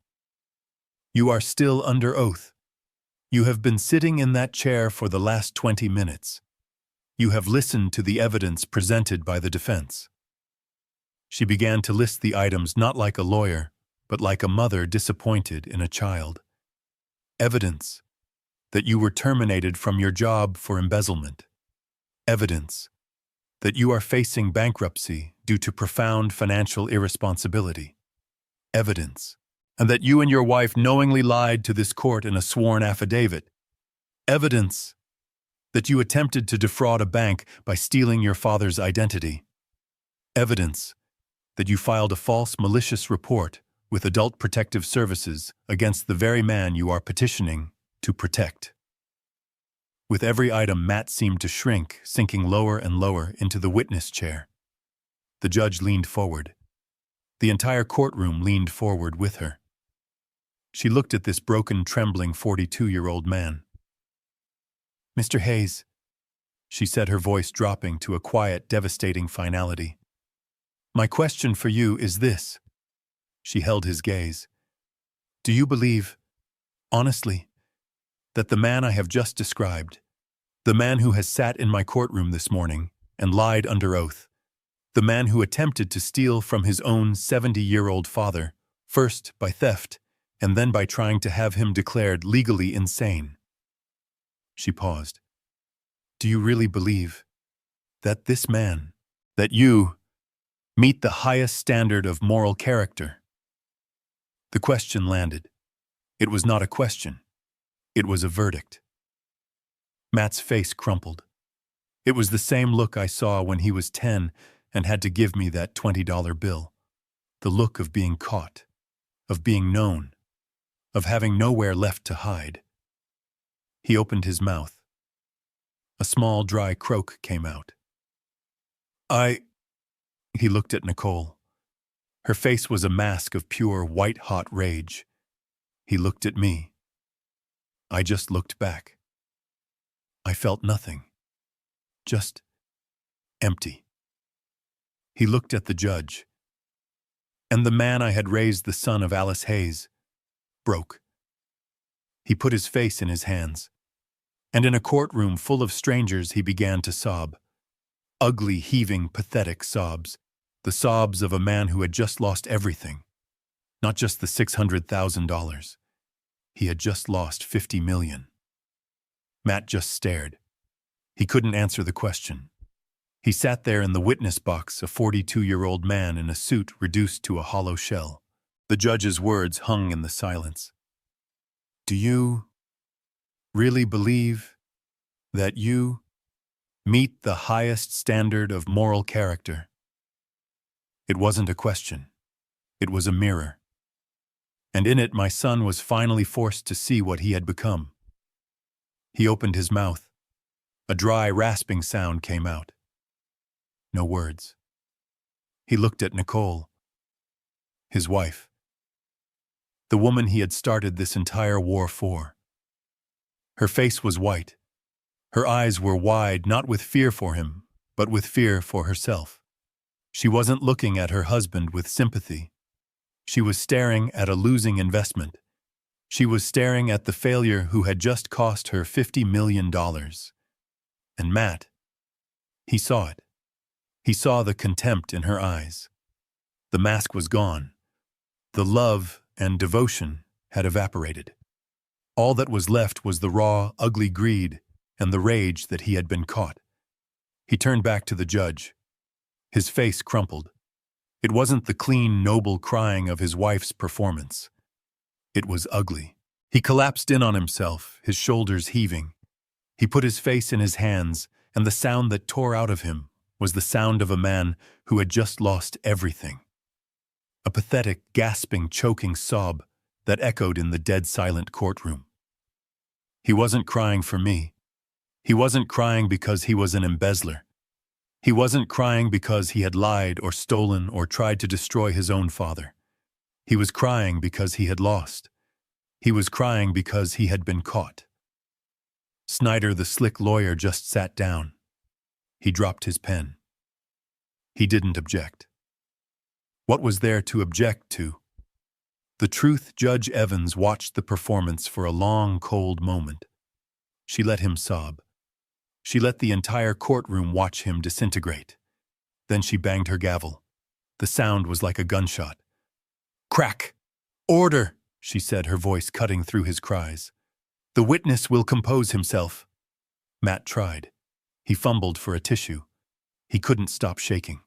"You are still under oath. You have been sitting in that chair for the last 20 minutes. You have listened to the evidence presented by the defense." She began to list the items not like a lawyer, but like a mother disappointed in a child. Evidence that you were terminated from your job for embezzlement. Evidence that you are facing bankruptcy due to profound financial irresponsibility. Evidence, and that you and your wife knowingly lied to this court in a sworn affidavit. Evidence that you attempted to defraud a bank by stealing your father's identity. Evidence that you filed a false malicious report with Adult Protective Services against the very man you are petitioning to protect. With every item, Matt seemed to shrink, sinking lower and lower into the witness chair. The judge leaned forward. The entire courtroom leaned forward with her. She looked at this broken, trembling 42-year-old man. "Mr. Hayes," she said, her voice dropping to a quiet, devastating finality. "My question for you is this." She held his gaze. "Do you believe, honestly, that the man I have just described, the man who has sat in my courtroom this morning and lied under oath, the man who attempted to steal from his own 70-year-old father, first by theft and then by trying to have him declared legally insane?" She paused. "Do you really believe that this man, that you, meet the highest standard of moral character?" The question landed. It was not a question. It was a verdict. Matt's face crumpled. It was the same look I saw when he was 10 and had to give me that $20 bill. The look of being caught, of being known, of having nowhere left to hide. He opened his mouth. A small, dry croak came out. He looked at Nicole. Her face was a mask of pure, white-hot rage. He looked at me. I just looked back. I felt nothing. Just empty. He looked at the judge. And the man I had raised, the son of Alice Hayes, broke. He put his face in his hands. And in a courtroom full of strangers, he began to sob. Ugly, heaving, pathetic sobs. The sobs of a man who had just lost everything. Not just the $600,000. He had just lost $50 million. Matt just stared. He couldn't answer the question. He sat there in the witness box, a 42-year-old man in a suit reduced to a hollow shell. The judge's words hung in the silence. "Do you really believe that you meet the highest standard of moral character?" It wasn't a question. It was a mirror. And in it, my son was finally forced to see what he had become. He opened his mouth. A dry, rasping sound came out. No words. He looked at Nicole, his wife, the woman he had started this entire war for. Her face was white. Her eyes were wide, not with fear for him, but with fear for herself. She wasn't looking at her husband with sympathy. She was staring at a losing investment. She was staring at the failure who had just cost her $50 million. And Matt, he saw it. He saw the contempt in her eyes. The mask was gone. The love and devotion had evaporated. All that was left was the raw, ugly greed and the rage that he had been caught. He turned back to the judge. His face crumpled. It wasn't the clean, noble crying of his wife's performance. It was ugly. He collapsed in on himself, his shoulders heaving. He put his face in his hands, and the sound that tore out of him was the sound of a man who had just lost everything. A pathetic, gasping, choking sob that echoed in the dead-silent courtroom. He wasn't crying for me. He wasn't crying because he was an embezzler. He wasn't crying because he had lied or stolen or tried to destroy his own father. He was crying because he had lost. He was crying because he had been caught. Snyder, the slick lawyer, just sat down. He dropped his pen. He didn't object. What was there to object to? The truth, Judge Evans watched the performance for a long, cold moment. She let him sob. She let the entire courtroom watch him disintegrate. Then she banged her gavel. The sound was like a gunshot. Crack! Order! She said, her voice cutting through his cries. The witness will compose himself. Matt tried. He fumbled for a tissue. He couldn't stop shaking.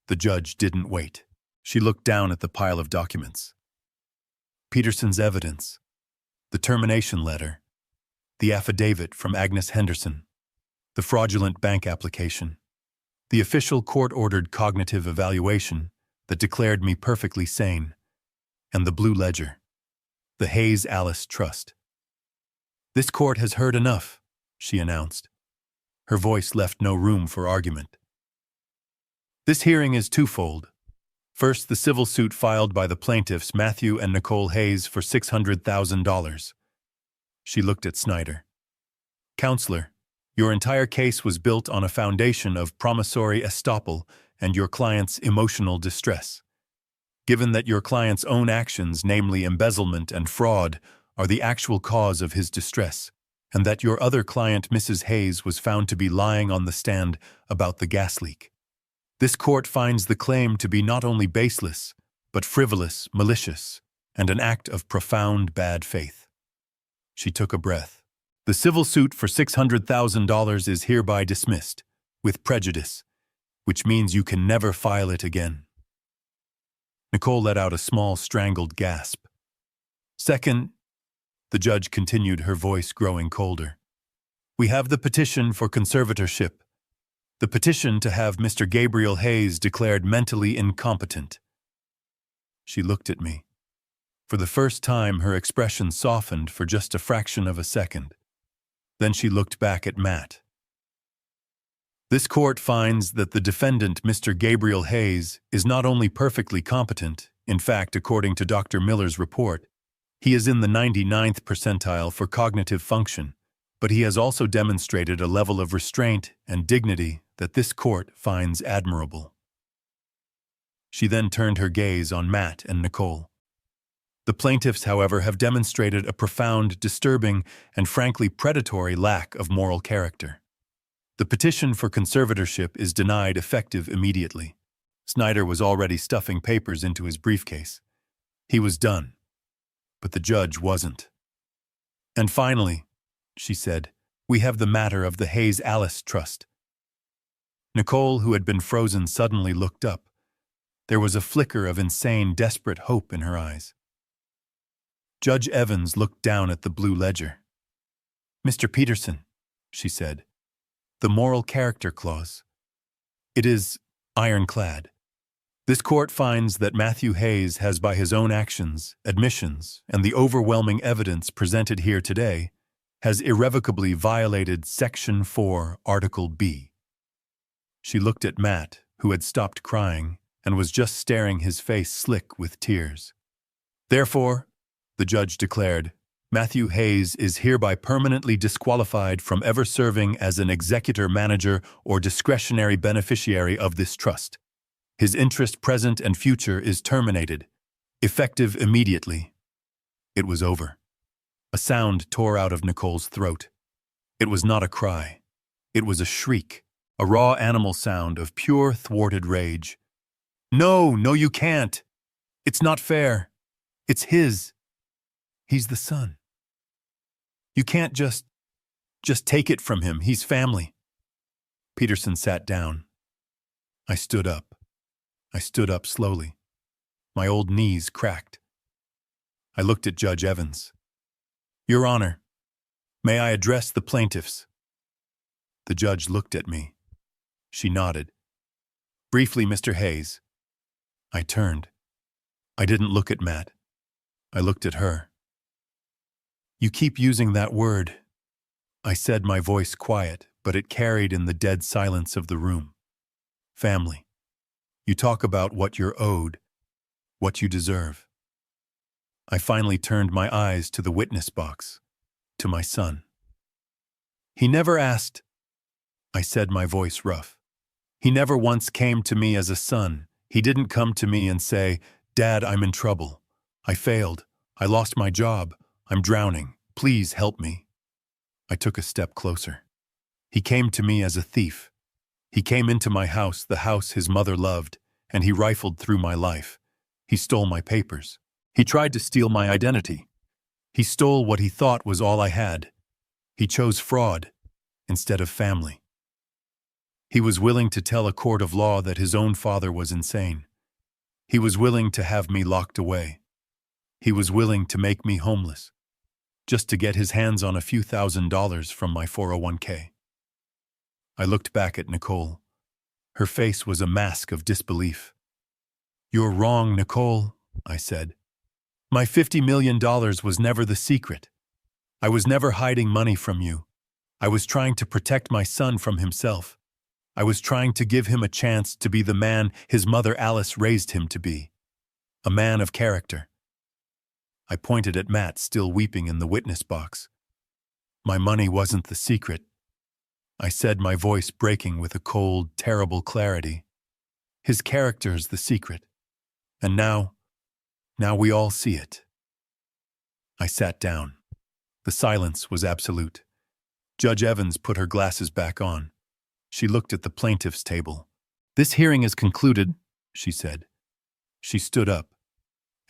The judge didn't wait. She looked down at the pile of documents. Peterson's evidence, the termination letter, the affidavit from Agnes Henderson, the fraudulent bank application, the official court-ordered cognitive evaluation that declared me perfectly sane, and the blue ledger, the Hayes Alice Trust. This court has heard enough, she announced. Her voice left no room for argument. This hearing is twofold. First, the civil suit filed by the plaintiffs Matthew and Nicole Hayes for $600,000. She looked at Snyder. Counselor, your entire case was built on a foundation of promissory estoppel and your client's emotional distress. Given that your client's own actions, namely embezzlement and fraud, are the actual cause of his distress, and that your other client, Mrs. Hayes, was found to be lying on the stand about the gas leak. This court finds the claim to be not only baseless, but frivolous, malicious, and an act of profound bad faith. She took a breath. The civil suit for $600,000 is hereby dismissed, with prejudice, which means you can never file it again. Nicole let out a small, strangled gasp. Second, the judge continued, her voice growing colder. We have the petition for conservatorship. The petition to have Mr. Gabriel Hayes declared mentally incompetent. She looked at me. For the first time, her expression softened for just a fraction of a second. Then she looked back at Matt. This court finds that the defendant, Mr. Gabriel Hayes, is not only perfectly competent, in fact, according to Dr. Miller's report, he is in the 99th percentile for cognitive function, but he has also demonstrated a level of restraint and dignity that this court finds admirable. She then turned her gaze on Matt and Nicole. The plaintiffs, however, have demonstrated a profound, disturbing, and frankly predatory lack of moral character. The petition for conservatorship is denied effective immediately. Snyder was already stuffing papers into his briefcase. He was done. But the judge wasn't. And finally, she said, we have the matter of the Hayes Alice Trust. Nicole, who had been frozen, suddenly looked up. There was a flicker of insane, desperate hope in her eyes. Judge Evans looked down at the blue ledger. Mr. Peterson, she said, the moral character clause. It is ironclad. This court finds that Matthew Hayes has, by his own actions, admissions, and the overwhelming evidence presented here today, has irrevocably violated Section 4, Article B. She looked at Matt, who had stopped crying and was just staring, his face slick with tears. Therefore, the judge declared, Matthew Hayes is hereby permanently disqualified from ever serving as an executor, manager, or discretionary beneficiary of this trust. His interest, present and future, is terminated, effective immediately. It was over. A sound tore out of Nicole's throat. It was not a cry. It was a shriek, a raw animal sound of pure, thwarted rage. No, you can't. It's not fair. It's his. He's the son. You can't just take it from him. He's family. Peterson sat down. I stood up. I stood up slowly. My old knees cracked. I looked at Judge Evans. Your Honor, may I address the plaintiffs? The judge looked at me. She nodded. Briefly, Mr. Hayes. I turned. I didn't look at Matt. I looked at her. You keep using that word, I said, my voice quiet, but it carried in the dead silence of the room. Family. You talk about what you're owed, what you deserve. I finally turned my eyes to the witness box, to my son. He never asked, I said, my voice rough. He never once came to me as a son. He didn't come to me and say, Dad, I'm in trouble. I failed. I lost my job. I'm drowning. Please help me. I took a step closer. He came to me as a thief. He came into my house, the house his mother loved, and he rifled through my life. He stole my papers. He tried to steal my identity. He stole what he thought was all I had. He chose fraud instead of family. He was willing to tell a court of law that his own father was insane. He was willing to have me locked away. He was willing to make me homeless, just to get his hands on a few $1,000s from my 401k. I looked back at Nicole. Her face was a mask of disbelief. You're wrong, Nicole, I said. My $50 million was never the secret. I was never hiding money from you. I was trying to protect my son from himself. I was trying to give him a chance to be the man his mother Alice raised him to be. A man of character. I pointed at Matt, still weeping in the witness box. My money wasn't the secret, I said, my voice breaking with a cold, terrible clarity. His character's the secret. And now we all see it. I sat down. The silence was absolute. Judge Evans put her glasses back on. She looked at the plaintiff's table. This hearing is concluded, she said. She stood up.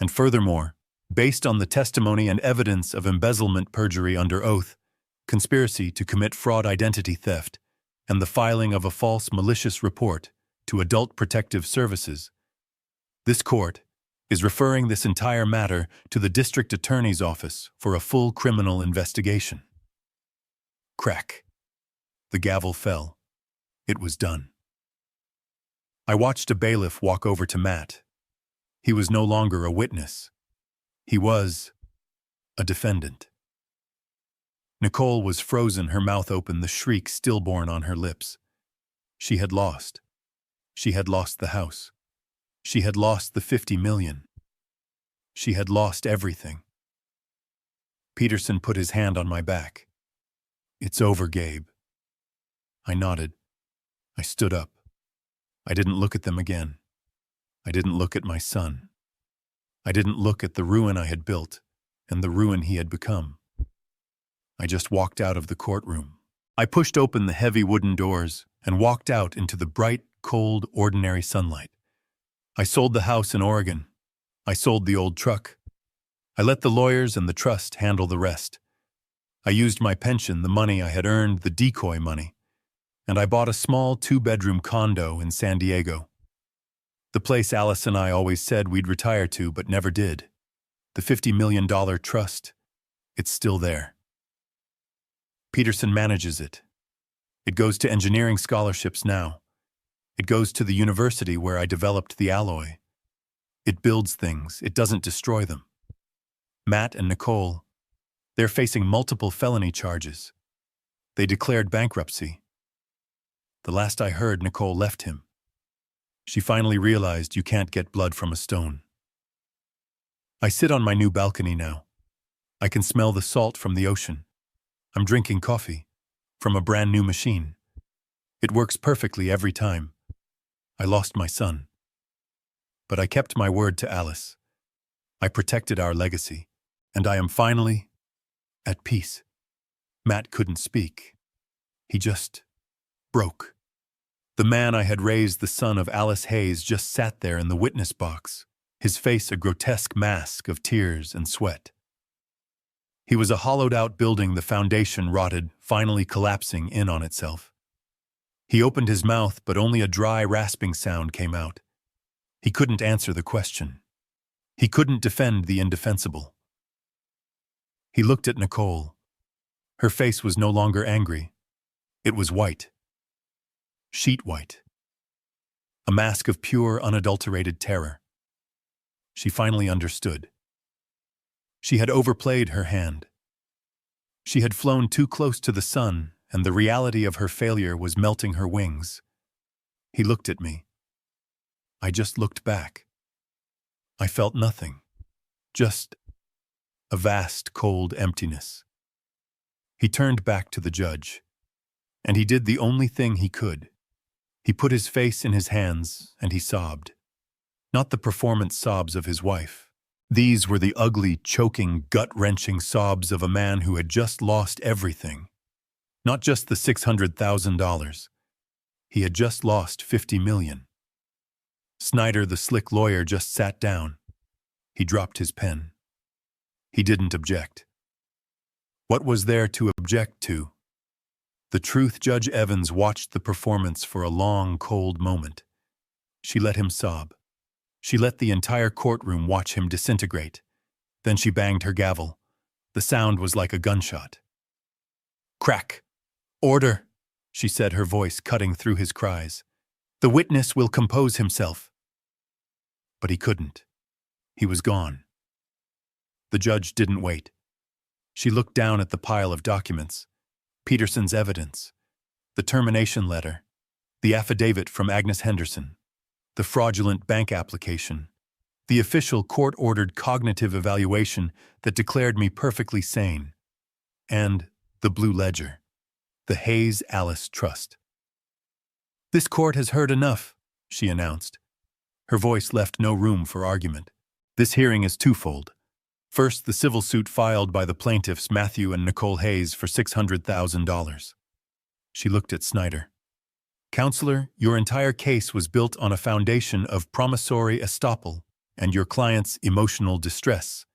And furthermore, based on the testimony and evidence of embezzlement, perjury under oath, conspiracy to commit fraud, identity theft, and the filing of a false malicious report to Adult Protective Services, this court is referring this entire matter to the District Attorney's Office for a full criminal investigation. Crack. The gavel fell. It was done. I watched a bailiff walk over to Matt. He was no longer a witness. He was a defendant. Nicole was frozen, her mouth open, the shriek stillborn on her lips. She had lost. She had lost the house. She had lost the $50 million. She had lost everything. Peterson put his hand on my back. It's over, Gabe. I nodded. I stood up. I didn't look at them again. I didn't look at my son. I didn't look at the ruin I had built and the ruin he had become. I just walked out of the courtroom. I pushed open the heavy wooden doors and walked out into the bright, cold, ordinary sunlight. I sold the house in Oregon. I sold the old truck. I let the lawyers and the trust handle the rest. I used my pension, the money I had earned, the decoy money, and I bought a small 2-bedroom condo in San Diego. The place Alice and I always said we'd retire to but never did. The $50 million trust. It's still there. Peterson manages it. It goes to engineering scholarships now. It goes to the university where I developed the alloy. It builds things. It doesn't destroy them. Matt and Nicole, they're facing multiple felony charges. They declared bankruptcy. The last I heard, Nicole left him. She finally realized you can't get blood from a stone. I sit on my new balcony now. I can smell the salt from the ocean. I'm drinking coffee from a brand new machine. It works perfectly every time. I lost my son. But I kept my word to Alice. I protected our legacy, and I am finally at peace. Matt couldn't speak. He just broke. The man I had raised, the son of Alice Hayes, just sat there in the witness box, his face a grotesque mask of tears and sweat. He was a hollowed-out building, the foundation rotted, finally collapsing in on itself. He opened his mouth, but only a dry, rasping sound came out. He couldn't answer the question. He couldn't defend the indefensible. He looked at Nicole. Her face was no longer angry. It was white. Sheet white. A mask of pure, unadulterated terror. She finally understood. She had overplayed her hand. She had flown too close to the sun, and the reality of her failure was melting her wings. He looked at me. I just looked back. I felt nothing. Just a vast, cold emptiness. He turned back to the judge, and he did the only thing he could. He put his face in his hands, and he sobbed. Not the performance sobs of his wife. These were the ugly, choking, gut-wrenching sobs of a man who had just lost everything. Not just the $600,000. He had just lost $50 million. Snyder, the slick lawyer, just sat down. He dropped his pen. He didn't object. What was there to object to? The truth, Judge Evans watched the performance for a long, cold moment. She let him sob. She let the entire courtroom watch him disintegrate. Then she banged her gavel. The sound was like a gunshot. Crack! Order! She said, her voice cutting through his cries. The witness will compose himself. But he couldn't. He was gone. The judge didn't wait. She looked down at the pile of documents. Peterson's evidence, the termination letter, the affidavit from Agnes Henderson, the fraudulent bank application, the official court-ordered cognitive evaluation that declared me perfectly sane, and the blue ledger, the Hayes Alice Trust. This court has heard enough, she announced. Her voice left no room for argument. This hearing is twofold. First, the civil suit filed by the plaintiffs Matthew and Nicole Hayes for $600,000. She looked at Snyder. Counselor, your entire case was built on a foundation of promissory estoppel and your client's emotional distress.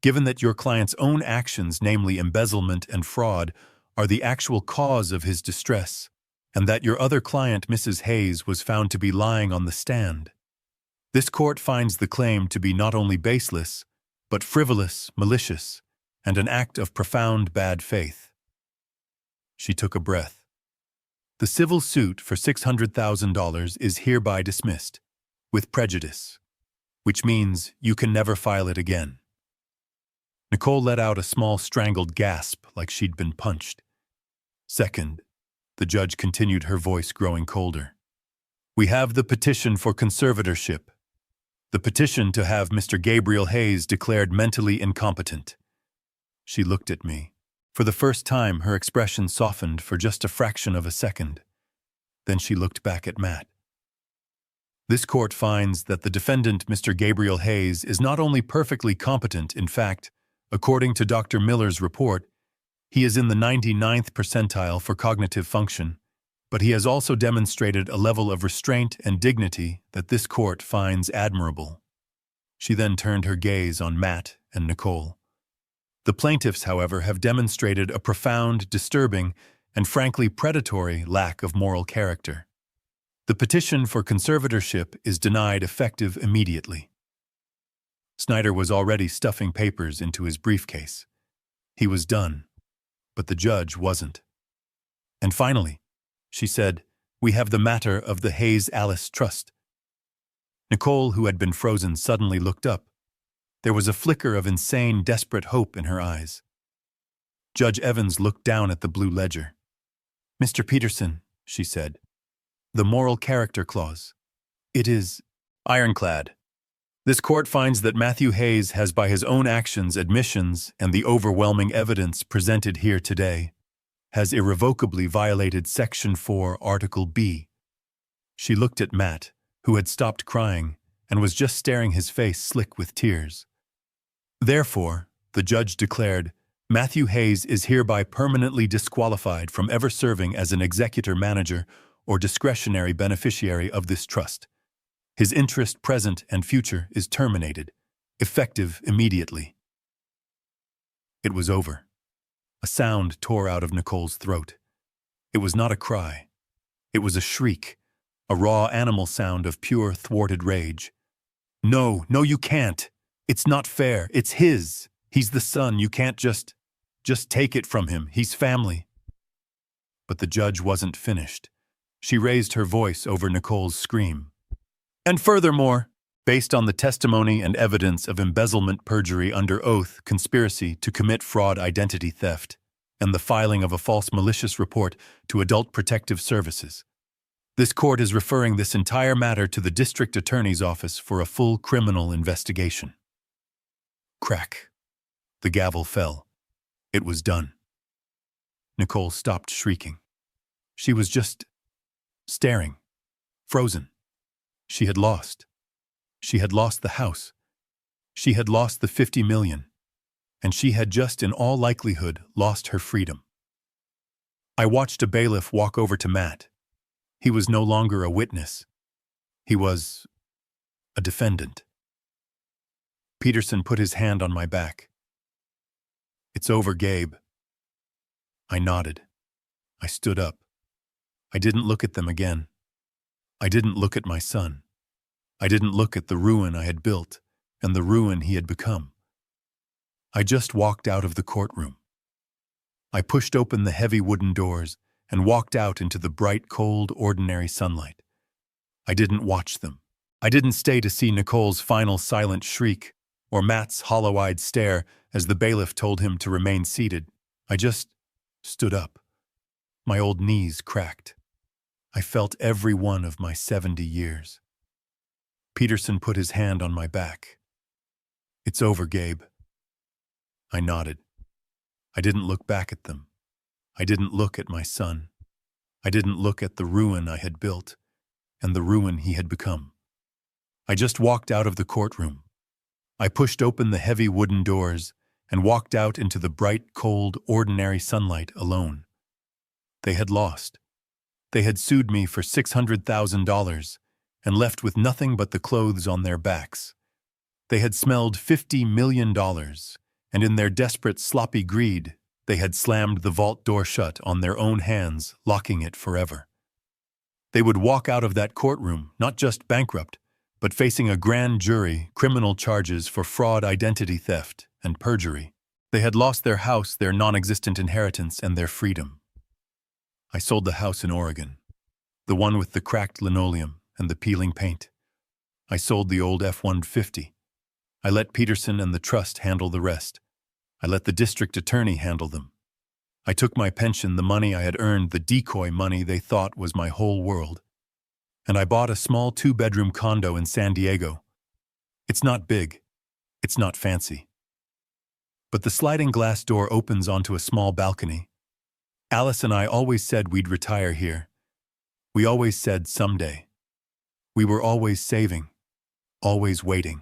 Given that your client's own actions, namely embezzlement and fraud, are the actual cause of his distress, and that your other client, Mrs. Hayes, was found to be lying on the stand, this court finds the claim to be not only baseless, but frivolous, malicious, and an act of profound bad faith. She took a breath. The civil suit for $600,000 is hereby dismissed, with prejudice, which means you can never file it again. Nicole let out a small strangled gasp like she'd been punched. Second, the judge continued, her voice growing colder. We have the petition for conservatorship. The petition to have Mr. Gabriel Hayes declared mentally incompetent. She looked at me. For the first time, her expression softened for just a fraction of a second. Then she looked back at Matt. This court finds that the defendant, Mr. Gabriel Hayes, is not only perfectly competent, in fact, according to Dr. Miller's report, he is in the 99th percentile for cognitive function, but he has also demonstrated a level of restraint and dignity that this court finds admirable. She then turned her gaze on Matt and Nicole. The plaintiffs, however, have demonstrated a profound, disturbing, and frankly predatory lack of moral character. The petition for conservatorship is denied effective immediately. Snyder was already stuffing papers into his briefcase. He was done, but the judge wasn't. And finally, she said, we have the matter of the Hayes Alice Trust. Nicole, who had been frozen, suddenly looked up. There was a flicker of insane, desperate hope in her eyes. Judge Evans looked down at the blue ledger. Mr. Peterson, she said, the moral character clause. It is ironclad. This court finds that Matthew Hayes has, by his own actions, admissions, and the overwhelming evidence presented here today, has irrevocably violated Section 4, Article B. She looked at Matt, who had stopped crying and was just staring, his face slick with tears. Therefore, the judge declared, Matthew Hayes is hereby permanently disqualified from ever serving as an executor, manager, or discretionary beneficiary of this trust. His interest, present and future, is terminated, effective immediately. It was over. A sound tore out of Nicole's throat. It was not a cry. It was a shriek, a raw animal sound of pure, thwarted rage. No, you can't. It's not fair. It's his. He's the son. You can't just take it from him. He's family. But the judge wasn't finished. She raised her voice over Nicole's scream. And furthermore, based on the testimony and evidence of embezzlement, perjury under oath, conspiracy to commit fraud, identity theft, and the filing of a false malicious report to Adult Protective Services. This court is referring this entire matter to the District Attorney's Office for a full criminal investigation. Crack. The gavel fell. It was done. Nicole stopped shrieking. She was just staring, frozen. She had lost. She had lost the house. She had lost the $50 million. And she had just, in all likelihood, lost her freedom. I watched a bailiff walk over to Matt. He was no longer a witness. He was a defendant. Peterson put his hand on my back. "It's over, Gabe." I nodded. I stood up. I didn't look at them again. I didn't look at my son. I didn't look at the ruin I had built and the ruin he had become. I just walked out of the courtroom. I pushed open the heavy wooden doors and walked out into the bright, cold, ordinary sunlight. I didn't watch them. I didn't stay to see Nicole's final silent shriek or Matt's hollow-eyed stare as the bailiff told him to remain seated. I just stood up. My old knees cracked. I felt every one of my 70 years. Peterson put his hand on my back. "It's over, Gabe." I nodded. I didn't look back at them. I didn't look at my son. I didn't look at the ruin I had built and the ruin he had become. I just walked out of the courtroom. I pushed open the heavy wooden doors and walked out into the bright, cold, ordinary sunlight alone. They had lost. They had sued me for $600,000 and left with nothing but the clothes on their backs. They had smelled $50 million, and in their desperate, sloppy greed, they had slammed the vault door shut on their own hands, locking it forever. They would walk out of that courtroom, not just bankrupt, but facing a grand jury, criminal charges for fraud, identity theft, and perjury. They had lost their house, their non-existent inheritance, and their freedom. I sold the house in Oregon, the one with the cracked linoleum and the peeling paint. I sold the old F-150. I let Peterson and the trust handle the rest. I let the district attorney handle them. I took my pension, the money I had earned, the decoy money they thought was my whole world. And I bought a small 2-bedroom condo in San Diego. It's not big. It's not fancy. But the sliding glass door opens onto a small balcony. Alice and I always said we'd retire here. We always said someday. We were always saving, always waiting.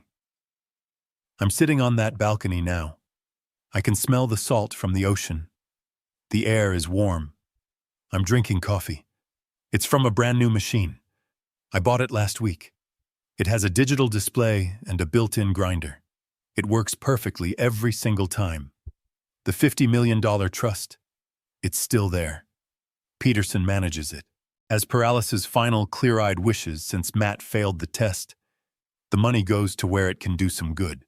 I'm sitting on that balcony now. I can smell the salt from the ocean. The air is warm. I'm drinking coffee. It's from a brand new machine. I bought it last week. It has a digital display and a built-in grinder. It works perfectly every single time. The $50 million trust, it's still there. Peterson manages it. As per Alice's final clear-eyed wishes since Matt failed the test, the money goes to where it can do some good.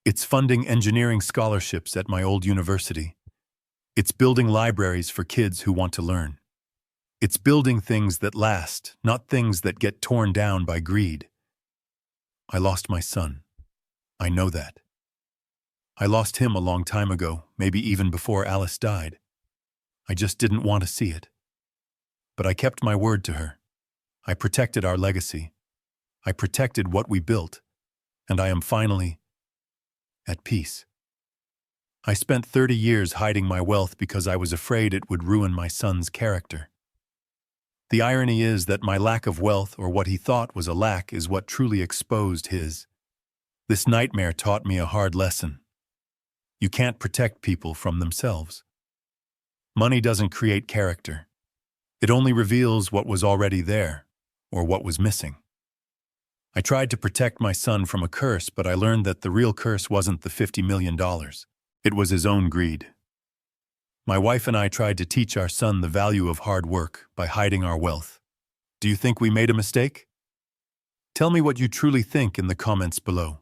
It's funding engineering scholarships at my old university. It's building libraries for kids who want to learn. It's building things that last, not things that get torn down by greed. I lost my son. I know that. I lost him a long time ago, maybe even before Alice died. I just didn't want to see it. But I kept my word to her. I protected our legacy. I protected what we built. And I am finally at peace. I spent 30 years hiding my wealth because I was afraid it would ruin my son's character. The irony is that my lack of wealth, or what he thought was a lack, is what truly exposed his. This nightmare taught me a hard lesson. You can't protect people from themselves. Money doesn't create character. It only reveals what was already there, or what was missing. I tried to protect my son from a curse, but I learned that the real curse wasn't the $50 million. It was his own greed. My wife and I tried to teach our son the value of hard work by hiding our wealth. Do you think we made a mistake? Tell me what you truly think in the comments below.